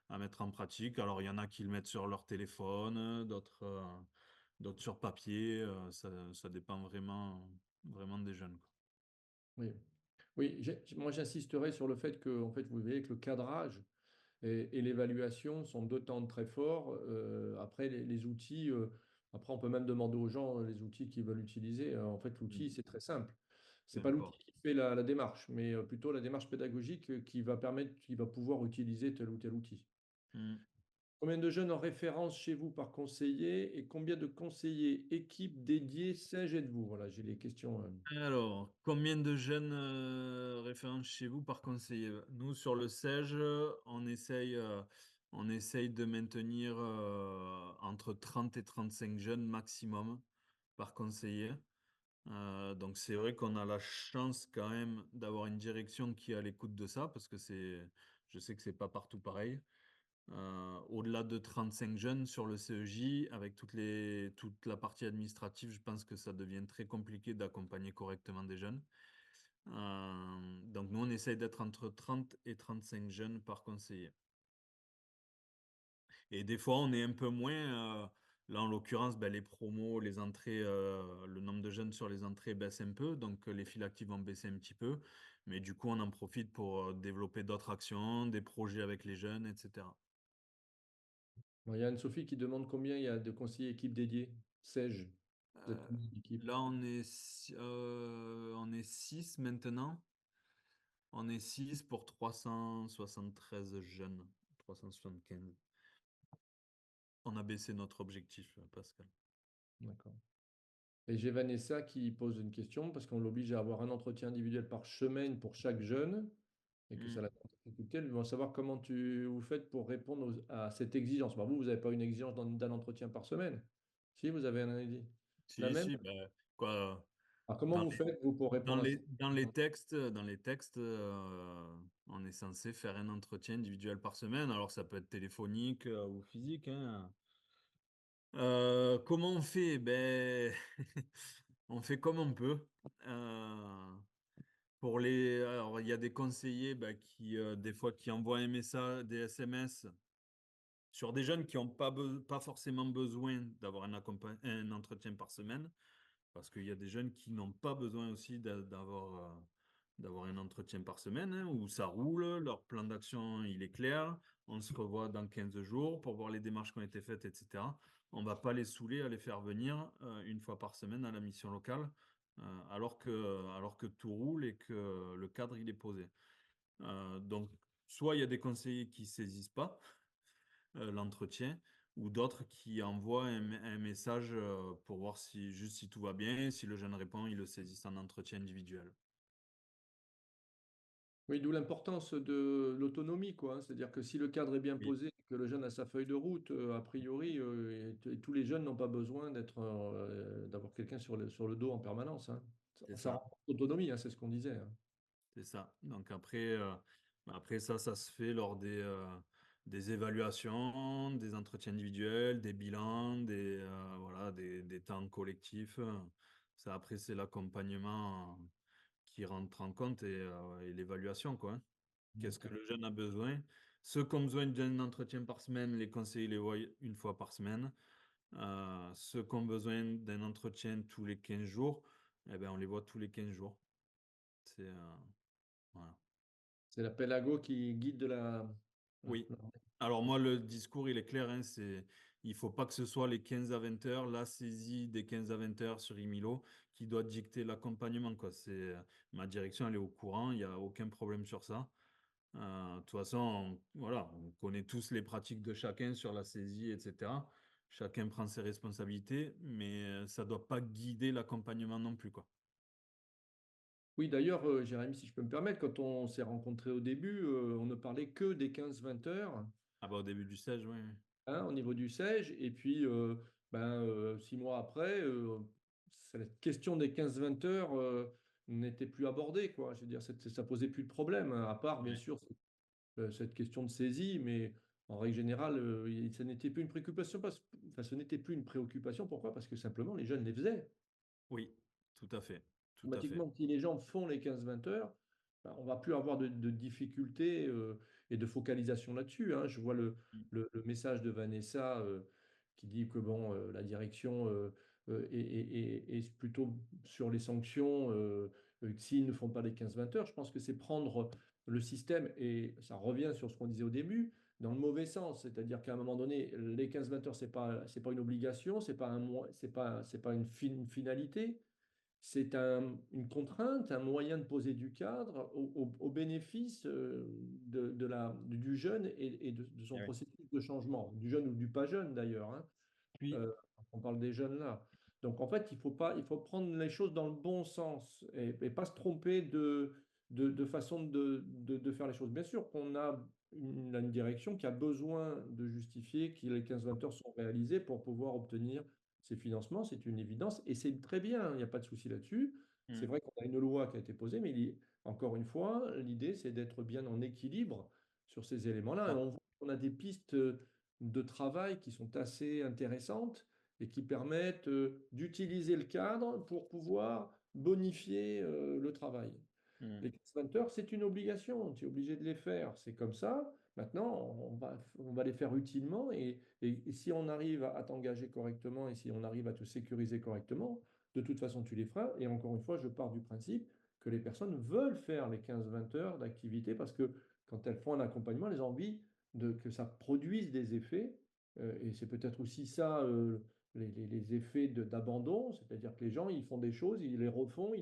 à mettre en pratique. Alors, il y en a qui le mettent sur leur téléphone, d'autres sur papier. Ça dépend vraiment des jeunes, quoi.
Oui, oui, moi j'insisterai sur le fait que en fait, vous voyez que le cadrage et l'évaluation sont deux temps très forts. Après, les outils, après, on peut même demander aux gens les outils qu'ils veulent utiliser. En fait, l'outil, c'est très simple. C'est pas
D'accord.
l'outil qui fait la démarche, mais plutôt la démarche pédagogique qui va pouvoir utiliser tel ou tel outil.
Mm.
Combien de jeunes en référence chez vous par conseiller et combien de conseillers équipes dédiées Sage êtes-vous? Voilà, j'ai les questions.
Alors, combien de jeunes références chez vous par conseiller? Nous, sur le SEJ, on essaye de maintenir entre 30 et 35 jeunes maximum par conseiller. Donc c'est vrai qu'on a la chance quand même d'avoir une direction qui est à l'écoute de ça, parce que je sais que c'est pas partout pareil. Au-delà de 35 jeunes sur le CEJ, avec toute la partie administrative, je pense que ça devient très compliqué d'accompagner correctement des jeunes. Donc nous, on essaye d'être entre 30 et 35 jeunes par conseiller. Et des fois, on est un peu moins. Là, en l'occurrence, ben, les promos, les entrées, le nombre de jeunes sur les entrées baisse un peu. Donc, les files actives vont baisser un petit peu. Mais du coup, on en profite pour développer d'autres actions, des projets avec les jeunes, etc.
Bon, il y a Anne-Sophie qui demande combien il y a de conseillers équipes dédiés. Sais-je? Vous êtes
Euh,
combien d'équipes?
Là, on est 6 maintenant. On est 6 pour 373 jeunes. 375. On a baissé notre objectif, Pascal.
D'accord. Et j'ai Vanessa qui pose une question parce qu'on l'oblige à avoir un entretien individuel par semaine pour chaque jeune et que ça
Hmm.
la difficulté. Elle veut savoir comment vous faites pour répondre à cette exigence. Bah, vous n'avez pas une exigence d'un entretien par semaine. Si, vous avez la
Si,
même.
si, ben, quoi,
Alors, comment
dans
vous faites, vous, pour répondre à ça?
dans les textes, on est censé faire un entretien individuel par semaine. Alors, ça peut être téléphonique ou physique, hein. Comment on fait? Ben, on fait comme on peut. Euh, alors, il y a des conseillers ben, qui, des fois, qui envoient un message, des SMS sur des jeunes qui n'ont pas forcément besoin d'avoir un entretien par semaine. Parce qu'il y a des jeunes qui n'ont pas besoin aussi d'avoir un entretien par semaine, hein, où ça roule, leur plan d'action, il est clair, on se revoit dans 15 jours pour voir les démarches qui ont été faites, etc. On ne va pas les saouler à les faire venir une fois par semaine à la mission locale, alors que tout roule et que le cadre, il est posé. Donc, soit il y a des conseillers qui ne saisissent pas l'entretien, ou d'autres qui envoient un message pour voir si tout va bien. Si le jeune répond, ils le saisissent en entretien individuel.
Oui, d'où l'importance de l'autonomie, quoi, hein. C'est-à-dire que si le cadre est bien
Oui,
posé, que le jeune a sa feuille de route, a priori, et tous les jeunes n'ont pas besoin d'avoir quelqu'un sur le dos en permanence, hein.
c'est
Ça
ça,
renforce l'autonomie, hein, c'est ce qu'on disait, hein.
c'est ça. Donc après ça se fait lors des évaluations, des entretiens individuels, des bilans, voilà, des temps collectifs. Ça, après, c'est l'accompagnement qui rentre en compte et l'évaluation, quoi, hein. Qu'est-ce que
D'accord.
le jeune a besoin? Ceux qui ont besoin d'un entretien par semaine, les conseillers les voient une fois par semaine. Ceux qui ont besoin d'un entretien tous les 15 jours, eh ben, on les voit tous les 15 jours. C'est, voilà.
C'est la pédago qui guide
Oui.
la-
Alors moi, le discours, il est clair, hein, il faut pas que ce soit les 15 à 20 heures, la saisie des 15 à 20 heures sur Imilo qui doit dicter l'accompagnement, quoi. Ma direction, elle est au courant, il n'y a aucun problème sur ça. De toute façon, voilà, on connaît tous les pratiques de chacun sur la saisie, etc. Chacun prend ses responsabilités, mais ça ne doit pas guider l'accompagnement non plus, quoi.
Oui, d'ailleurs, Jérémy, si je peux me permettre, quand on s'est rencontrés au début, on ne parlait que des 15-20 heures.
Ah bah au début du stage, oui.
Hein, au niveau du SEG. Et puis, 6 mois après, cette question des 15-20 heures n'était plus abordée, quoi. Je veux dire, ça posait plus de problème, hein, à part, bien
Oui.
sûr, cette question de saisie, mais en règle générale, ça n'était plus une préoccupation. Enfin, ce n'était plus une préoccupation. Pourquoi? Parce que simplement, les jeunes les faisaient.
Oui, tout à fait. Tout à fait.
Automatiquement, si les gens font les 15-20 heures, ben, on va plus avoir de difficultés et de focalisation là-dessus, hein. Je vois
Mm.
le message de Vanessa qui dit que bon, la direction est plutôt sur les sanctions s'ils ne font pas les 15-20 heures. Je pense que c'est prendre le système, et ça revient sur ce qu'on disait au début, dans le mauvais sens. C'est-à-dire qu'à un moment donné, les 15-20 heures, c'est pas une obligation, c'est pas une finalité. C'est une contrainte, un moyen de poser du cadre au bénéfice du jeune et de son
Eh oui.
processus de changement, du jeune ou du pas jeune d'ailleurs, hein.
Puis,
Euh, on parle des jeunes là. Donc en fait, il faut prendre les choses dans le bon sens et pas se tromper de façon de faire les choses. Bien sûr qu'on a une direction qui a besoin de justifier que les 15-20 heures sont réalisées pour pouvoir obtenir ces financements, c'est une évidence et c'est très bien, il n'y a pas de souci là-dessus. C'est
mm,
vrai qu'on a une loi qui a été posée, mais encore une fois, l'idée c'est d'être bien en équilibre sur ces éléments-là. Et
ça.
on voit qu'on a des pistes de travail qui sont assez intéressantes et qui permettent d'utiliser le cadre pour pouvoir bonifier le travail.
Mm.
Les 15-20 heures, c'est une obligation, tu es obligé de les faire, c'est comme ça. Maintenant, on va les faire utilement et si on arrive à t'engager correctement et si on arrive à te sécuriser correctement, de toute façon, tu les feras. Et encore une fois, je pars du principe que les personnes veulent faire les 15-20 heures d'activité parce que quand elles font un accompagnement, elles ont envie que ça produise des effets Et c'est peut-être aussi ça, les effets d'abandon, c'est-à-dire que les gens, ils font des choses, ils les refont,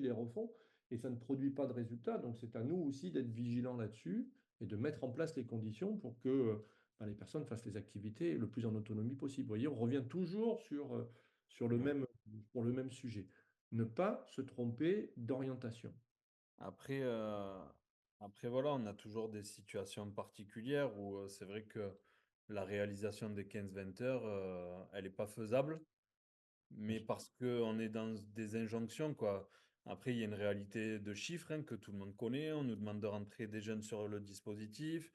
et ça ne produit pas de résultats. Donc c'est à nous aussi d'être vigilants là-dessus et de mettre en place les conditions pour que les personnes fassent les activités le plus en autonomie possible. Vous voyez, on revient toujours sur
Ouais.
pour le même sujet. Ne pas se tromper d'orientation.
Après, après, voilà, on a toujours des situations particulières où c'est vrai que la réalisation des 15-20 heures, elle n'est pas faisable, mais parce qu'on est dans des injonctions, quoi. Après, il y a une réalité de chiffres hein, que tout le monde connaît. On nous demande de rentrer des jeunes sur le dispositif.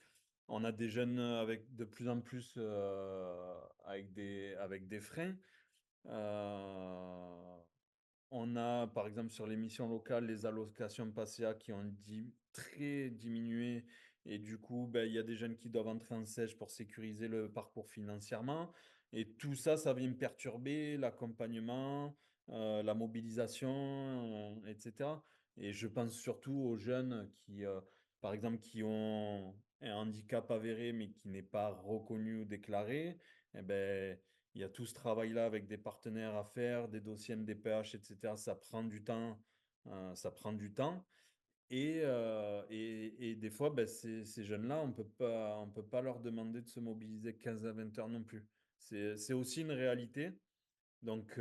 On a des jeunes avec de plus en plus avec des freins. Euh, on a, par exemple, sur les missions locales, les allocations PACEA qui ont très diminué. Et du coup, ben, il y a des jeunes qui doivent entrer en SEG pour sécuriser le parcours financièrement. Et tout ça, ça vient perturber l'accompagnement, la mobilisation, etc. Et je pense surtout aux jeunes qui, par exemple, qui ont un handicap avéré, mais qui n'est pas reconnu ou déclaré. Eh ben, il y a tout ce travail-là avec des partenaires à faire, des dossiers MDPH, etc. Ça prend du temps. Ça prend du temps. Et des fois, ben, ces jeunes-là, on peut pas leur demander de se mobiliser 15 à 20 heures non plus. C'est aussi une réalité. Donc,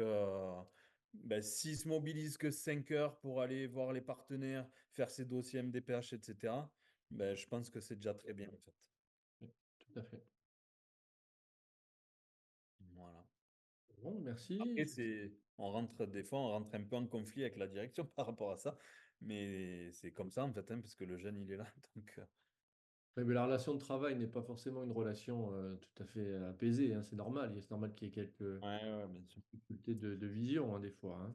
ben, s'ils se mobilisent que 5 heures pour aller voir les partenaires, faire ces dossiers MDPH, etc., ben, je pense que c'est déjà très bien, en fait.
Oui, tout à fait.
Voilà.
Bon,
Après,
merci.
on rentre des fois, on rentre un peu en conflit avec la direction par rapport à ça, mais c'est comme ça en fait, hein, parce que le jeune il est là, donc
Oui, mais la relation de travail n'est pas forcément une relation tout à fait apaisée, hein, c'est normal. C'est normal qu'il y ait quelques
ouais, ouais, bien sûr.
difficultés de vision, hein, des fois, hein.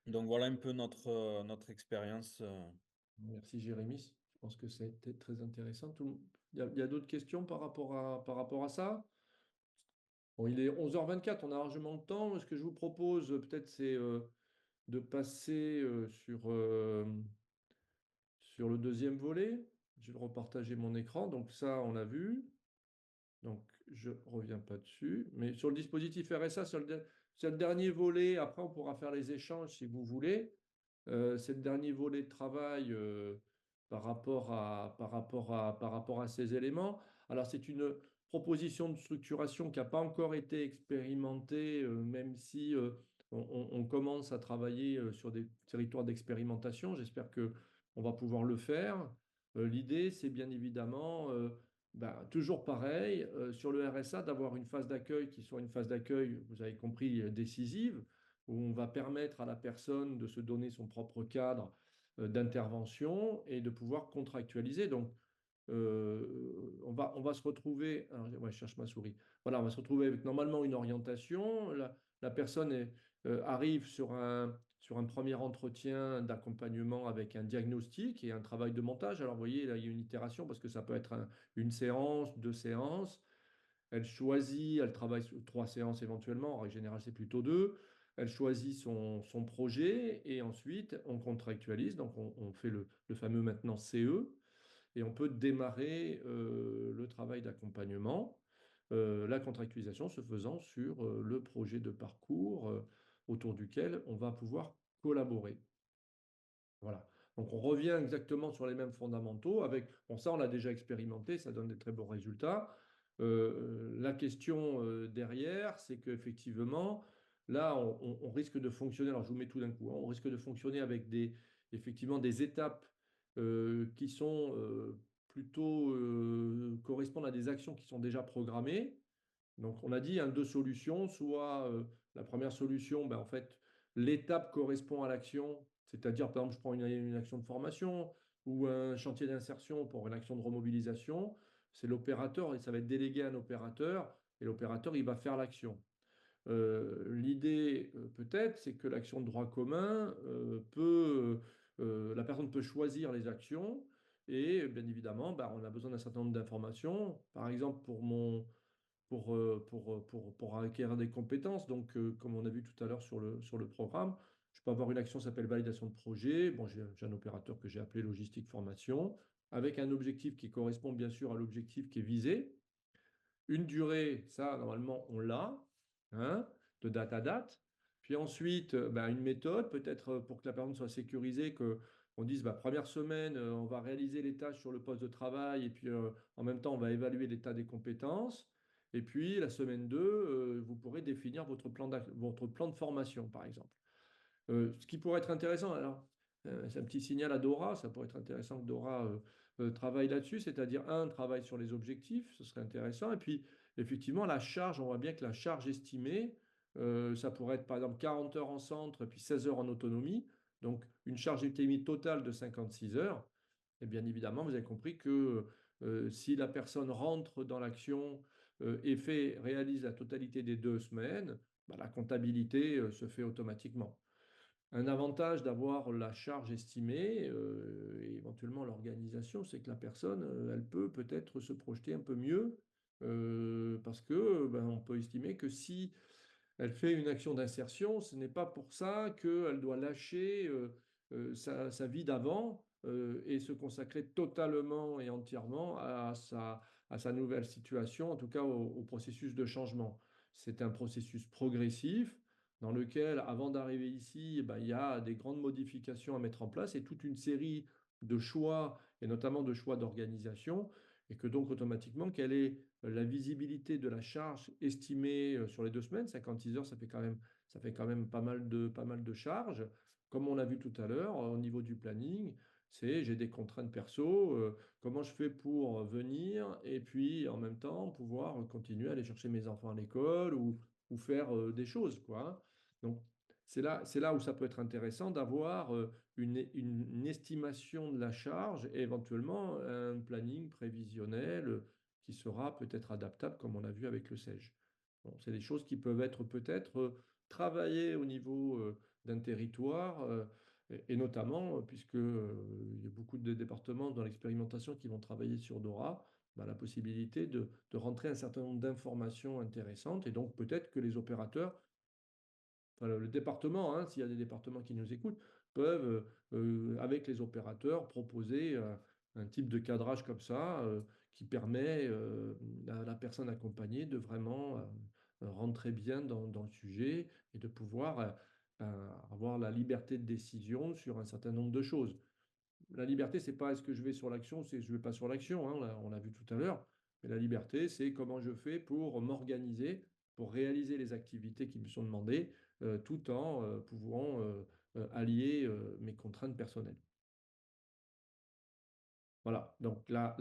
Donc voilà un peu notre expérience.
Merci Jérémy. Je pense que c'était très intéressant. Il y a d'autres questions par rapport à ça? Bon, il est 11h24, on a largement le temps. Ce que je vous propose, peut-être, c'est de passer sur le deuxième volet. Je vais repartager mon écran. Donc ça, on l'a vu. Donc, je ne reviens pas dessus. Mais sur le dispositif RSA, c'est le dernier volet. Après, on pourra faire les échanges si vous voulez. C'est le dernier volet de travail par rapport à ces éléments. Alors, c'est une proposition de structuration qui n'a pas encore été expérimentée, même si on commence à travailler sur des territoires d'expérimentation. J'espère que on va pouvoir le faire. L'idée, c'est bien évidemment, toujours pareil, sur le RSA, d'avoir une phase d'accueil qui soit une phase d'accueil, vous avez compris, décisive, où on va permettre à la personne de se donner son propre cadre d'intervention et de pouvoir contractualiser. Donc, on va se retrouver, alors, ouais, je cherche ma souris. Voilà, on va se retrouver avec normalement une orientation. La personne arrive sur un premier entretien d'accompagnement avec un diagnostic et un travail de montage. Alors, vous voyez, là, il y a une itération parce que ça peut être une séance, deux séances. Elle choisit, elle travaille sur 3 séances éventuellement, en règle générale, c'est plutôt 2. Elle choisit son projet et ensuite on contractualise. Donc on fait le fameux maintenant CE et on peut démarrer le travail d'accompagnement, la contractualisation se faisant sur le projet de parcours autour duquel on va pouvoir collaborer. Voilà. Donc on revient exactement sur les mêmes fondamentaux avec, bon ça on l'a déjà expérimenté, ça donne des très bons résultats. La question derrière, c'est qu'effectivement, là on risque de fonctionner, alors je vous mets tout d'un coup, hein, on risque de fonctionner avec effectivement des étapes qui sont plutôt correspondent à des actions qui sont déjà programmées. Donc, on a dit hein, 2 solutions. Soit la première solution, en fait, l'étape correspond à l'action, c'est-à-dire, par exemple, je prends une action de formation ou un chantier d'insertion pour une action de remobilisation. C'est l'opérateur et ça va être délégué à un opérateur et l'opérateur, il va faire l'action. L'idée, peut-être, c'est que l'action de droit commun la personne peut choisir les actions et bien évidemment, on a besoin d'un certain nombre d'informations. Par exemple, pour acquérir des compétences. Donc, comme on a vu tout à l'heure sur le programme, je peux avoir une action qui s'appelle validation de projet. Bon, j'ai un opérateur que j'ai appelé logistique formation, avec un objectif qui correspond bien sûr à l'objectif qui est visé. une durée, ça, normalement, on l'a, hein, de date à date. Puis ensuite, une méthode, peut-être pour que la personne soit sécurisée, qu'on dise, première semaine, on va réaliser les tâches sur le poste de travail, et puis en même temps, on va évaluer l'état des compétences. Et puis, la semaine 2, vous pourrez définir votre plan de formation, par exemple. Ce qui pourrait être intéressant, alors, c'est un petit signal à Dora, ça pourrait être intéressant que Dora travaille là-dessus, c'est-à-dire, travaille sur les objectifs, ce serait intéressant, et puis, effectivement, la charge, on voit bien que la charge estimée, ça pourrait être, par exemple, 40 heures en centre, et puis 16 heures en autonomie, donc une charge estimée totale de 56 heures, et bien évidemment, vous avez compris que si la personne rentre dans l'action et réalise la totalité des 2 semaines, la comptabilité se fait automatiquement. Un avantage d'avoir la charge estimée et éventuellement l'organisation, c'est que la personne, elle peut peut-être se projeter un peu mieux parce que on peut estimer que si elle fait une action d'insertion, ce n'est pas pour ça qu'elle doit lâcher sa vie d'avant et se consacrer totalement et entièrement à sa nouvelle situation, en tout cas au processus de changement. C'est un processus progressif dans lequel, avant d'arriver ici, il y a des grandes modifications à mettre en place et toute une série de choix, et notamment de choix d'organisation, et que donc automatiquement, quelle est la visibilité de la charge estimée sur les 2 semaines, 56 heures, ça fait quand même pas mal de charges. Comme on l'a vu tout à l'heure, au niveau du planning, j'ai des contraintes perso, comment je fais pour venir et puis en même temps pouvoir continuer à aller chercher mes enfants à l'école ou faire des choses, quoi. Donc, c'est là où ça peut être intéressant d'avoir une estimation de la charge et éventuellement un planning prévisionnel qui sera peut-être adaptable, comme on a vu avec le SEJ. Bon, c'est des choses qui peuvent être peut-être travaillées au niveau d'un territoire, et notamment, puisque il y a beaucoup de départements dans l'expérimentation qui vont travailler sur Dora, la possibilité de rentrer un certain nombre d'informations intéressantes, et donc peut-être que les opérateurs, enfin, le département, hein, s'il y a des départements qui nous écoutent, peuvent, avec les opérateurs, proposer un type de cadrage comme ça qui permet à la personne accompagnée de vraiment rentrer bien dans le sujet et de pouvoir avoir la liberté de décision sur un certain nombre de choses. La liberté, c'est pas est-ce que je vais sur l'action, c'est je vais pas sur l'action, hein, on l'a vu tout à l'heure. Mais la liberté, c'est comment je fais pour m'organiser, pour réaliser les activités qui me sont demandées, tout en pouvant allier mes contraintes personnelles. Voilà, donc là,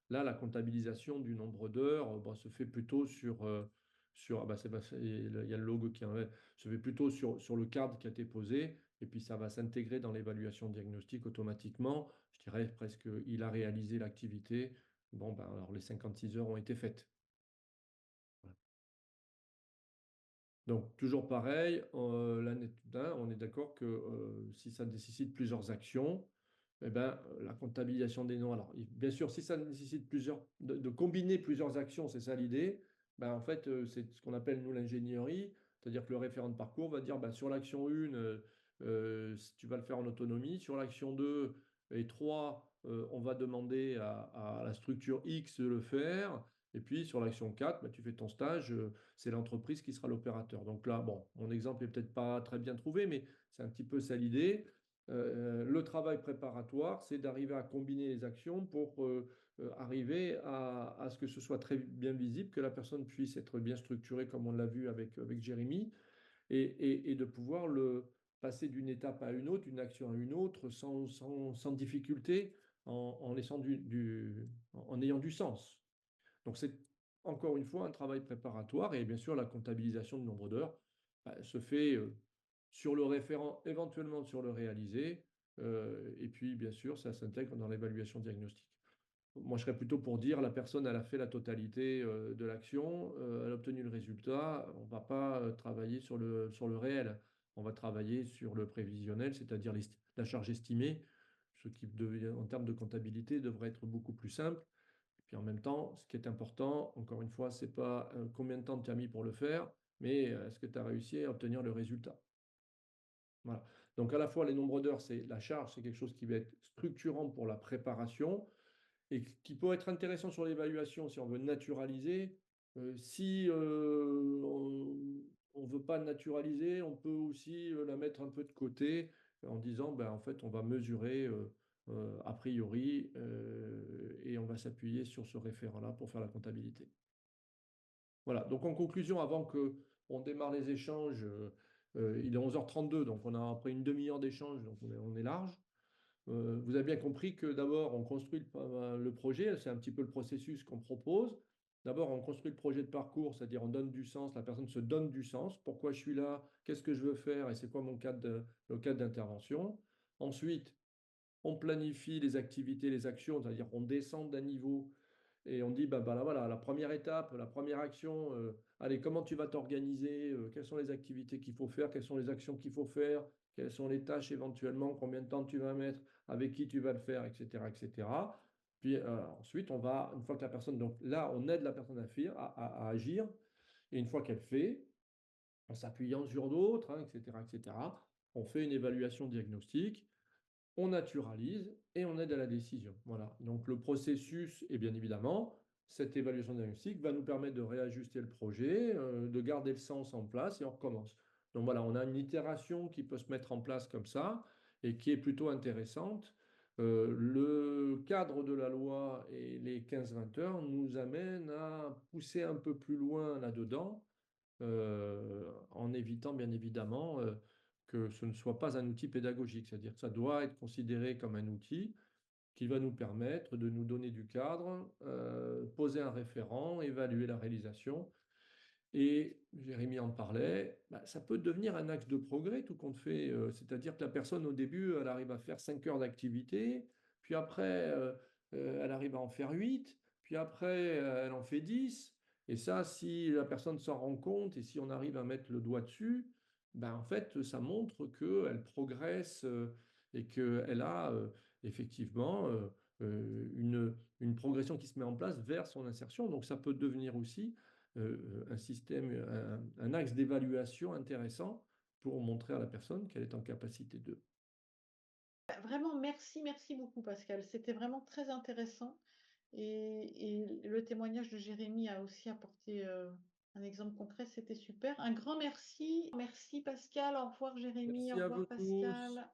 la comptabilisation du nombre d'heures se fait plutôt il y a le logo qui en est, se fait plutôt sur le cadre qui a été posé, et puis ça va s'intégrer dans l'évaluation diagnostique automatiquement. Je dirais presque, il a réalisé l'activité. Bon, alors les 56 heures ont été faites. Voilà. Donc, toujours pareil, l'année d'un, on est d'accord que si ça nécessite plusieurs actions, eh ben, la comptabilisation des noms. Alors, bien sûr, si ça nécessite de combiner plusieurs actions, c'est ça l'idée, en fait, c'est ce qu'on appelle, nous, l'ingénierie, c'est-à-dire que le référent de parcours va dire, sur l'action 1, si tu vas le faire en autonomie, sur l'action 2 et 3, on va demander à la structure X de le faire, et puis sur l'action 4, tu fais ton stage, c'est l'entreprise qui sera l'opérateur. Donc là, bon, mon exemple n'est peut-être pas très bien trouvé, mais c'est un petit peu ça l'idée. Le travail préparatoire, c'est d'arriver à combiner les actions pour arriver à ce que ce soit très bien visible, que la personne puisse être bien structurée, comme on l'a vu avec Jérémy, et de pouvoir le passer d'une étape à une autre, d'une action à une autre, sans difficulté, en ayant du sens. Donc c'est encore une fois un travail préparatoire, et bien sûr la comptabilisation du nombre d'heures se fait sur le référent, éventuellement sur le réalisé, et puis bien sûr ça s'intègre dans l'évaluation diagnostique. Moi je serais plutôt pour dire la personne elle a fait la totalité de l'action, elle a obtenu le résultat, on ne va pas travailler sur le réel, on va travailler sur le prévisionnel, c'est-à-dire la charge estimée, ce qui en termes de comptabilité devrait être beaucoup plus simple. Puis en même temps, ce qui est important, encore une fois, ce n'est pas combien de temps tu as mis pour le faire, mais est-ce que tu as réussi à obtenir le résultat. Voilà. Donc à la fois les nombres d'heures, c'est la charge, c'est quelque chose qui va être structurant pour la préparation et qui peut être intéressant sur l'évaluation si on veut naturaliser. Si on ne veut pas naturaliser, on peut aussi la mettre un peu de côté en disant, ben, en fait, on va mesurer a priori et on va s'appuyer sur ce référent-là pour faire la comptabilité. Voilà, donc en conclusion, avant qu'on démarre les échanges, il est 11h32, donc on a après une demi-heure d'échange, donc on est large. Vous avez bien compris que d'abord, on construit le projet, c'est un petit peu le processus qu'on propose. D'abord, on construit le projet de parcours, c'est-à-dire on donne du sens, la personne se donne du sens, pourquoi je suis là, qu'est-ce que je veux faire et c'est quoi le cadre d'intervention. Ensuite, on planifie les activités, les actions, c'est-à-dire on descend d'un niveau et on dit, bah, là, voilà, la première étape, la première action, allez, comment tu vas t'organiser, quelles sont les activités qu'il faut faire, quelles sont les actions qu'il faut faire, quelles sont les tâches éventuellement, combien de temps tu vas mettre, avec qui tu vas le faire, etc., etc. Puis ensuite, une fois que la personne, donc là, on aide la personne à agir, et une fois qu'elle fait, en s'appuyant sur d'autres, hein, etc., etc., on fait une évaluation diagnostique, on naturalise et on aide à la décision. Voilà. Donc le processus, et bien évidemment, cette évaluation diagnostique va nous permettre de réajuster le projet, de garder le sens en place et on recommence. Donc voilà, on a une itération qui peut se mettre en place comme ça et qui est plutôt intéressante. Le cadre de la loi et les 15-20 heures nous amènent à pousser un peu plus loin là-dedans, en évitant bien évidemment que ce ne soit pas un outil pédagogique, c'est-à-dire que ça doit être considéré comme un outil qui va nous permettre de nous donner du cadre, poser un référent, évaluer la réalisation. Et Jérémy en parlait, bah, ça peut devenir un axe de progrès tout compte fait. C'est-à-dire que la personne au début, elle arrive à faire 5 heures d'activité, puis après, elle arrive à en faire 8, puis après, elle en fait 10. Et ça, si la personne s'en rend compte et si on arrive à mettre le doigt dessus, ben, en fait, ça montre qu'elle progresse et qu'elle a effectivement une progression qui se met en place vers son insertion. Donc ça peut devenir aussi un système, un axe d'évaluation intéressant pour montrer à la personne qu'elle est en capacité de.
Vraiment, merci beaucoup, Pascal. C'était vraiment très intéressant. Et le témoignage de Jérémy a aussi apporté un exemple concret. C'était super. Un grand merci. Merci, Pascal. Au revoir, Jérémy. Au
Merci à
revoir,
vous tous.
Pascal.